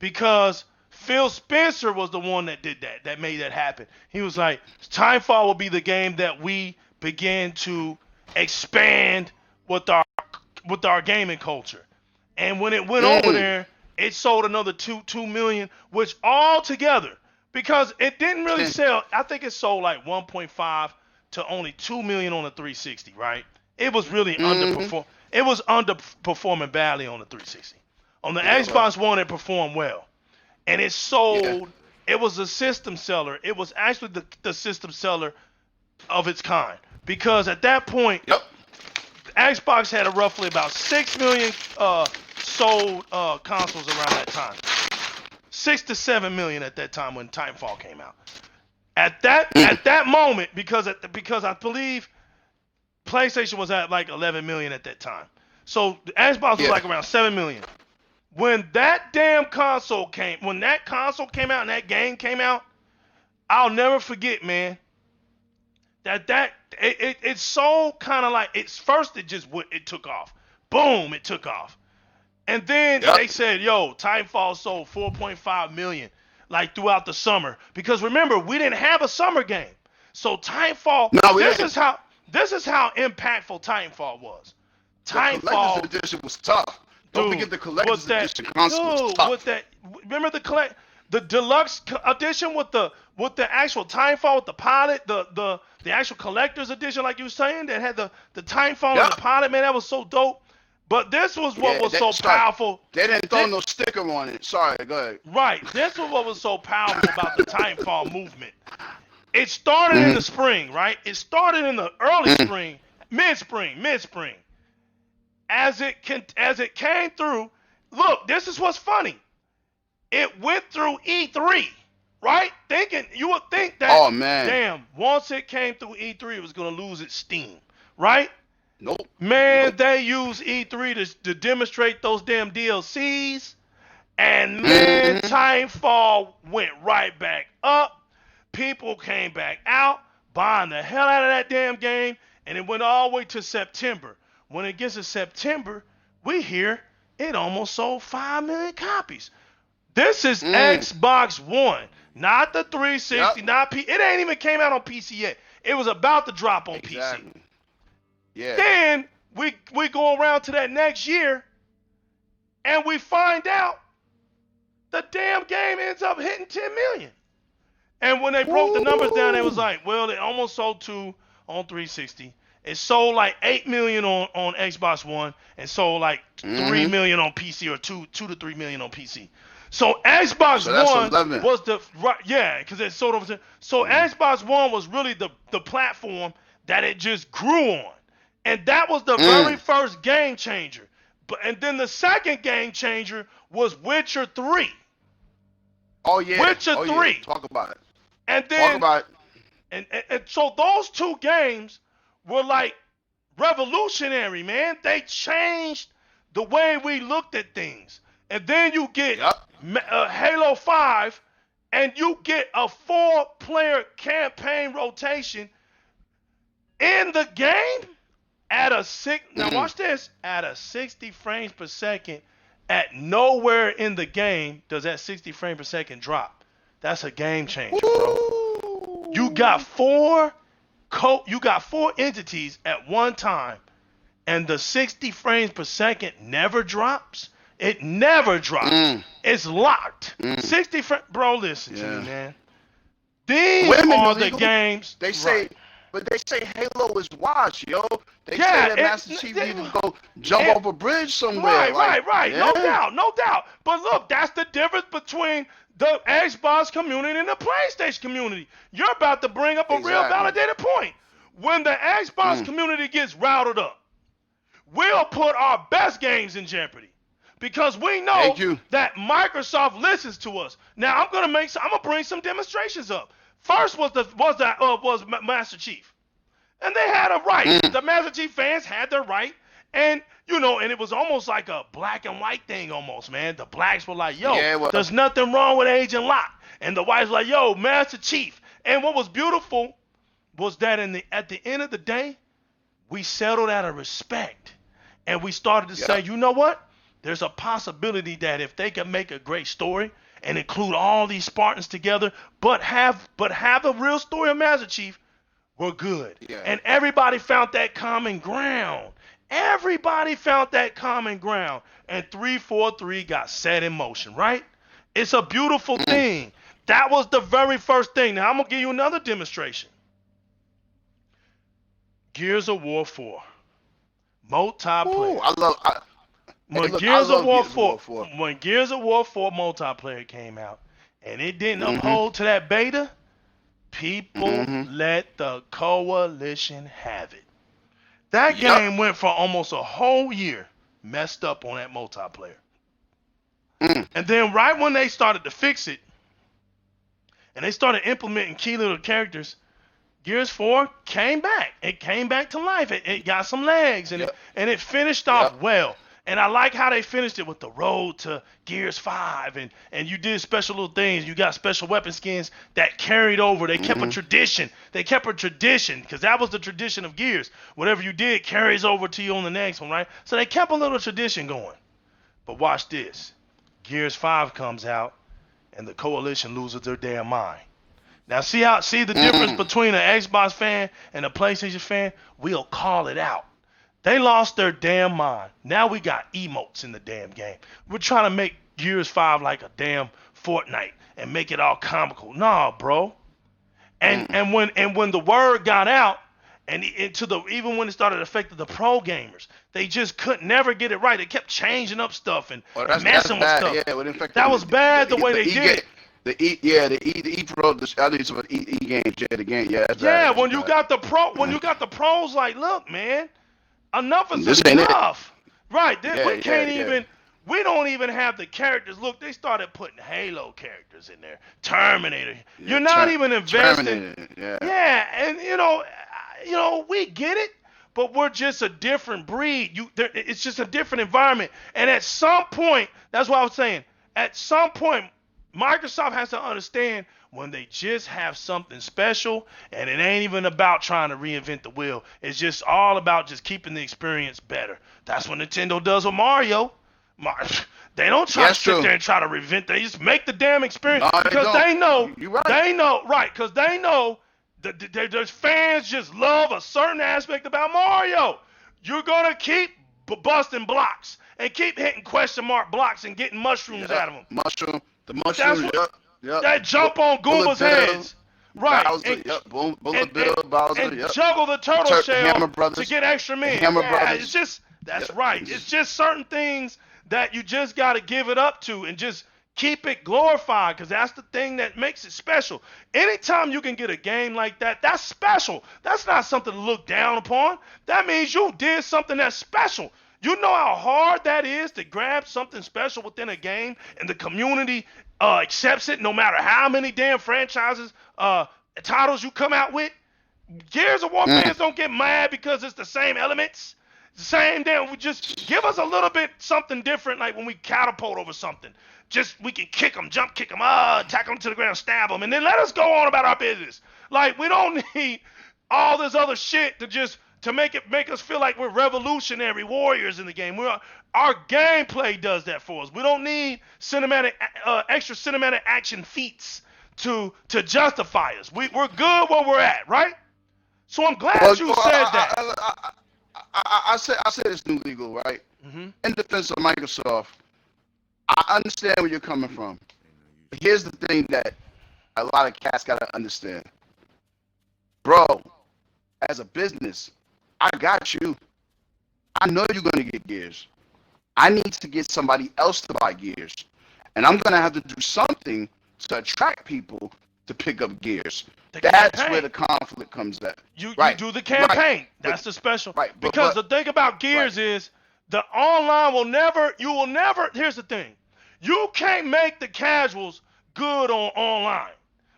because Phil Spencer was the one that did that made that happen. He was like, Timefall will be the game that we begin to expand with our gaming culture. And when it went over there, it sold another 2 million, which all together, because it didn't really sell, I think it sold like 1.5 to only 2 million on the 360, right? It was really underperforming. It was underperforming badly on the 360. On the Xbox One, it performed well. And it sold, it was a system seller. It was actually the system seller of its kind. Because at that point, Xbox had roughly about 6 million sold consoles around that time. 6 to 7 million at that time when Titanfall came out. At that moment, because I believe PlayStation was at like 11 million at that time. So the Xbox was like around 7 million. When that console came out and that game came out, I'll never forget, man. It sold kind of like it took off. Boom, it took off. And then they said, yo, Titanfall sold 4.5 million like throughout the summer. Because remember, we didn't have a summer game. So Titanfall, this is how impactful Titanfall was. The collector's edition was tough. Don't Dude, forget the collector's with that, edition console was dude, tough. with that, remember the deluxe edition with the actual Timefall with the pilot, the actual collector's edition, like you were saying, that had the Timefall and Yep. the pilot, man, that was so dope. But this was what was so powerful. They didn't throw no sticker on it. Sorry, go ahead. Right, this was what was so powerful about the Timefall movement. It started in the spring, right? It started in the early spring, mid-spring. As it came through, look, this is what's funny. It went through E3, right? You would think that, oh man, damn, once it came through E3, it was gonna lose its steam, right? Nope. Man, they used E3 to demonstrate those damn DLCs, and man, Timefall went right back up. People came back out, buying the hell out of that damn game, and it went all the way to September. When it gets to September, we hear it almost sold 5 million copies. This is Xbox One, not the 360, not P. It ain't even came out on PC yet. It was about to drop on PC. Yeah. Then we go around to that next year, and we find out the damn game ends up hitting 10 million. And when they broke the numbers down, it was like, well, it almost sold 2 on 360. It sold like 8 million on Xbox One, and sold like 3 million on PC, or 2 to 3 million on PC. So Xbox One was because it sold over. So Xbox One was really the platform that it just grew on, and that was the very first game changer. And then the second game changer was Witcher 3. Oh yeah, Witcher 3. Yeah. Talk about it. And then, talk about it. And so those two games were like revolutionary, man. They changed the way we looked at things. And then you get Halo 5, and you get a 4-player campaign rotation in the game at a now watch this, at a 60 frames per second. At nowhere in the game does that 60 frames per second drop. That's a game changer, bro. You got four entities at one time, and the 60 frames per second never drops. It never drops. It's locked. 60 frames. Bro, listen to me, man. These are the games. They say, but they say Halo is washed, yo. They say that Master Chief even go jump off a bridge somewhere. Right. Yeah. No doubt. But look, that's the difference between the Xbox community and the PlayStation community. You're about to bring up a real validated point. When the Xbox community gets routed up, we'll put our best games in jeopardy. Because we know that Microsoft listens to us. Now I'm gonna bring some demonstrations up. First was Master Chief, and they had a right. The Master Chief fans had their right, and it was almost like a black and white thing, almost, man. The blacks were like, "Yo, there's nothing wrong with Agent Locke," and the whites were like, "Yo, Master Chief." And what was beautiful was that at the end of the day, we settled out of respect, and we started to say, you know what? There's a possibility that if they can make a great story and include all these Spartans together, but have a real story of Master Chief, we're good. Yeah. And everybody found that common ground. And 343 got set in motion, right? It's a beautiful thing. That was the very first thing. Now I'm gonna give you another demonstration. Gears of War 4. Multiplayer. When Gears of War 4 multiplayer came out and it didn't uphold to that beta, people let the coalition have it. That game went for almost a whole year messed up on that multiplayer. And then right when they started to fix it and they started implementing key little characters, Gears 4 came back. It came back to life. It got some legs and it finished off well. And I like how they finished it with the road to Gears 5. And you did special little things. You got special weapon skins that carried over. They kept a tradition. Because that was the tradition of Gears. Whatever you did carries over to you on the next one, right? So they kept a little tradition going. But watch this. Gears 5 comes out, and the coalition loses their damn mind. Now see the difference between an Xbox fan and a PlayStation fan? We'll call it out. They lost their damn mind. Now we got emotes in the damn game. We're trying to make Gears 5 like a damn Fortnite and make it all comical. Nah, bro. And when the word got out, and into the even when it started affecting the pro gamers, they just could never get it right. They kept changing up stuff and messing with stuff. Yeah, it affected that was bad the way they did it. The E Pro, I think it's what E games, yeah, the game, yeah, that's Yeah, bad. when you got the pros, like, look, man, enough is This ain't it. enough. Right? Yeah, we can't yeah. even. We don't even have the characters. Look, they started putting Halo characters in there. Terminator. Yeah, You're not even investing. Terminator, yeah. Yeah, and we get it, but we're just a different breed. It's just a different environment. And at some point, that's what I was saying. At some point, Microsoft has to understand when they just have something special, and it ain't even about trying to reinvent the wheel. It's just all about just keeping the experience better. That's what Nintendo does with Mario. They don't try to sit there and try to reinvent. They just make the damn experience because they know. You're right. They know, right? Because they know that there's fans just love a certain aspect about Mario. You're gonna keep busting blocks and keep hitting question mark blocks and getting mushrooms out of them. The mushrooms. Yep. That jump on Goomba's heads. Right. Bowser, Bullet Bill, Bowser, and juggle the turtle shell to get extra men. Brothers. It's just right. It's just certain things that you just got to give it up to and just keep it glorified, because that's the thing that makes it special. Anytime you can get a game like that, that's special. That's not something to look down upon. That means you did something that's special. You know how hard that is to grab something special within a game and the community accepts it no matter how many damn franchises, titles you come out with. Gears of War fans don't get mad because it's the same elements. The same damn, we just give us a little bit something different, like when we catapult over something. Just, we can kick them, jump kick them, tackle them to the ground, stab them, and then let us go on about our business. Like, we don't need all this other shit to make us feel like we're revolutionary warriors in the game. Our gameplay does that for us. We don't need extra cinematic action feats to justify us. We're good where we're at, right? So I'm glad you said that. I said it's new legal, right? Mm-hmm. In defense of Microsoft, I understand where you're coming from. But here's the thing that a lot of cats gotta understand, bro. As a business, I got you. I know you're gonna get Gears. I need to get somebody else to buy Gears, and I'm gonna have to do something to attract people to pick up Gears. That's where the conflict comes at. You do the campaign. Right. That's the special. Right. Because the thing about Gears is the online you will never, here's the thing. You can't make the casuals good online,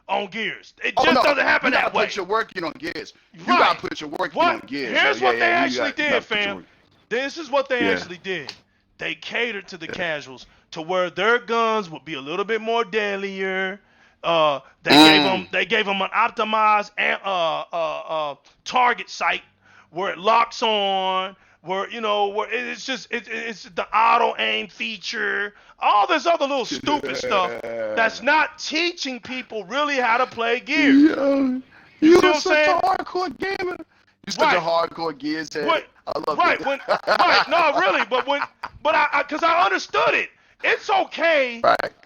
on Gears. It just doesn't happen that way. You gotta put your work in on Gears. You gotta put your work in on Gears. Here's what they actually did, fam. This is what they actually did. They catered to the casuals to where their guns would be a little bit more deadlier. They gave them an optimized target sight where it locks on, where it's the auto aim feature, all this other little stupid stuff that's not teaching people really how to play Gears. You're such a hardcore gamer. You're such a hardcore Gears head. I love it. No, really, because I understood it. It's okay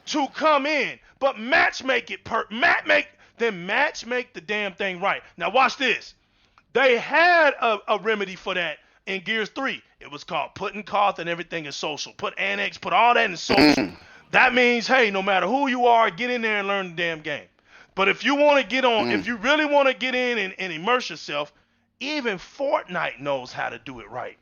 to come in. But matchmake the damn thing right. Now watch this. They had a remedy for that in Gears 3. It was called putting Koth and everything in social. Put Annex, put all that in social. That means, hey, no matter who you are, get in there and learn the damn game. But if you want to get on, if you really want to get in and immerse yourself, even Fortnite knows how to do it right.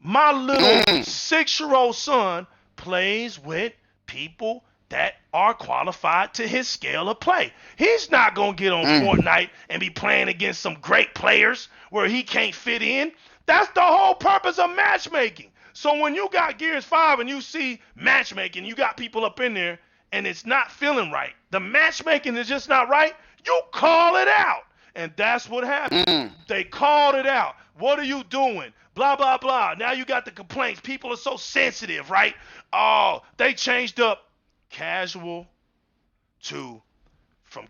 My little 6-year-old son plays with people that are qualified to his scale of play. He's not going to get on Fortnite and be playing against some great players where he can't fit in. That's the whole purpose of matchmaking. So when you got Gears 5 and you see matchmaking, you got people up in there and it's not feeling right. The matchmaking is just not right. You call it out. And that's what happened. They called it out. What are you doing? Blah, blah, blah. Now you got the complaints. People are so sensitive, right? Oh, they changed up from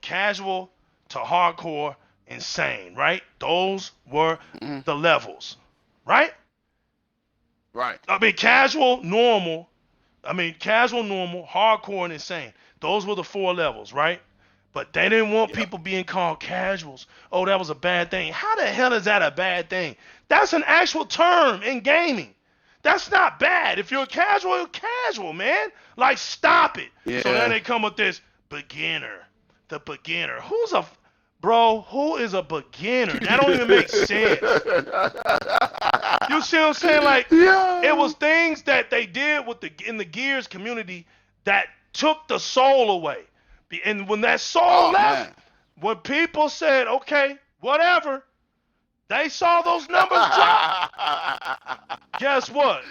casual to hardcore insane, right? Those were the levels, right? Right. I mean, casual, normal. Casual, normal, hardcore, and insane. Those were the 4 levels, right? But they didn't want Yep. people being called casuals. Oh, that was a bad thing. How the hell is that a bad thing? That's an actual term in gaming. That's not bad. If you're casual, you're casual, man. Like, stop it. Yeah. So then they come with this beginner. The beginner. Who is a beginner? That don't even make sense. You see what I'm saying? Like, it was things that they did in the Gears community that took the soul away. And when that soul left, man. when people said, okay, whatever, they saw those numbers drop. Guess what?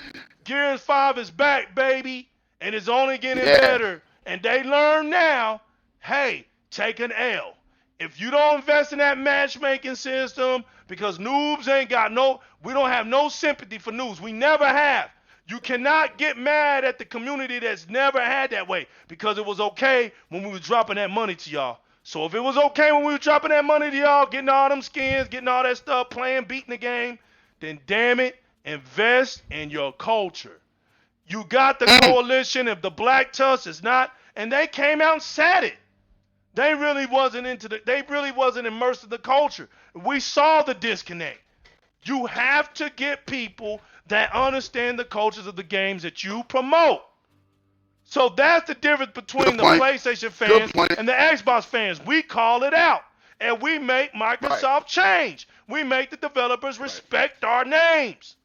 Gears 5 is back, baby, and it's only getting better. And they learn now, hey, take an L. If you don't invest in that matchmaking system, because noobs we don't have no sympathy for noobs. We never have. You cannot get mad at the community that's never had that way, because it was okay when we were dropping that money to y'all. So if it was okay when we were dropping that money to y'all, getting all them skins, getting all that stuff, playing, beating the game, then damn it, invest in your culture. You got the coalition of the Black Tusk is not, and they came out and said it. They really wasn't immersed in the culture. We saw the disconnect. You have to get people that understand the cultures of the games that you promote. So that's the difference between the PlayStation fans and the Xbox fans. We call it out, and we make Microsoft change. We make the developers respect our names.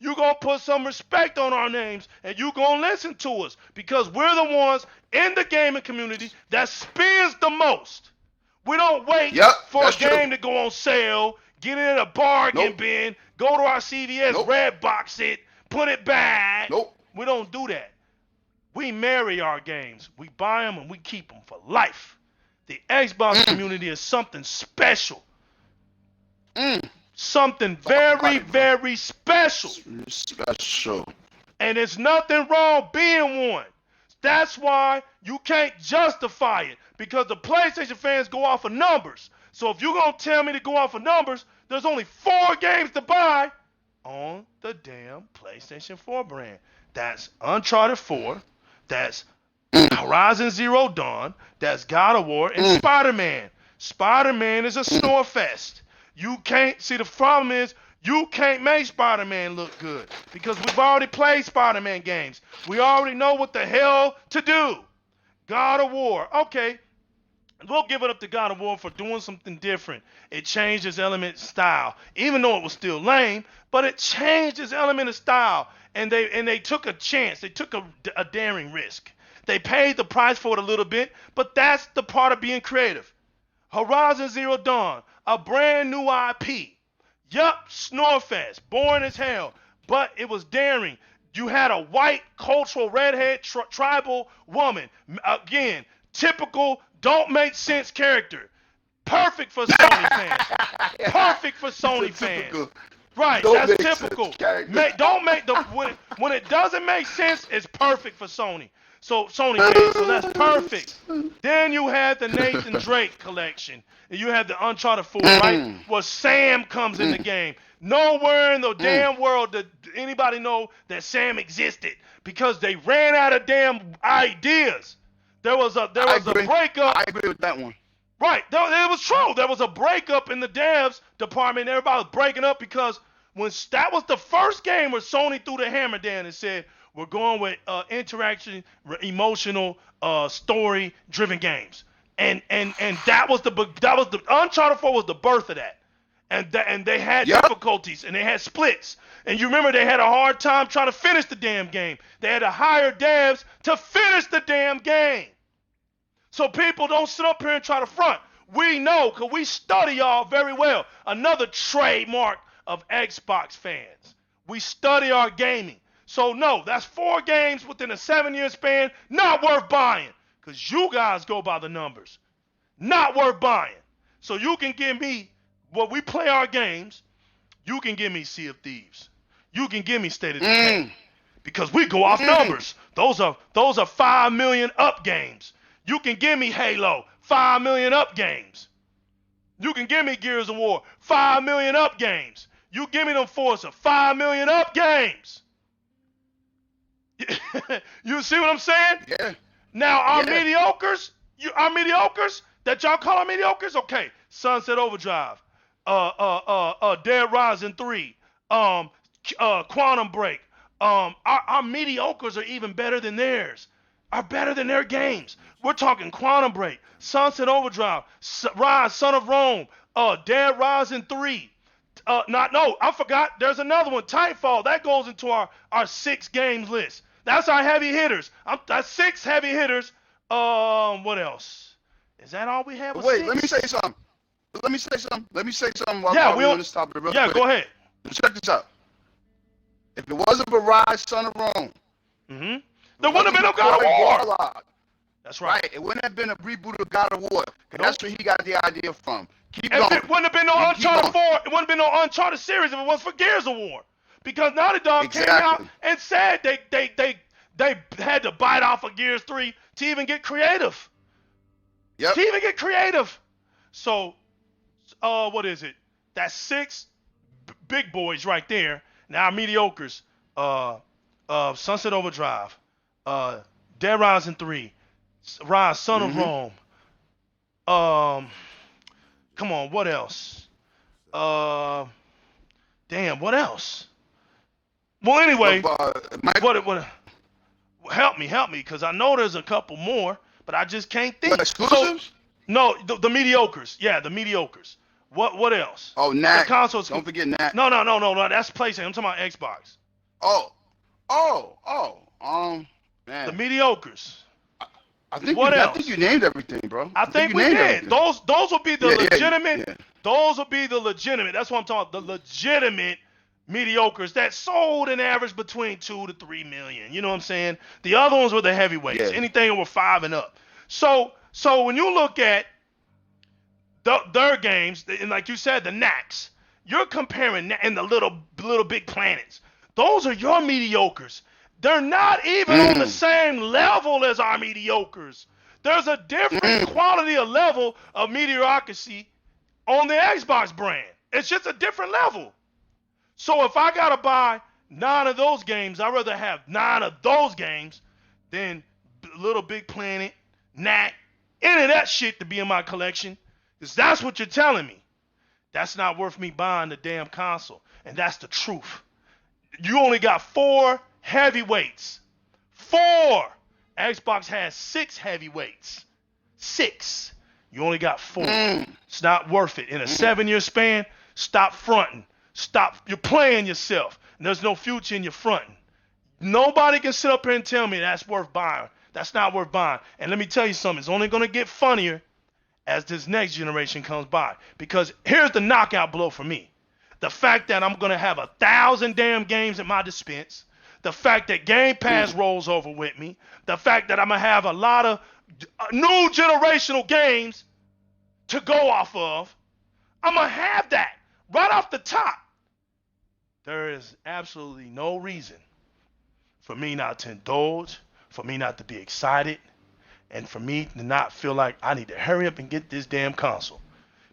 You're going to put some respect on our names, and you're going to listen to us, because we're the ones in the gaming community that spends the most. We don't wait for a game to go on sale, get it in a bargain bin, go to our CVS, red box it, put it back. We don't do that. We marry our games. We buy them and we keep them for life. The Xbox community is something special. Something very, very special. Special. And there's nothing wrong being one. That's why you can't justify it, because the PlayStation fans go off of numbers. So if you're going to tell me to go off of numbers, there's only 4 games to buy on the damn PlayStation 4 brand. That's Uncharted 4, that's Horizon Zero Dawn, that's God of War, and Spider-Man. Spider-Man is a snore fest. You can't, see, the problem is, you can't make Spider-Man look good, because we've already played Spider-Man games. We already know what the hell to do. God of War, okay, we'll give it up to God of War for doing something different. It changed its element style, even though it was still lame, but it changed its element of style, and they took a chance. They took a daring risk. They paid the price for it a little bit, but that's the part of being creative. Horizon Zero Dawn, a brand new IP. Yup, Snorefest, boring as hell, but it was daring. You had a white, cultural, redhead, tribal woman. Again, typical, don't make sense character. Perfect for Sony fans. Perfect for Sony fans. Right, that's typical. When it doesn't make sense, it's perfect for Sony. So Sony fans, so that's perfect. Then you had the Nathan Drake collection. And you had the Uncharted 4, right? Where Sam comes in the game. Nowhere in the damn world did anybody know that Sam existed, because they ran out of damn ideas. There was a breakup. I agree with that one. Right, it was true. There was a breakup in the devs department. Everybody was breaking up because that was the first game where Sony threw the hammer down and said, we're going with interaction, emotional, story-driven games. And that was the Uncharted 4 was the birth of that. And they had difficulties, and they had splits. And you remember they had a hard time trying to finish the damn game. They had to hire devs to finish the damn game. So people don't sit up here and try to front. We know, because we study y'all very well. Another trademark of Xbox fans. We study our gaming. So no, that's 4 games within a 7-year span, not worth buying. Because you guys go by the numbers. Not worth buying. So you can give me, when we play our games, you can give me Sea of Thieves. You can give me State of Decay. Because we go off numbers. Those are 5 million up games. You can give me Halo, 5 million up games. You can give me Gears of War, 5 million up games. You give me them Forza, 5 million up games. You see what I'm saying? Yeah. Now our Yeah. mediocres that y'all call our mediocres, okay. Sunset Overdrive, Dead Rising 3, Quantum Break. Our mediocres are even better than theirs. Are better than their games. We're talking Quantum Break, Sunset Overdrive, Rise, Son of Rome, Dead Rising 3. I forgot. There's another one, Titanfall. That goes into our 6 games list. That's our heavy hitters. That's 6 heavy hitters. What else? Is that all we have? Wait, 6? let me say something. Let me say something while Yeah, we're on this topic real quick. go ahead. Check this out. If it wasn't for Rise, Son of Rome, there wouldn't have been no God of War. Warlock, That's right. It wouldn't have been a reboot of God of War. Nope. That's where he got the idea from. Keep and going. It wouldn't have been no Uncharted 4. It wouldn't have been no Uncharted series if it wasn't for Gears of War. Because Naughty Dog came out and said they had to bite off of Gears 3 to even get creative. Yep. To even get creative. So, what is it? That's 6 big boys right there. Now mediocres. Sunset Overdrive. Dead Rising 3. Rise, Son of Rome. Come on, what else? Damn, what else? Well, anyway, what? Help me, because I know there's a couple more, but I just can't think. What, exclusives? No, the mediocres. Yeah, the mediocres. What else? Oh, Knack. The consoles. Don't forget Knack. No. That's PlayStation. I'm talking about Xbox. Man. The mediocres. I think you named everything, bro. I think we did. Everything. Those will be the legitimate. Yeah. Those will be the legitimate. That's what I'm talking about. The legitimate mediocres that sold an average between 2 to 3 million. You know what I'm saying? The other ones were the heavyweights. Yeah. Anything over 5 and up. So when you look at their games, and like you said, the Knacks, you're comparing and the little big planets. Those are your mediocres. They're not even on the same level as our mediocres. There's a different quality of level of mediocrity on the Xbox brand. It's just a different level. So if I gotta buy 9 of those games, I'd rather have 9 of those games than Little Big Planet, Knack, any of that shit to be in my collection. Because that's what you're telling me. That's not worth me buying the damn console. And that's the truth. You only got 4 heavyweights. 4. Xbox has 6 heavyweights. 6. You only got 4. It's not worth it. In a 7-year span, stop fronting. You're playing yourself. And there's no future in your fronting. Nobody can sit up here and tell me that's worth buying. That's not worth buying. And let me tell you something. It's only going to get funnier as this next generation comes by. Because here's the knockout blow for me. The fact that I'm going to have 1,000 damn games at my dispense. The fact that Game Pass rolls over with me. The fact that I'm going to have a lot of new generational games to go off of. I'm going to have that right off the top. There is absolutely no reason for me not to indulge, for me not to be excited, and for me to not feel like I need to hurry up and get this damn console.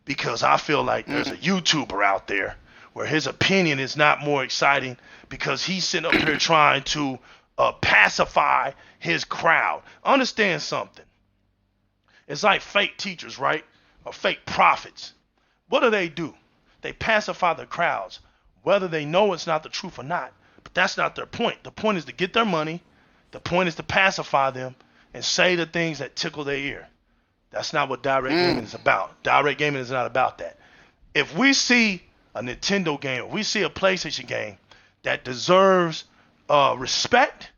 Because I feel like there's a YouTuber out there where his opinion is not more exciting because he's sitting up here trying to pacify his crowd. Understand something. It's like fake teachers, right? Or fake prophets. What do? They pacify the crowds, whether they know it's not the truth or not. But that's not their point. The point is to get their money. The point is to pacify them and say the things that tickle their ear. That's not what Di-RREC Gaming is about. Di-RREC Gaming is not about that. If we see a Nintendo game, if we see a PlayStation game that deserves respect,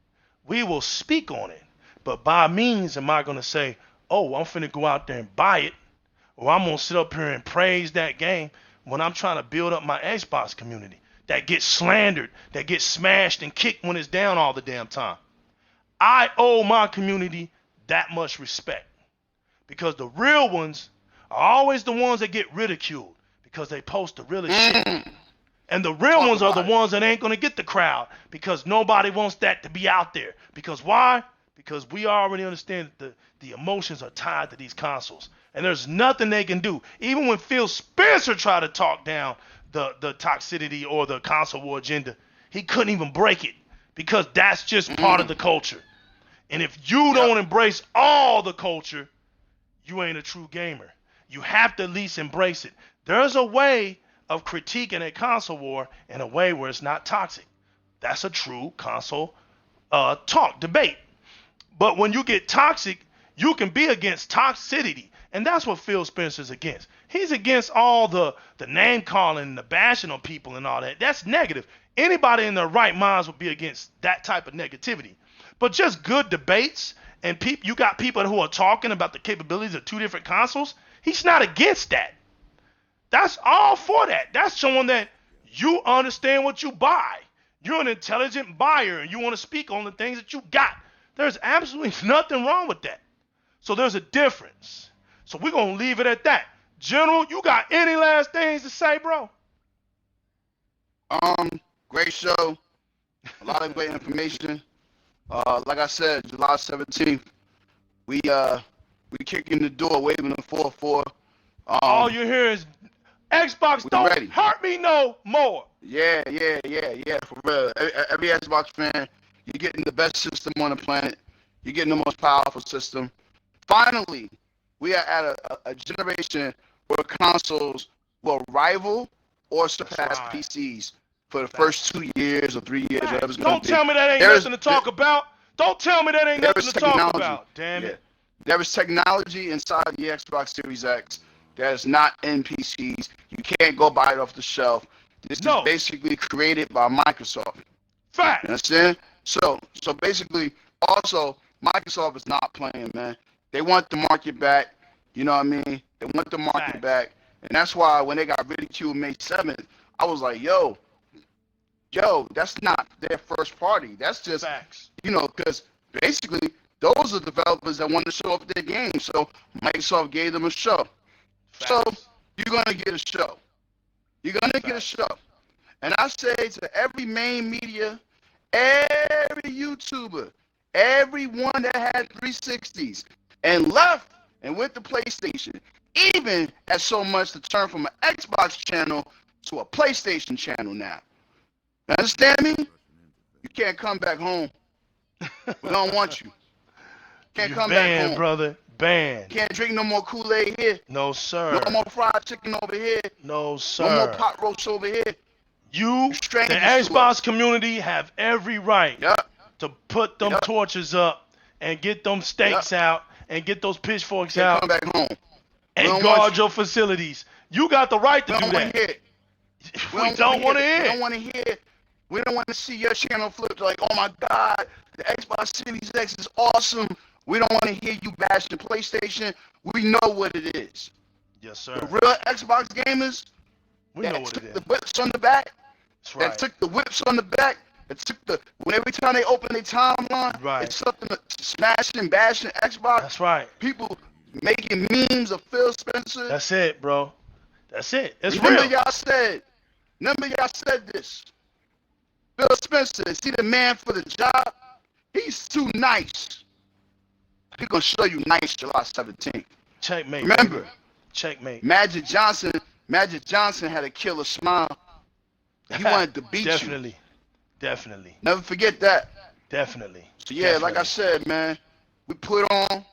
we will speak on it. But by means am I going to say, oh, I'm finna go out there and buy it, or I'm going to sit up here and praise that game when I'm trying to build up my Xbox community that gets slandered, that gets smashed and kicked when it's down all the damn time. I owe my community that much respect because the real ones are always the ones that get ridiculed because they post the realest shit. And the real ones are the ones that ain't going to get the crowd because nobody wants that to be out there. Because why? Because we already understand that the emotions are tied to these consoles. And there's nothing they can do. Even when Phil Spencer tried to talk down the toxicity or the console war agenda, he couldn't even break it because that's just part of the culture. And if you don't embrace all the culture, you ain't a true gamer. You have to at least embrace it. There's a way of critiquing a console war in a way where it's not toxic. That's a true console talk, debate. But when you get toxic, you can be against toxicity. And that's what Phil Spencer's against. He's against all the name calling, the bashing on people and all that. That's negative. Anybody in their right minds would be against that type of negativity. But just good debates, and you got people who are talking about the capabilities of two different consoles. He's not against that. That's all for that. That's showing that you understand what you buy. You're an intelligent buyer, and you want to speak on the things that you got. There's absolutely nothing wrong with that. So there's a difference. So we're going to leave it at that. General, you got any last things to say, bro? Great show. A lot of great information. Like I said, July 17th, we kicking the door, waving the 4-4. All you hear is Xbox don't ready. hurt me no more. Yeah, for real. Every Xbox fan, you're getting the best system on the planet. You're getting the most powerful system. Finally, we are at a generation where consoles will rival or surpass PCs for the first 2 years or 3 years, whatever it's going to be. Don't tell me that ain't nothing to talk about. Don't tell me that ain't nothing to talk about. Damn it. There is technology inside the Xbox Series X that is not in PCs. You can't go buy it off the shelf. This is basically created by Microsoft. Fact. You understand? So basically, also, Microsoft is not playing, man. They want the market back. You know what I mean? They want the market back. And that's why when they got ridiculed May 7th, I was like, yo, that's not their first party. That's just, because basically, those are developers that want to show off their games. So Microsoft gave them a show. So you're going to get a show. You're going to get a show. And I say to every main media, every YouTuber, everyone that had 360s and left and went to PlayStation, even as so much to turn from an Xbox channel to a PlayStation channel now. You understand me? You can't come back home. We don't want you. Can't come back home. Brother. Banned. Can't drink no more Kool-Aid here. No, sir. No more fried chicken over here. No, sir. No more pot roast over here. You, the Xbox community, have every right to put them torches up and get them stakes out and get those pitchforks out. Come back home. And guard your facilities. You got the right to do that. We don't want to hear. We don't want to hear. We don't want to see your channel flip like, oh my God, the Xbox Series X is awesome. We don't want to hear you bashing PlayStation. We know what it is. Yes, sir. The real Xbox gamers, we know what it is. The whips on the back. That's right. That took the whips on the back. It took when every time they open their timeline, it's something smashing, bashing Xbox. That's right. People making memes of Phil Spencer. That's it, bro. That's it. It's Remember real. y'all said this. Phil Spencer, is he the man for the job? He's too nice. He's going to show you nice July 17th. Checkmate. Remember. Baby. Checkmate. Magic Johnson had a killer smile. He wanted to beat you. Definitely. Never forget that. Definitely. So, yeah, like I said, man, we put on,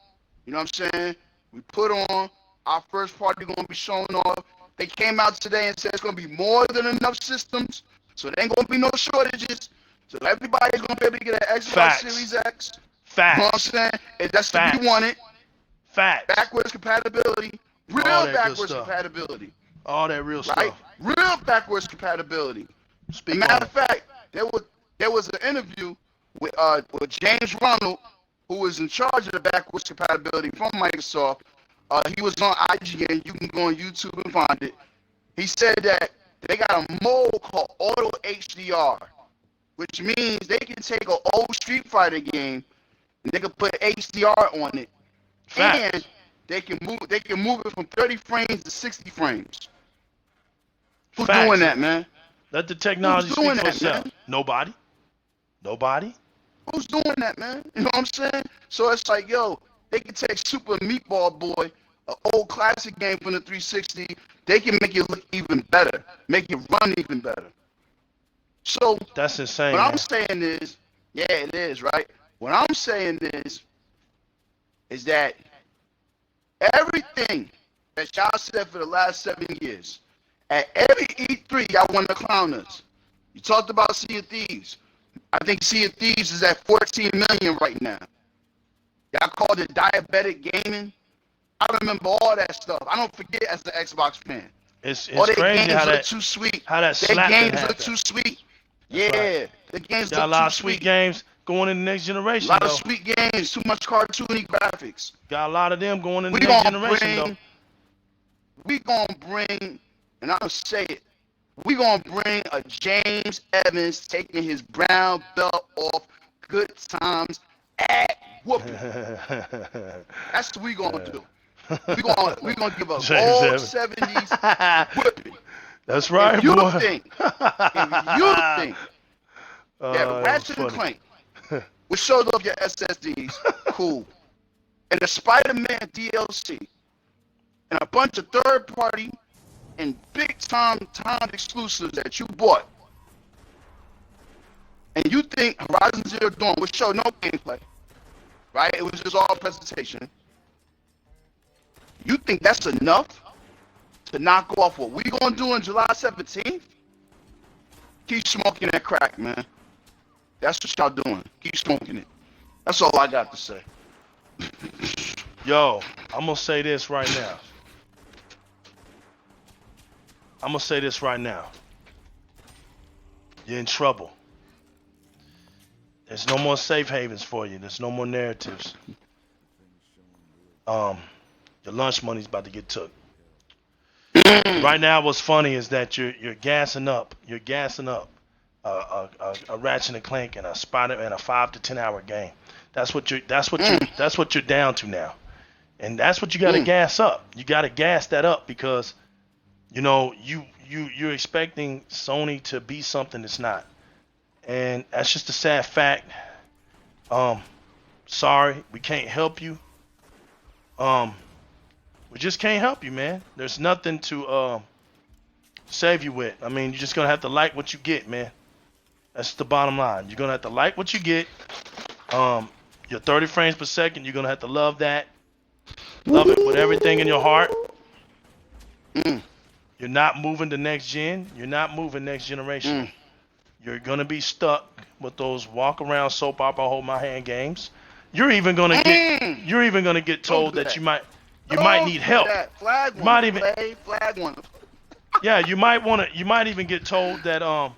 you know what I'm saying? We put on. Our first party going to be showing off. They came out today and said it's going to be more than enough systems. So there ain't going to be no shortages. So everybody's going to be able to get an Xbox Series X. Facts. You know what I'm saying? And that's what you wanted. Facts. Backwards compatibility. Real backwards compatibility. All that real right? stuff. Real backwards compatibility. Matter of fact, there was an interview with James Ronald, who was in charge of the backwards compatibility from Microsoft. He was on IGN. You can go on YouTube and find it. He said that they got a mode called Auto HDR, which means they can take an old Street Fighter game and they can put HDR on it. Facts. And they can move it from 30 frames to 60 frames. Who's doing that, man? Let the technology speak for itself. Nobody. Who's doing that, man? You know what I'm saying? So it's like, yo, they can take Super Meatball Boy, an old classic game from the 360. They can make it look even better, make it run even better. So that's insane. What I'm saying is, Yeah, it is, right? What I'm saying is that everything that y'all said for the last 7 years, at every E3, y'all want to clown us. You talked about Sea of Thieves. I think Sea of Thieves is at 14 million right now. Y'all called it diabetic gaming. I remember all that stuff. I don't forget as the Xbox fan. It's All their crazy games how look that too sweet. how that Their slapped and games look happened. too sweet. That's Yeah, right. the games Got a look lot too of sweet sweet. games going in the next A generation lot of though. sweet games, too much cartoony graphics. Got a lot of them going in the We next gonna generation though. bring, and I'm gonna say it. We gonna bring a James Evans taking his brown belt off. Good times at whooping. That's what we gonna do. We gonna give a James old Evans. 70s whipping. That's right, If you boy. think that That was Ratchet and funny. Clank will show off your SSDs, cool. And the Spider-Man DLC and a bunch of third-party and big-time exclusives that you bought, and you think Horizon Zero Dawn would show no gameplay, right? It was just all presentation. You think that's enough to knock off what we gonna do on July 17th? Keep smoking that crack, man. That's what y'all doing. Keep smoking it. That's all I got to say. Yo, I'm gonna say this right now. You're in trouble. There's no more safe havens for you. There's no more narratives. Your lunch money's about to get took. Right now, what's funny is that you're gassing up. You're gassing up a Ratchet and Clank and a Spider and a 5 to 10 hour game. That's what you're down to now, and that's what you got to gas up. You got to gas that up because, you know, you're expecting Sony to be something it's not, and that's just a sad fact. Sorry, we can't help you. We just can't help you, man. There's nothing to save you with. I mean, you're just gonna have to like what you get, man. That's the bottom line. You're gonna have to like what you get. Your 30 frames per second, you're gonna have to love that. Love it with everything in your heart. You're not moving to next gen. You're not moving next generation. You're gonna be stuck with those walk around soap opera hold my hand games. You're even gonna get told that you might need help. Flag You might one, even flag one. yeah, you might even get told that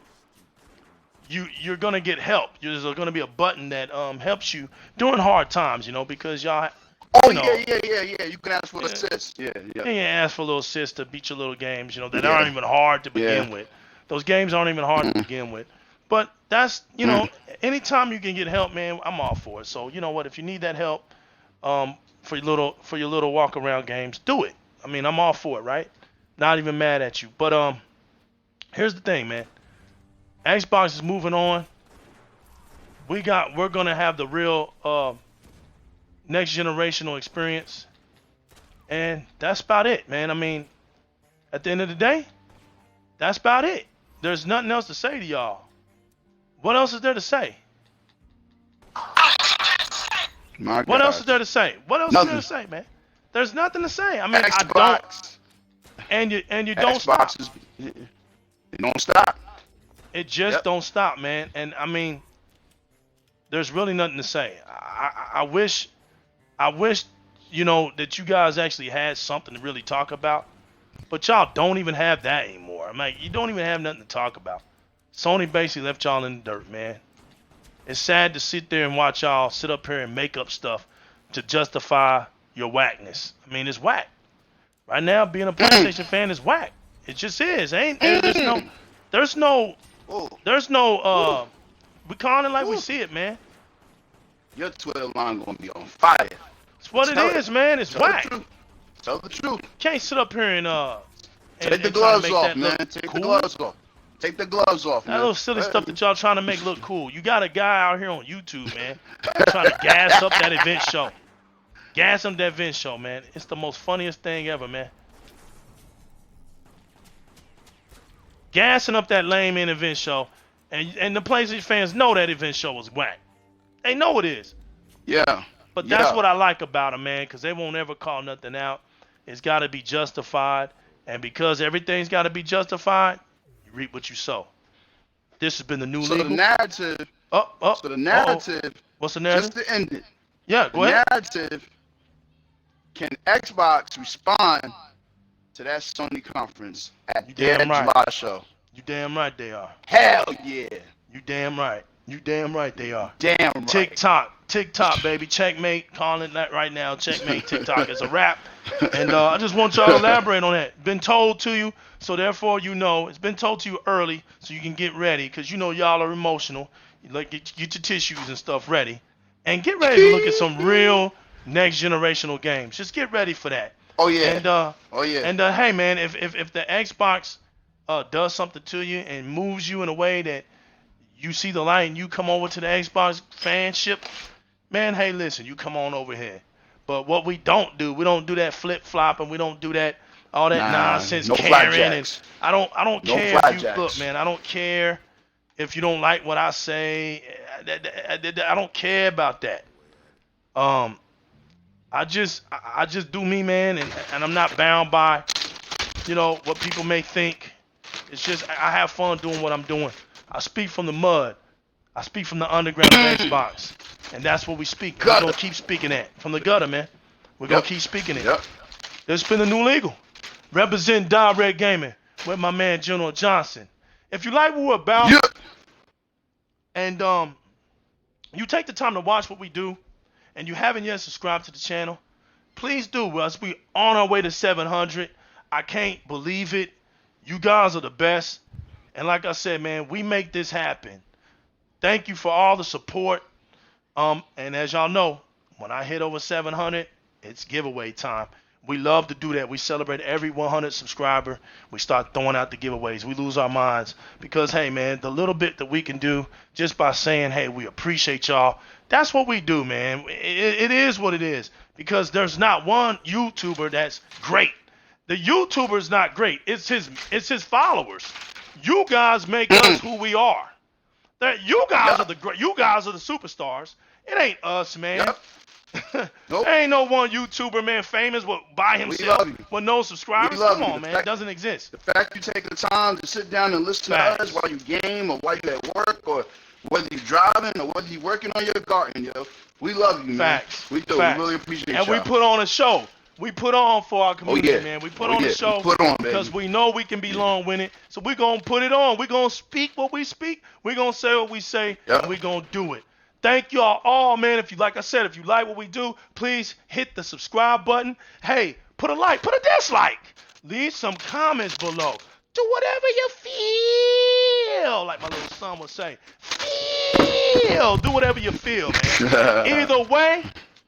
you're gonna get help. There's gonna be a button that helps you during hard times, you know, because y'all. Oh you know, yeah. You can ask for assists. Yeah. You can ask for a little assist to beat your little games, you know, that aren't even hard to begin with. Those games aren't even hard to begin with. But that's, you know, anytime you can get help, man, I'm all for it. So you know what? If you need that help, for your little walk around games, do it. I mean, I'm all for it, right? Not even mad at you. But here's the thing, man. Xbox is moving on. We're gonna have the real next generational experience, and that's about it, man. I mean, at the end of the day, that's about it. There's nothing else to say to y'all. What else is there to say? What else is there to say? What else is there to say, man? There's nothing to say. I mean, Xbox, I don't. And you don't stop. It don't stop. It just don't stop, man. And I mean, there's really nothing to say. I wish, you know, that you guys actually had something to really talk about. But y'all don't even have that anymore. I'm like, you don't even have nothing to talk about. Sony basically left y'all in the dirt, man. It's sad to sit there and watch y'all sit up here and make up stuff to justify your whackness. I mean, it's whack. Right now, being a PlayStation fan is whack. It just is. There's no, we calling it like we see it, man. Your Twitter line gonna be on fire. It's what it is, man. It's whack. Tell the truth. Can't sit up here and take the gloves off, man. Take the gloves off. Take the gloves off, man. That little silly stuff that y'all trying to make look cool. You got a guy out here on YouTube, man, trying to gas up that event show. Gas up that event show, man. It's the most funniest thing ever, man. Gassing up that lame event show, And the PlayStation fans know that event show was whack. They know it is. Yeah. But that's what I like about them, man, because they won't ever call nothing out. It's got to be justified. And because everything's got to be justified, you reap what you sow. This has been the new legal. So the narrative. So the narrative. What's the narrative? Just to end it. Yeah, go ahead. The narrative. Can Xbox respond to that Sony conference at their July show? You damn right they are. Hell yeah. You damn right. You damn right they are. Damn right. TikTok, baby. Checkmate. Calling that right now. Checkmate. TikTok is a wrap. And I just want y'all to elaborate on that. Been told to you, so therefore you know. It's been told to you early, so you can get ready, because you know y'all are emotional. You like get your tissues and stuff ready. And get ready to look at some real next generational games. Just get ready for that. Oh yeah. And And hey man, if the Xbox does something to you and moves you in a way that you see the light and you come over to the Xbox fanship, man, hey listen, you come on over here. But what we don't do that flip flop, and we don't do that all that nonsense caring. And I don't care if you look, man. I don't care if you don't like what I say. I don't care about that. I just do me, man, and I'm not bound by, what people may think. It's just I have fun doing what I'm doing. I speak from the mud. I speak from the underground of Xbox. And that's what we speak. We're going to keep speaking that. From the gutter, man. We're going to keep speaking it. It's been the new legal. Represent Di-RREC Gaming with my man General Johnson. If you like what we're about, and you take the time to watch what we do, and you haven't yet subscribed to the channel, please do. As we on our way to 700. I can't believe it. You guys are the best. And like I said, man, we make this happen. Thank you for all the support. And as y'all know, when I hit over 700, it's giveaway time. We love to do that. We celebrate every 100 subscriber. We start throwing out the giveaways. We lose our minds because, hey, man, the little bit that we can do just by saying, hey, we appreciate y'all, that's what we do, man. It is what it is, because there's not one YouTuber that's great. The YouTuber's not great. It's his followers. You guys make us who we are. You guys are the superstars. It ain't us, man. Nope. There ain't no one YouTuber, man, famous by himself with no subscribers. Come on, man. It doesn't exist. The fact you take the time to sit down and listen to us while you game, or while you at work, or whether you're driving, or whether you're working on your garden, we love you, man. We do. We really appreciate you. And we put on a show. We put on for our community, man. We put on the show because we know we can be long-winded. So we're going to put it on. We're going to speak what we speak. We're going to say what we say, and we're going to do it. Thank y'all all, man. If you like what we do, please hit the subscribe button. Hey, put a like, put a dislike. Leave some comments below. Do whatever you feel. Like my little son would say. Feel. Do whatever you feel, man.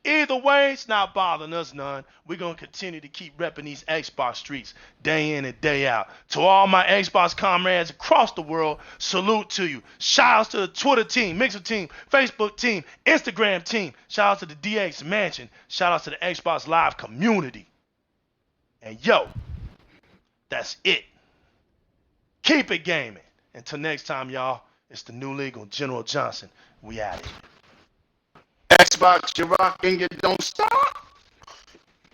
Either way, it's not bothering us none. We're going to continue to keep repping these Xbox streets day in and day out. To all my Xbox comrades across the world, salute to you. Shout outs to the Twitter team, Mixer team, Facebook team, Instagram team. Shout out to the DX Mansion. Shout out to the Xbox Live community. And yo, that's it. Keep it gaming. Until next time, y'all, it's the new legal General Johnson. We out of here. Xbox, you're rocking, you don't stop.